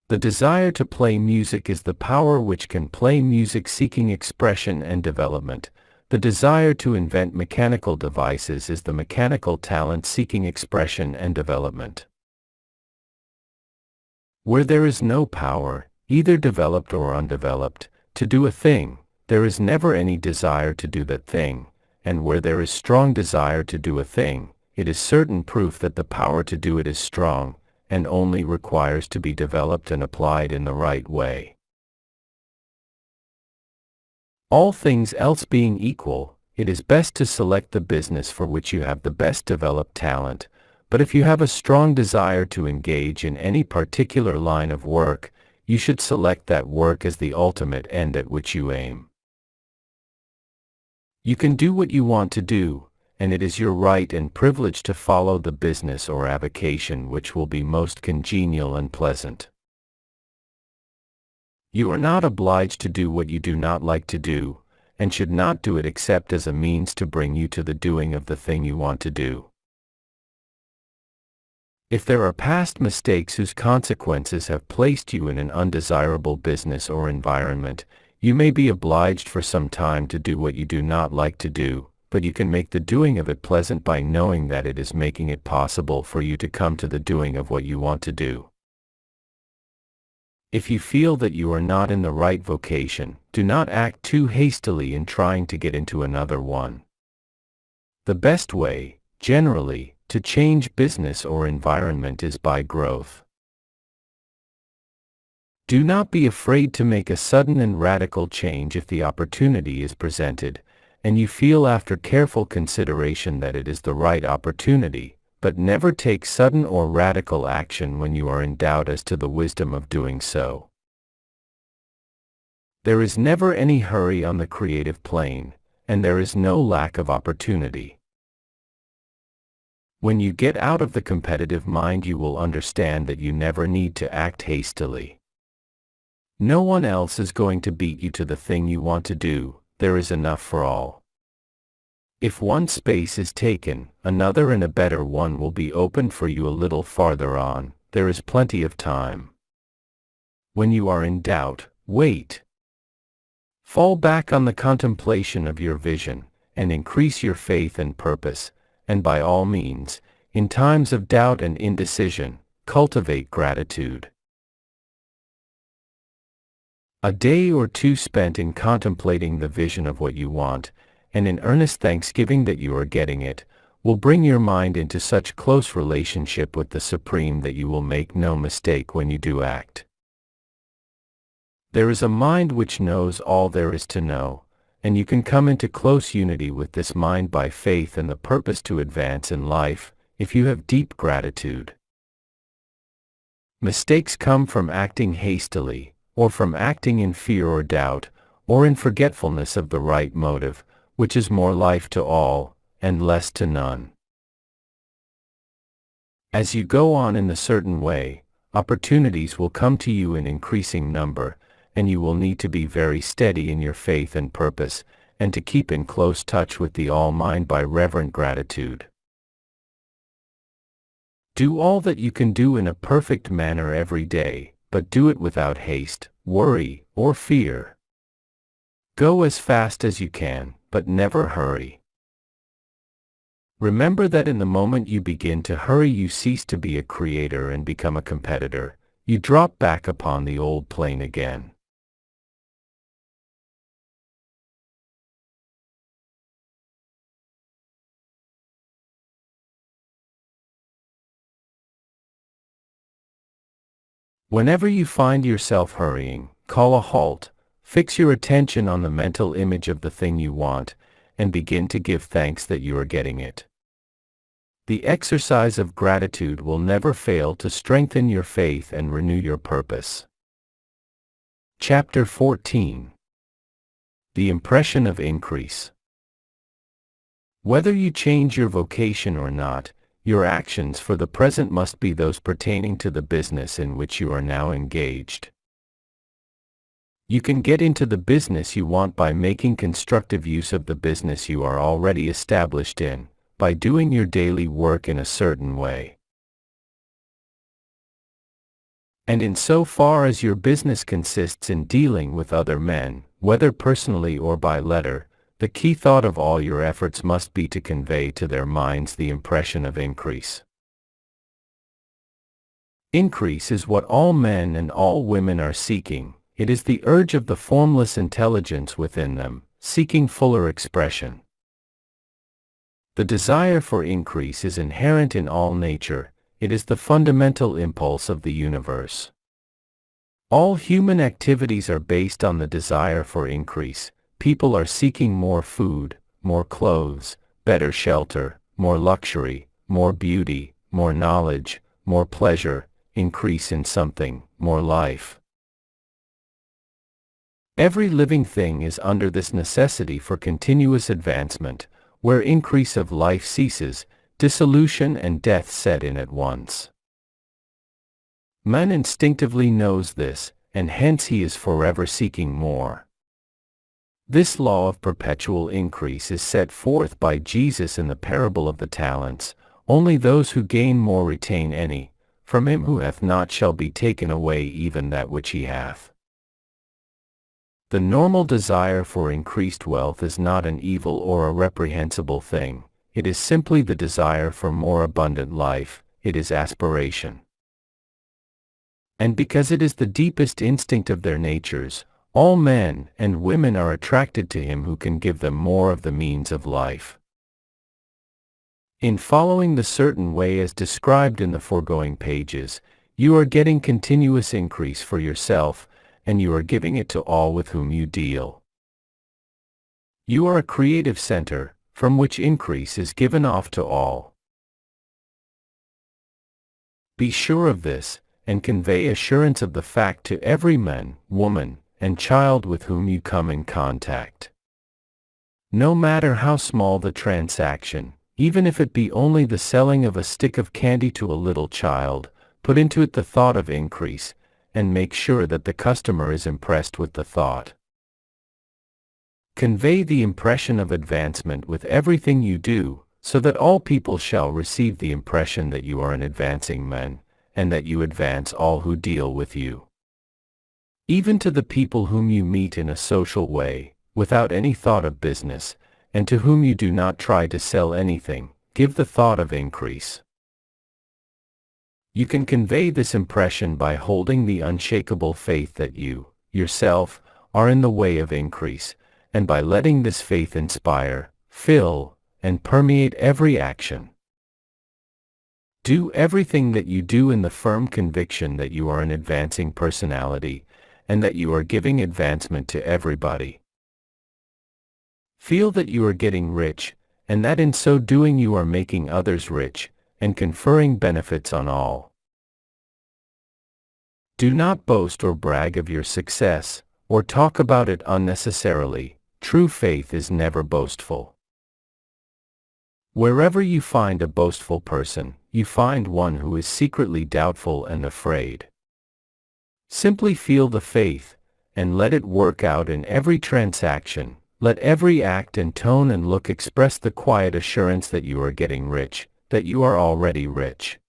The desire to play music is the power which can play music, seeking expression and development. The desire to invent mechanical devices is the mechanical talent seeking expression and development. Where there is no power, either developed or undeveloped, to do a thing, there is never any desire to do that thing, and where there is strong desire to do a thing, it is certain proof that the power to do it is strong, and only requires to be developed and applied in the right way. All things else being equal, it is best to select the business for which you have the best developed talent, but if you have a strong desire to engage in any particular line of work, you should select that work as the ultimate end at which you aim. You can do what you want to do, and it is your right and privilege to follow the business or avocation which will be most congenial and pleasant. You are not obliged to do what you do not like to do, and should not do it except as a means to bring you to the doing of the thing you want to do. If there are past mistakes whose consequences have placed you in an undesirable business or environment, you may be obliged for some time to do what you do not like to do, but you can make the doing of it pleasant by knowing that it is making it possible for you to come to the doing of what you want to do. If you feel that you are not in the right vocation, do not act too hastily in trying to get into another one. The best way, generally, to change business or environment is by growth. Do not be afraid to make a sudden and radical change if the opportunity is presented, and you feel after careful consideration that it is the right opportunity, but never take sudden or radical action when you are in doubt as to the wisdom of doing so. There is never any hurry on the creative plane, and there is no lack of opportunity. When you get out of the competitive mind, you will understand that you never need to act hastily. No one else is going to beat you to the thing you want to do. There is enough for all. If one space is taken, another and a better one will be opened for you a little farther on, there is plenty of time. When you are in doubt, wait. Fall back on the contemplation of your vision, and increase your faith and purpose, and by all means, in times of doubt and indecision, cultivate gratitude. A day or two spent in contemplating the vision of what you want, and in earnest thanksgiving that you are getting it, will bring your mind into such close relationship with the Supreme that you will make no mistake when you do act. There is a mind which knows all there is to know, and you can come into close unity with this mind by faith and the purpose to advance in life, if you have deep gratitude. Mistakes come from acting hastily, or from acting in fear or doubt, or in forgetfulness of the right motive, which is more life to all, and less to none. As you go on in the certain way, opportunities will come to you in increasing number, and you will need to be very steady in your faith and purpose, and to keep in close touch with the All-Mind by reverent gratitude. Do all that you can do in a perfect manner every day, but do it without haste, worry, or fear. Go as fast as you can, but never hurry. Remember that in the moment you begin to hurry you cease to be a creator and become a competitor. You drop back upon the old plane again. Whenever you find yourself hurrying, call a halt, fix your attention on the mental image of the thing you want, and begin to give thanks that you are getting it. The exercise of gratitude will never fail to strengthen your faith and renew your purpose. Chapter 14. The Impression of Increase. Whether you change your vocation or not, your actions for the present must be those pertaining to the business in which you are now engaged. You can get into the business you want by making constructive use of the business you are already established in, by doing your daily work in a certain way. And in so far as your business consists in dealing with other men, whether personally or by letter, the key thought of all your efforts must be to convey to their minds the impression of increase. Increase is what all men and all women are seeking. It is the urge of the formless intelligence within them, seeking fuller expression. The desire for increase is inherent in all nature. It is the fundamental impulse of the universe. All human activities are based on the desire for increase. People are seeking more food, more clothes, better shelter, more luxury, more beauty, more knowledge, more pleasure, increase in something, more life. Every living thing is under this necessity for continuous advancement. Where increase of life ceases, dissolution and death set in at once. Man instinctively knows this, and hence he is forever seeking more. This law of perpetual increase is set forth by Jesus in the parable of the talents. Only those who gain more retain any. From him who hath not shall be taken away even that which he hath. The normal desire for increased wealth is not an evil or a reprehensible thing. It is simply the desire for more abundant life. It is aspiration. And because it is the deepest instinct of their natures, all men and women are attracted to him who can give them more of the means of life. In following the certain way as described in the foregoing pages, you are getting continuous increase for yourself, and you are giving it to all with whom you deal. You are a creative center, from which increase is given off to all. Be sure of this, and convey assurance of the fact to every man, woman, and child with whom you come in contact. No matter how small the transaction, even if it be only the selling of a stick of candy to a little child, put into it the thought of increase, and make sure that the customer is impressed with the thought. Convey the impression of advancement with everything you do, so that all people shall receive the impression that you are an advancing man, and that you advance all who deal with you. Even to the people whom you meet in a social way, without any thought of business, and to whom you do not try to sell anything, give the thought of increase. You can convey this impression by holding the unshakable faith that you, yourself, are in the way of increase, and by letting this faith inspire, fill, and permeate every action. Do everything that you do in the firm conviction that you are an advancing personality, and that you are giving advancement to everybody. Feel that you are getting rich, and that in so doing you are making others rich, and conferring benefits on all. Do not boast or brag of your success, or talk about it unnecessarily. True faith is never boastful. Wherever you find a boastful person, you find one who is secretly doubtful and afraid. Simply feel the faith, and let it work out in every transaction. Let every act and tone and look express the quiet assurance that you are getting rich, that you are already rich.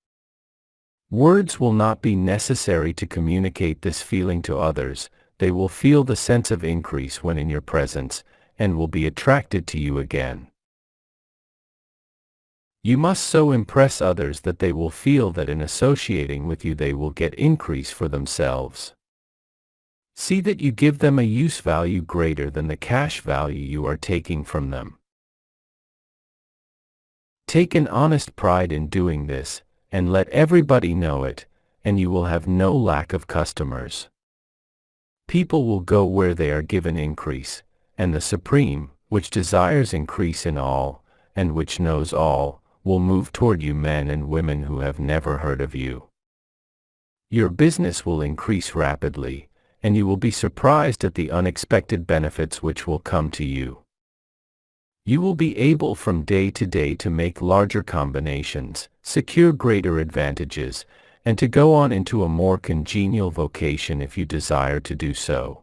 Words will not be necessary to communicate this feeling to others. They will feel the sense of increase when in your presence, and will be attracted to you again. You must so impress others that they will feel that in associating with you they will get increase for themselves. See that you give them a use value greater than the cash value you are taking from them. Take an honest pride in doing this, and let everybody know it, and you will have no lack of customers. People will go where they are given increase, and the Supreme, which desires increase in all, and which knows all, will move toward you men and women who have never heard of you. Your business will increase rapidly, and you will be surprised at the unexpected benefits which will come to you. You will be able from day to day to make larger combinations, secure greater advantages, and to go on into a more congenial vocation if you desire to do so.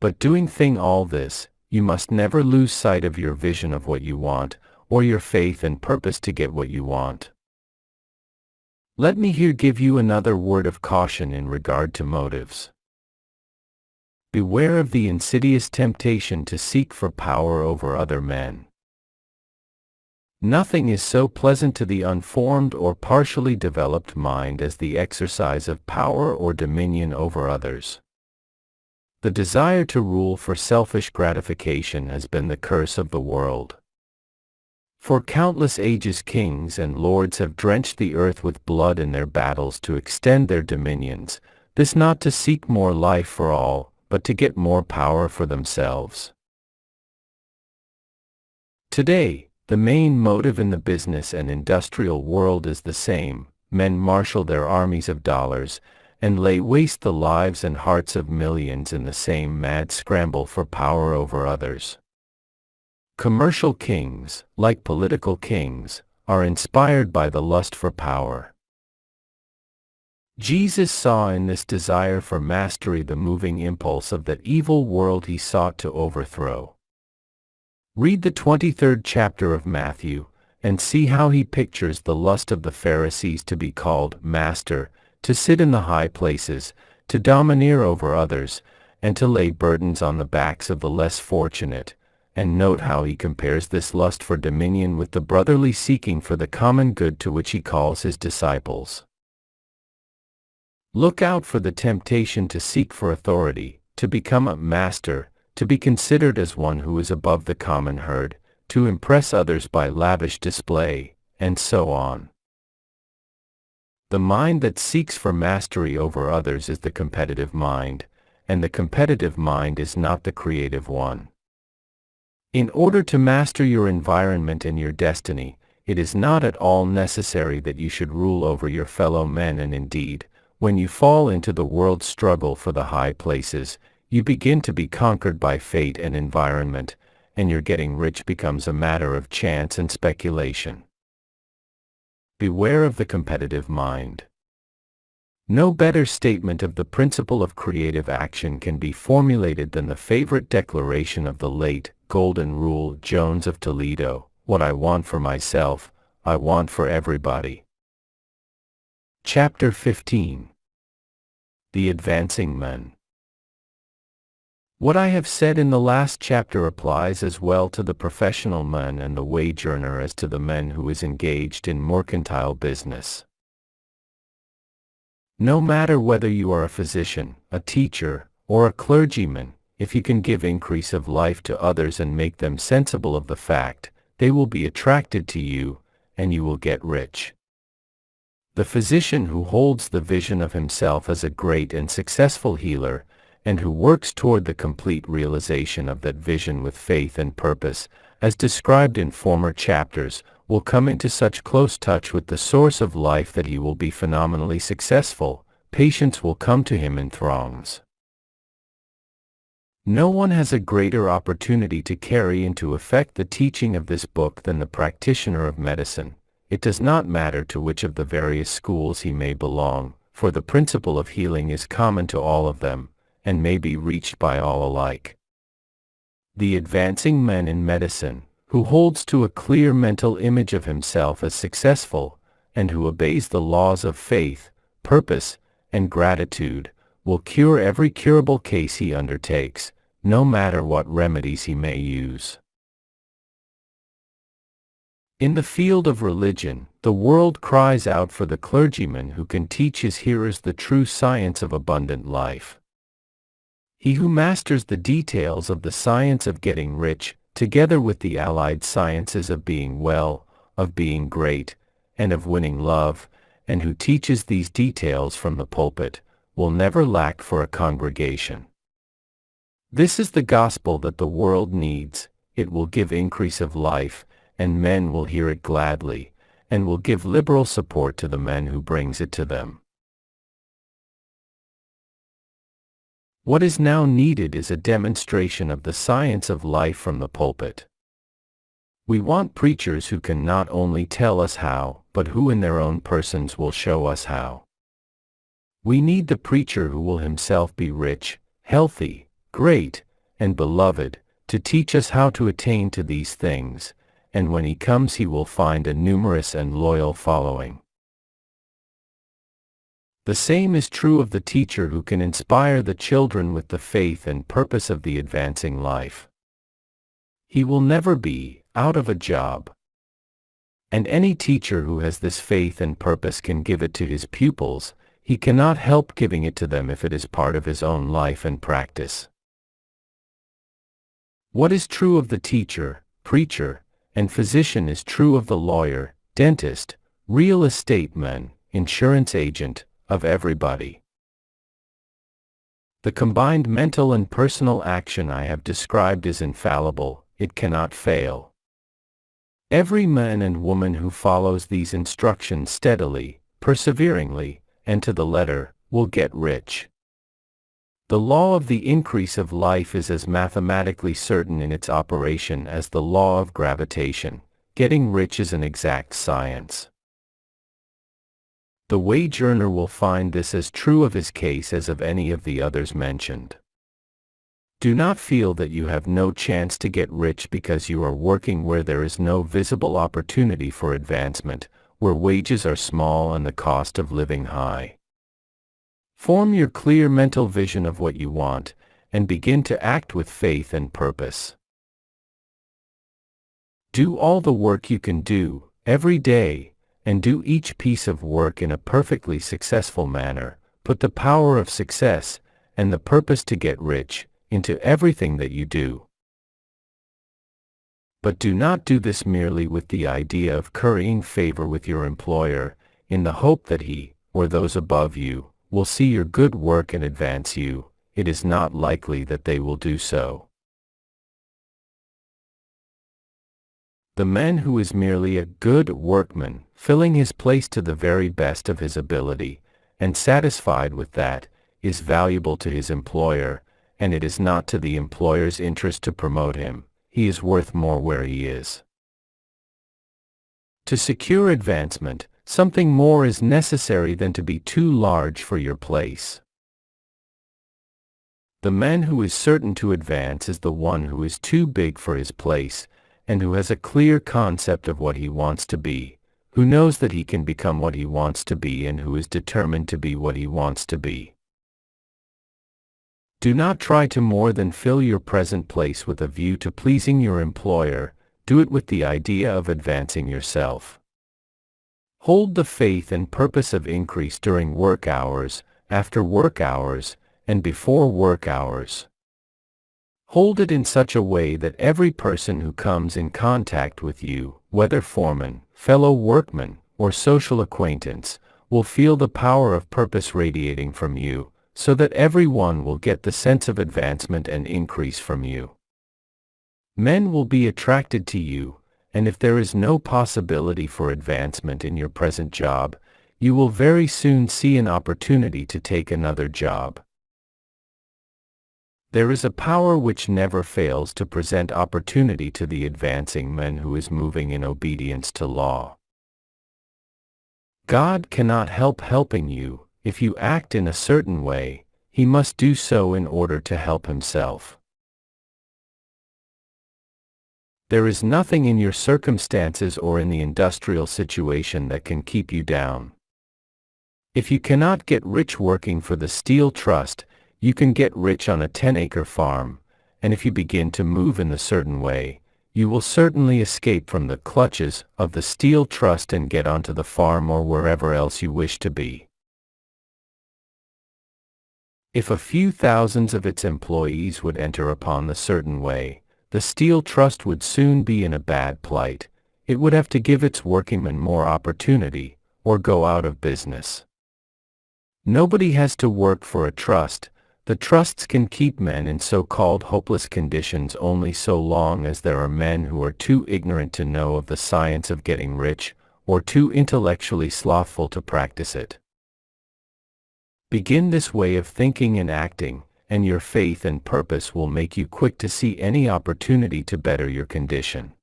But doing all this, you must never lose sight of your vision of what you want, or your faith and purpose to get what you want. Let me here give you another word of caution in regard to motives. Beware of the insidious temptation to seek for power over other men. Nothing is so pleasant to the unformed or partially developed mind as the exercise of power or dominion over others. The desire to rule for selfish gratification has been the curse of the world. For countless ages kings and lords have drenched the earth with blood in their battles to extend their dominions, this not to seek more life for all, but to get more power for themselves. Today, the main motive in the business and industrial world is the same. Men marshal their armies of dollars, and lay waste the lives and hearts of millions in the same mad scramble for power over others. Commercial kings, like political kings, are inspired by the lust for power. Jesus saw in this desire for mastery the moving impulse of that evil world he sought to overthrow. Read the 23rd chapter of Matthew, and see how he pictures the lust of the Pharisees to be called master, to sit in the high places, to domineer over others, and to lay burdens on the backs of the less fortunate, and note how he compares this lust for dominion with the brotherly seeking for the common good to which he calls his disciples. Look out for the temptation to seek for authority, to become a master, to be considered as one who is above the common herd, to impress others by lavish display, and so on. The mind that seeks for mastery over others is the competitive mind, and the competitive mind is not the creative one. In order to master your environment and your destiny, it is not at all necessary that you should rule over your fellow men, and indeed, when you fall into the world's struggle for the high places, you begin to be conquered by fate and environment, and your getting rich becomes a matter of chance and speculation. Beware of the competitive mind. No better statement of the principle of creative action can be formulated than the favorite declaration of the late, Golden Rule Jones of Toledo: "What I want for myself, I want for everybody." Chapter 15. The Advancing Men. What I have said in the last chapter applies as well to the professional man and the wage earner as to the man who is engaged in mercantile business. No matter whether you are a physician, a teacher, or a clergyman, if you can give increase of life to others and make them sensible of the fact, they will be attracted to you, and you will get rich. The physician who holds the vision of himself as a great and successful healer, and who works toward the complete realization of that vision with faith and purpose, as described in former chapters, will come into such close touch with the source of life that he will be phenomenally successful. Patients will come to him in throngs. No one has a greater opportunity to carry into effect the teaching of this book than the practitioner of medicine. It does not matter to which of the various schools he may belong, for the principle of healing is common to all of them, and may be reached by all alike. The advancing man in medicine, who holds to a clear mental image of himself as successful, and who obeys the laws of faith, purpose, and gratitude, will cure every curable case he undertakes, no matter what remedies he may use. In the field of religion, the world cries out for the clergyman who can teach his hearers the true science of abundant life. He who masters the details of the science of getting rich, together with the allied sciences of being well, of being great, and of winning love, and who teaches these details from the pulpit, will never lack for a congregation. This is the gospel that the world needs. It will give increase of life, and men will hear it gladly, and will give liberal support to the man who brings it to them. What is now needed is a demonstration of the science of life from the pulpit. We want preachers who can not only tell us how, but who in their own persons will show us how. We need the preacher who will himself be rich, healthy, great, and beloved, to teach us how to attain to these things, and when he comes he will find a numerous and loyal following. The same is true of the teacher who can inspire the children with the faith and purpose of the advancing life. He will never be out of a job. And any teacher who has this faith and purpose can give it to his pupils. He cannot help giving it to them if it is part of his own life and practice. What is true of the teacher, preacher, and physician is true of the lawyer, dentist, real estate man, insurance agent, of everybody. The combined mental and personal action I have described is infallible. It cannot fail. Every man and woman who follows these instructions steadily, perseveringly, and to the letter, will get rich. The law of the increase of life is as mathematically certain in its operation as the law of gravitation. Getting rich is an exact science. The wage earner will find this as true of his case as of any of the others mentioned. Do not feel that you have no chance to get rich because you are working where there is no visible opportunity for advancement, where wages are small and the cost of living high. Form your clear mental vision of what you want, and begin to act with faith and purpose. Do all the work you can do, every day, and do each piece of work in a perfectly successful manner. Put the power of success, and the purpose to get rich, into everything that you do. But do not do this merely with the idea of currying favor with your employer, in the hope that he, or those above you, will see your good work and advance you. It is not likely that they will do so. The man who is merely a good workman, filling his place to the very best of his ability, and satisfied with that, is valuable to his employer, and it is not to the employer's interest to promote him. He is worth more where he is. To secure advancement, something more is necessary than to be too large for your place. The man who is certain to advance is the one who is too big for his place, and who has a clear concept of what he wants to be, who knows that he can become what he wants to be and who is determined to be what he wants to be. Do not try to more than fill your present place with a view to pleasing your employer. Do it with the idea of advancing yourself. Hold the faith and purpose of increase during work hours, after work hours, and before work hours. Hold it in such a way that every person who comes in contact with you, whether foreman, fellow workman, or social acquaintance, will feel the power of purpose radiating from you, so that everyone will get the sense of advancement and increase from you. Men will be attracted to you, and if there is no possibility for advancement in your present job, you will very soon see an opportunity to take another job. There is a power which never fails to present opportunity to the advancing man who is moving in obedience to law. God cannot help helping you. If you act in a certain way, he must do so in order to help himself. There is nothing in your circumstances or in the industrial situation that can keep you down. If you cannot get rich working for the Steel Trust, you can get rich on a 10-acre farm, and if you begin to move in a certain way, you will certainly escape from the clutches of the Steel Trust and get onto the farm or wherever else you wish to be. If a few thousands of its employees would enter upon the certain way, the Steel Trust would soon be in a bad plight. It would have to give its workingmen more opportunity, or go out of business. Nobody has to work for a trust. The trusts can keep men in so-called hopeless conditions only so long as there are men who are too ignorant to know of the science of getting rich, or too intellectually slothful to practice it. Begin this way of thinking and acting, and your faith and purpose will make you quick to see any opportunity to better your condition.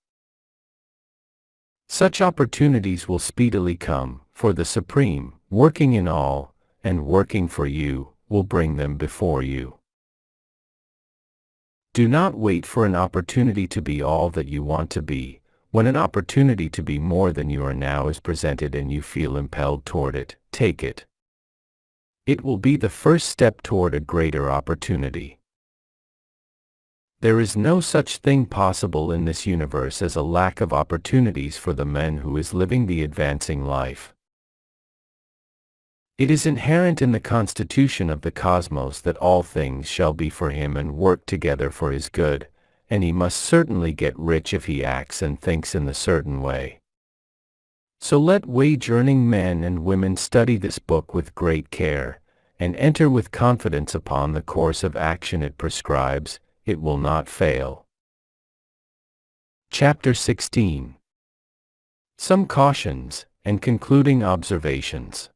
Such opportunities will speedily come, for the Supreme, working in all, and working for you, will bring them before you. Do not wait for an opportunity to be all that you want to be. When an opportunity to be more than you are now is presented and you feel impelled toward it, take it. It will be the first step toward a greater opportunity. There is no such thing possible in this universe as a lack of opportunities for the man who is living the advancing life. It is inherent in the constitution of the cosmos that all things shall be for him and work together for his good, and he must certainly get rich if he acts and thinks in the certain way. So let wage-earning men and women study this book with great care, and enter with confidence upon the course of action it prescribes. It will not fail. Chapter 16. Some cautions, and concluding observations.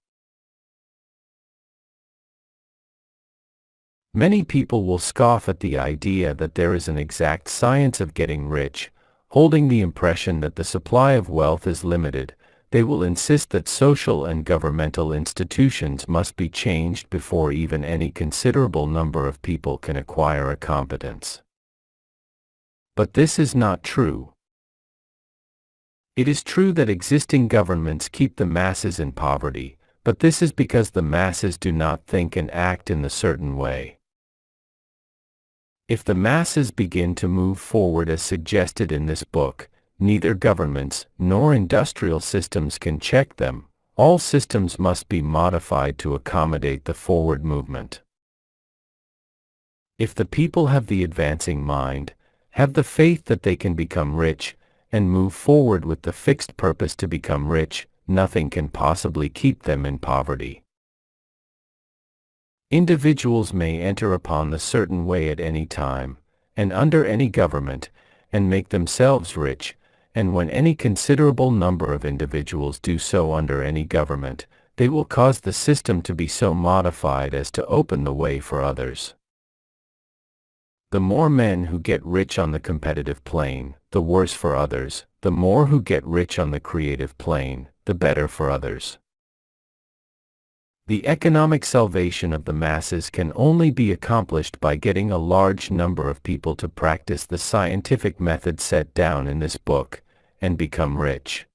Many people will scoff at the idea that there is an exact science of getting rich, holding the impression that the supply of wealth is limited. They will insist that social and governmental institutions must be changed before even any considerable number of people can acquire a competence. But this is not true. It is true that existing governments keep the masses in poverty, but this is because the masses do not think and act in the certain way. If the masses begin to move forward as suggested in this book, neither governments nor industrial systems can check them. All systems must be modified to accommodate the forward movement. If the people have the advancing mind, have the faith that they can become rich, and move forward with the fixed purpose to become rich, nothing can possibly keep them in poverty. Individuals may enter upon the certain way at any time, and under any government, and make themselves rich, and when any considerable number of individuals do so under any government, they will cause the system to be so modified as to open the way for others. The more men who get rich on the competitive plane, the worse for others. The more who get rich on the creative plane, the better for others. The economic salvation of the masses can only be accomplished by getting a large number of people to practice the scientific method set down in this book, and become rich.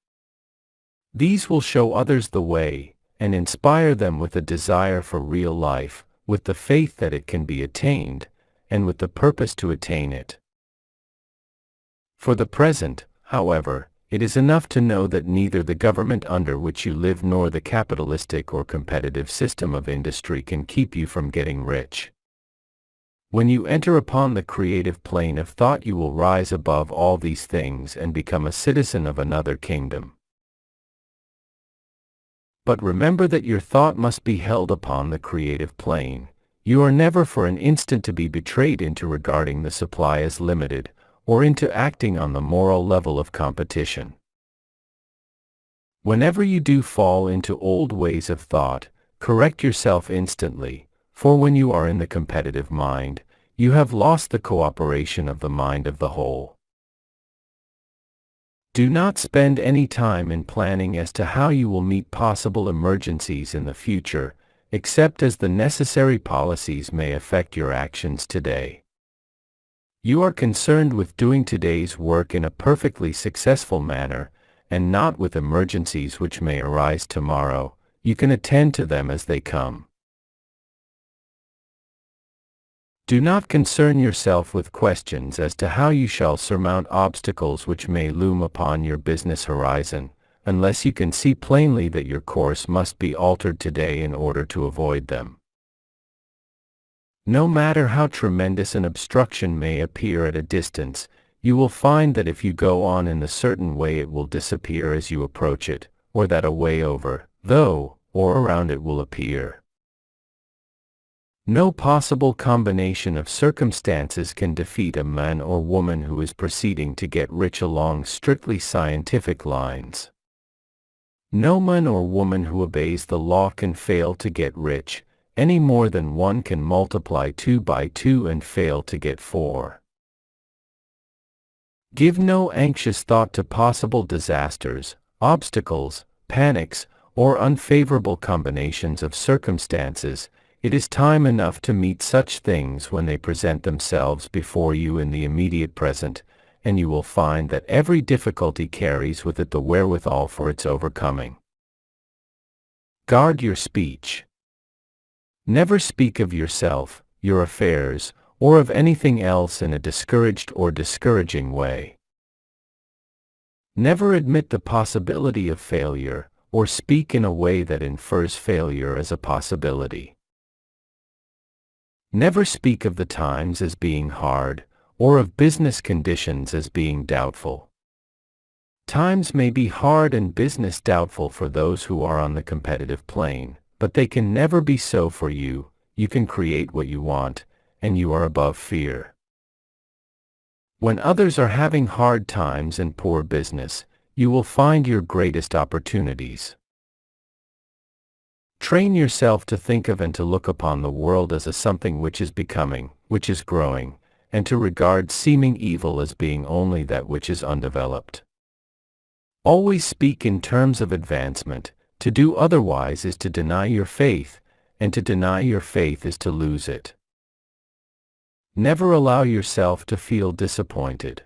These will show others the way, and inspire them with a desire for real life, with the faith that it can be attained, and with the purpose to attain it. For the present, however, it is enough to know that neither the government under which you live nor the capitalistic or competitive system of industry can keep you from getting rich. When you enter upon the creative plane of thought, you will rise above all these things and become a citizen of another kingdom. But remember that your thought must be held upon the creative plane. You are never for an instant to be betrayed into regarding the supply as limited, or into acting on the moral level of competition. Whenever you do fall into old ways of thought, correct yourself instantly, for when you are in the competitive mind, you have lost the cooperation of the mind of the whole. Do not spend any time in planning as to how you will meet possible emergencies in the future, except as the necessary policies may affect your actions today. You are concerned with doing today's work in a perfectly successful manner, and not with emergencies which may arise tomorrow. You can attend to them as they come. Do not concern yourself with questions as to how you shall surmount obstacles which may loom upon your business horizon, unless you can see plainly that your course must be altered today in order to avoid them. No matter how tremendous an obstruction may appear at a distance, you will find that if you go on in a certain way it will disappear as you approach it, or that a way over, though, or around it will appear. No possible combination of circumstances can defeat a man or woman who is proceeding to get rich along strictly scientific lines. No man or woman who obeys the law can fail to get rich, any more than one can multiply 2 by 2 and fail to get 4. Give no anxious thought to possible disasters, obstacles, panics, or unfavorable combinations of circumstances. It is time enough to meet such things when they present themselves before you in the immediate present, and you will find that every difficulty carries with it the wherewithal for its overcoming. Guard your speech. Never speak of yourself, your affairs, or of anything else in a discouraged or discouraging way. Never admit the possibility of failure, or speak in a way that infers failure as a possibility. Never speak of the times as being hard, or of business conditions as being doubtful. Times may be hard and business doubtful for those who are on the competitive plane, but they can never be so for you. You can create what you want, and you are above fear. When others are having hard times and poor business, you will find your greatest opportunities. Train yourself to think of and to look upon the world as a something which is becoming, which is growing, and to regard seeming evil as being only that which is undeveloped. Always speak in terms of advancement. To do otherwise is to deny your faith, and to deny your faith is to lose it. Never allow yourself to feel disappointed.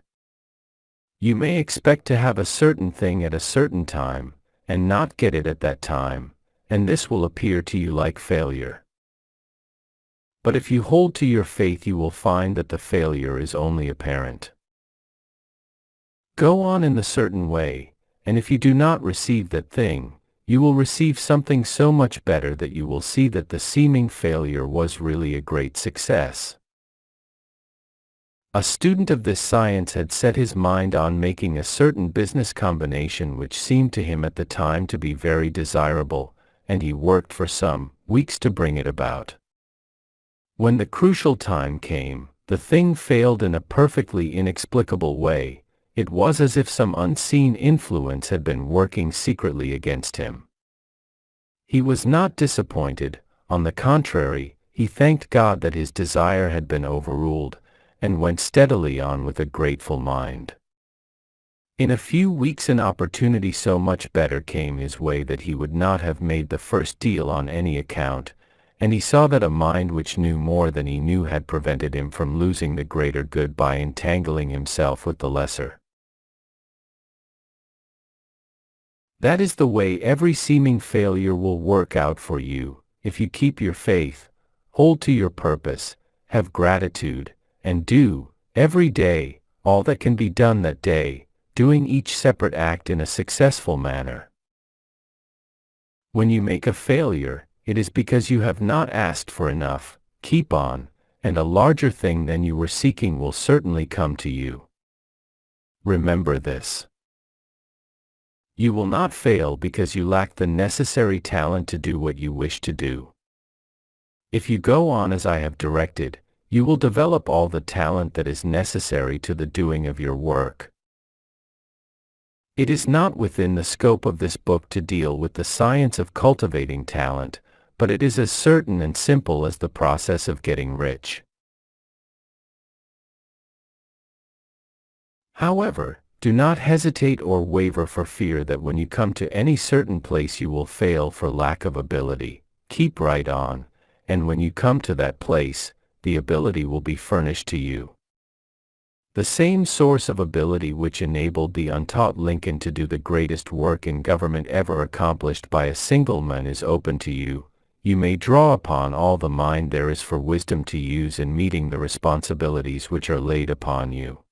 You may expect to have a certain thing at a certain time, and not get it at that time, and this will appear to you like failure. But if you hold to your faith, you will find that the failure is only apparent. Go on in the certain way, and if you do not receive that thing, you will receive something so much better that you will see that the seeming failure was really a great success. A student of this science had set his mind on making a certain business combination which seemed to him at the time to be very desirable, and he worked for some weeks to bring it about. When the crucial time came, the thing failed in a perfectly inexplicable way. It was as if some unseen influence had been working secretly against him. He was not disappointed. On the contrary, he thanked God that his desire had been overruled, and went steadily on with a grateful mind. In a few weeks an opportunity so much better came his way that he would not have made the first deal on any account, and he saw that a mind which knew more than he knew had prevented him from losing the greater good by entangling himself with the lesser. That is the way every seeming failure will work out for you, if you keep your faith, hold to your purpose, have gratitude, and do, every day, all that can be done that day, doing each separate act in a successful manner. When you make a failure, it is because you have not asked for enough. Keep on, and a larger thing than you were seeking will certainly come to you. Remember this. You will not fail because you lack the necessary talent to do what you wish to do. If you go on as I have directed, you will develop all the talent that is necessary to the doing of your work. It is not within the scope of this book to deal with the science of cultivating talent, but it is as certain and simple as the process of getting rich. However, do not hesitate or waver for fear that when you come to any certain place you will fail for lack of ability. Keep right on, and when you come to that place, the ability will be furnished to you. The same source of ability which enabled the untaught Lincoln to do the greatest work in government ever accomplished by a single man is open to you. You may draw upon all the mind there is for wisdom to use in meeting the responsibilities which are laid upon you.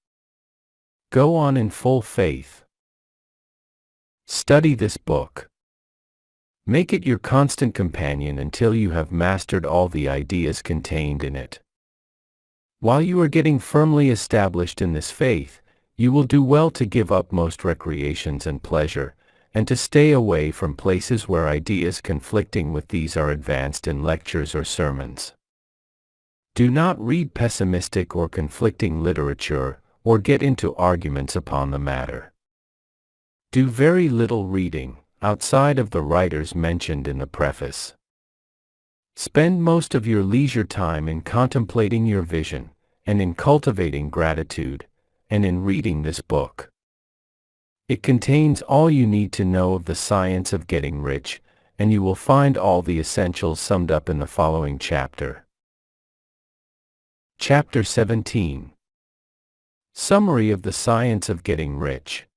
Go on in full faith. Study this book. Make it your constant companion until you have mastered all the ideas contained in it. While you are getting firmly established in this faith, you will do well to give up most recreations and pleasure, and to stay away from places where ideas conflicting with these are advanced in lectures or sermons. Do not read pessimistic or conflicting literature, or get into arguments upon the matter. Do very little reading, outside of the writers mentioned in the preface. Spend most of your leisure time in contemplating your vision, and in cultivating gratitude, and in reading this book. It contains all you need to know of the science of getting rich, and you will find all the essentials summed up in the following chapter. Chapter 17. Summary of the Science of Getting Rich.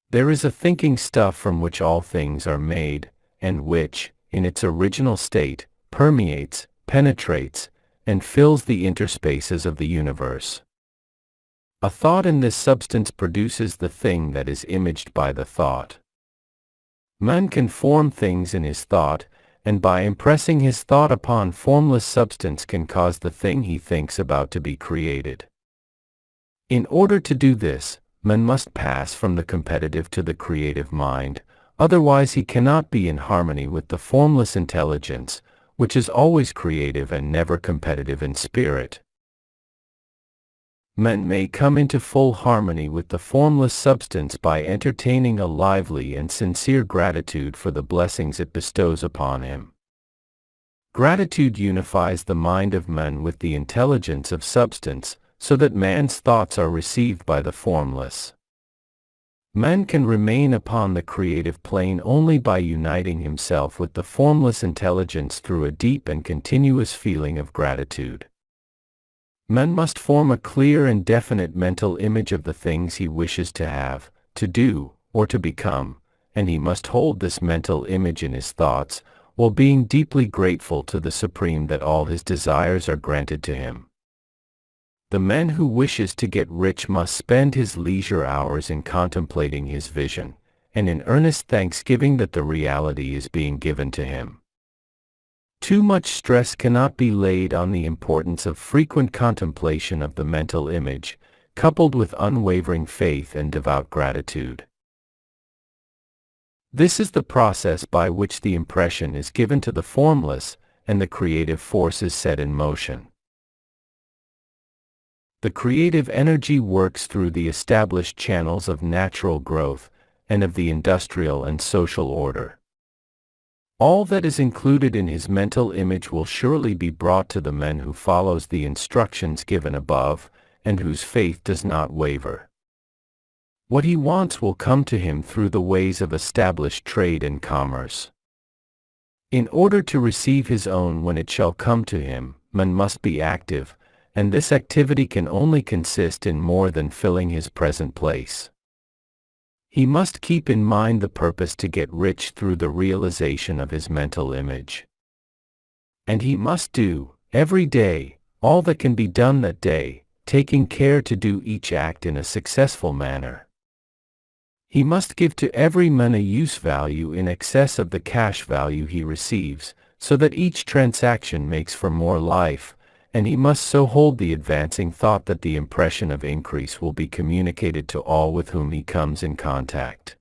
There is a thinking stuff from which all things are made, and which, in its original state, permeates, penetrates, and fills the interspaces of the universe. A thought in this substance produces the thing that is imaged by the thought. Man can form things in his thought, and by impressing his thought upon formless substance can cause the thing he thinks about to be created. In order to do this, man must pass from the competitive to the creative mind, otherwise he cannot be in harmony with the formless intelligence, which is always creative and never competitive in spirit. Man may come into full harmony with the formless substance by entertaining a lively and sincere gratitude for the blessings it bestows upon him. Gratitude unifies the mind of man with the intelligence of substance, so that man's thoughts are received by the formless. Man can remain upon the creative plane only by uniting himself with the formless intelligence through a deep and continuous feeling of gratitude. Man must form a clear and definite mental image of the things he wishes to have, to do, or to become, and he must hold this mental image in his thoughts, while being deeply grateful to the Supreme that all his desires are granted to him. The man who wishes to get rich must spend his leisure hours in contemplating his vision, and in earnest thanksgiving that the reality is being given to him. Too much stress cannot be laid on the importance of frequent contemplation of the mental image, coupled with unwavering faith and devout gratitude. This is the process by which the impression is given to the formless, and the creative force is set in motion. The creative energy works through the established channels of natural growth, and of the industrial and social order. All that is included in his mental image will surely be brought to the man who follows the instructions given above, and whose faith does not waver. What he wants will come to him through the ways of established trade and commerce. In order to receive his own when it shall come to him, man must be active, and this activity can only consist in more than filling his present place. He must keep in mind the purpose to get rich through the realization of his mental image. And he must do, every day, all that can be done that day, taking care to do each act in a successful manner. He must give to every man a use value in excess of the cash value he receives, so that each transaction makes for more life, and he must so hold the advancing thought that the impression of increase will be communicated to all with whom he comes in contact.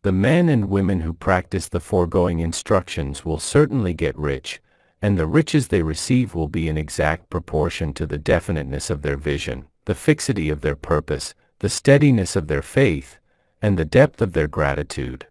The men and women who practice the foregoing instructions will certainly get rich, and the riches they receive will be in exact proportion to the definiteness of their vision, the fixity of their purpose, the steadiness of their faith, and the depth of their gratitude.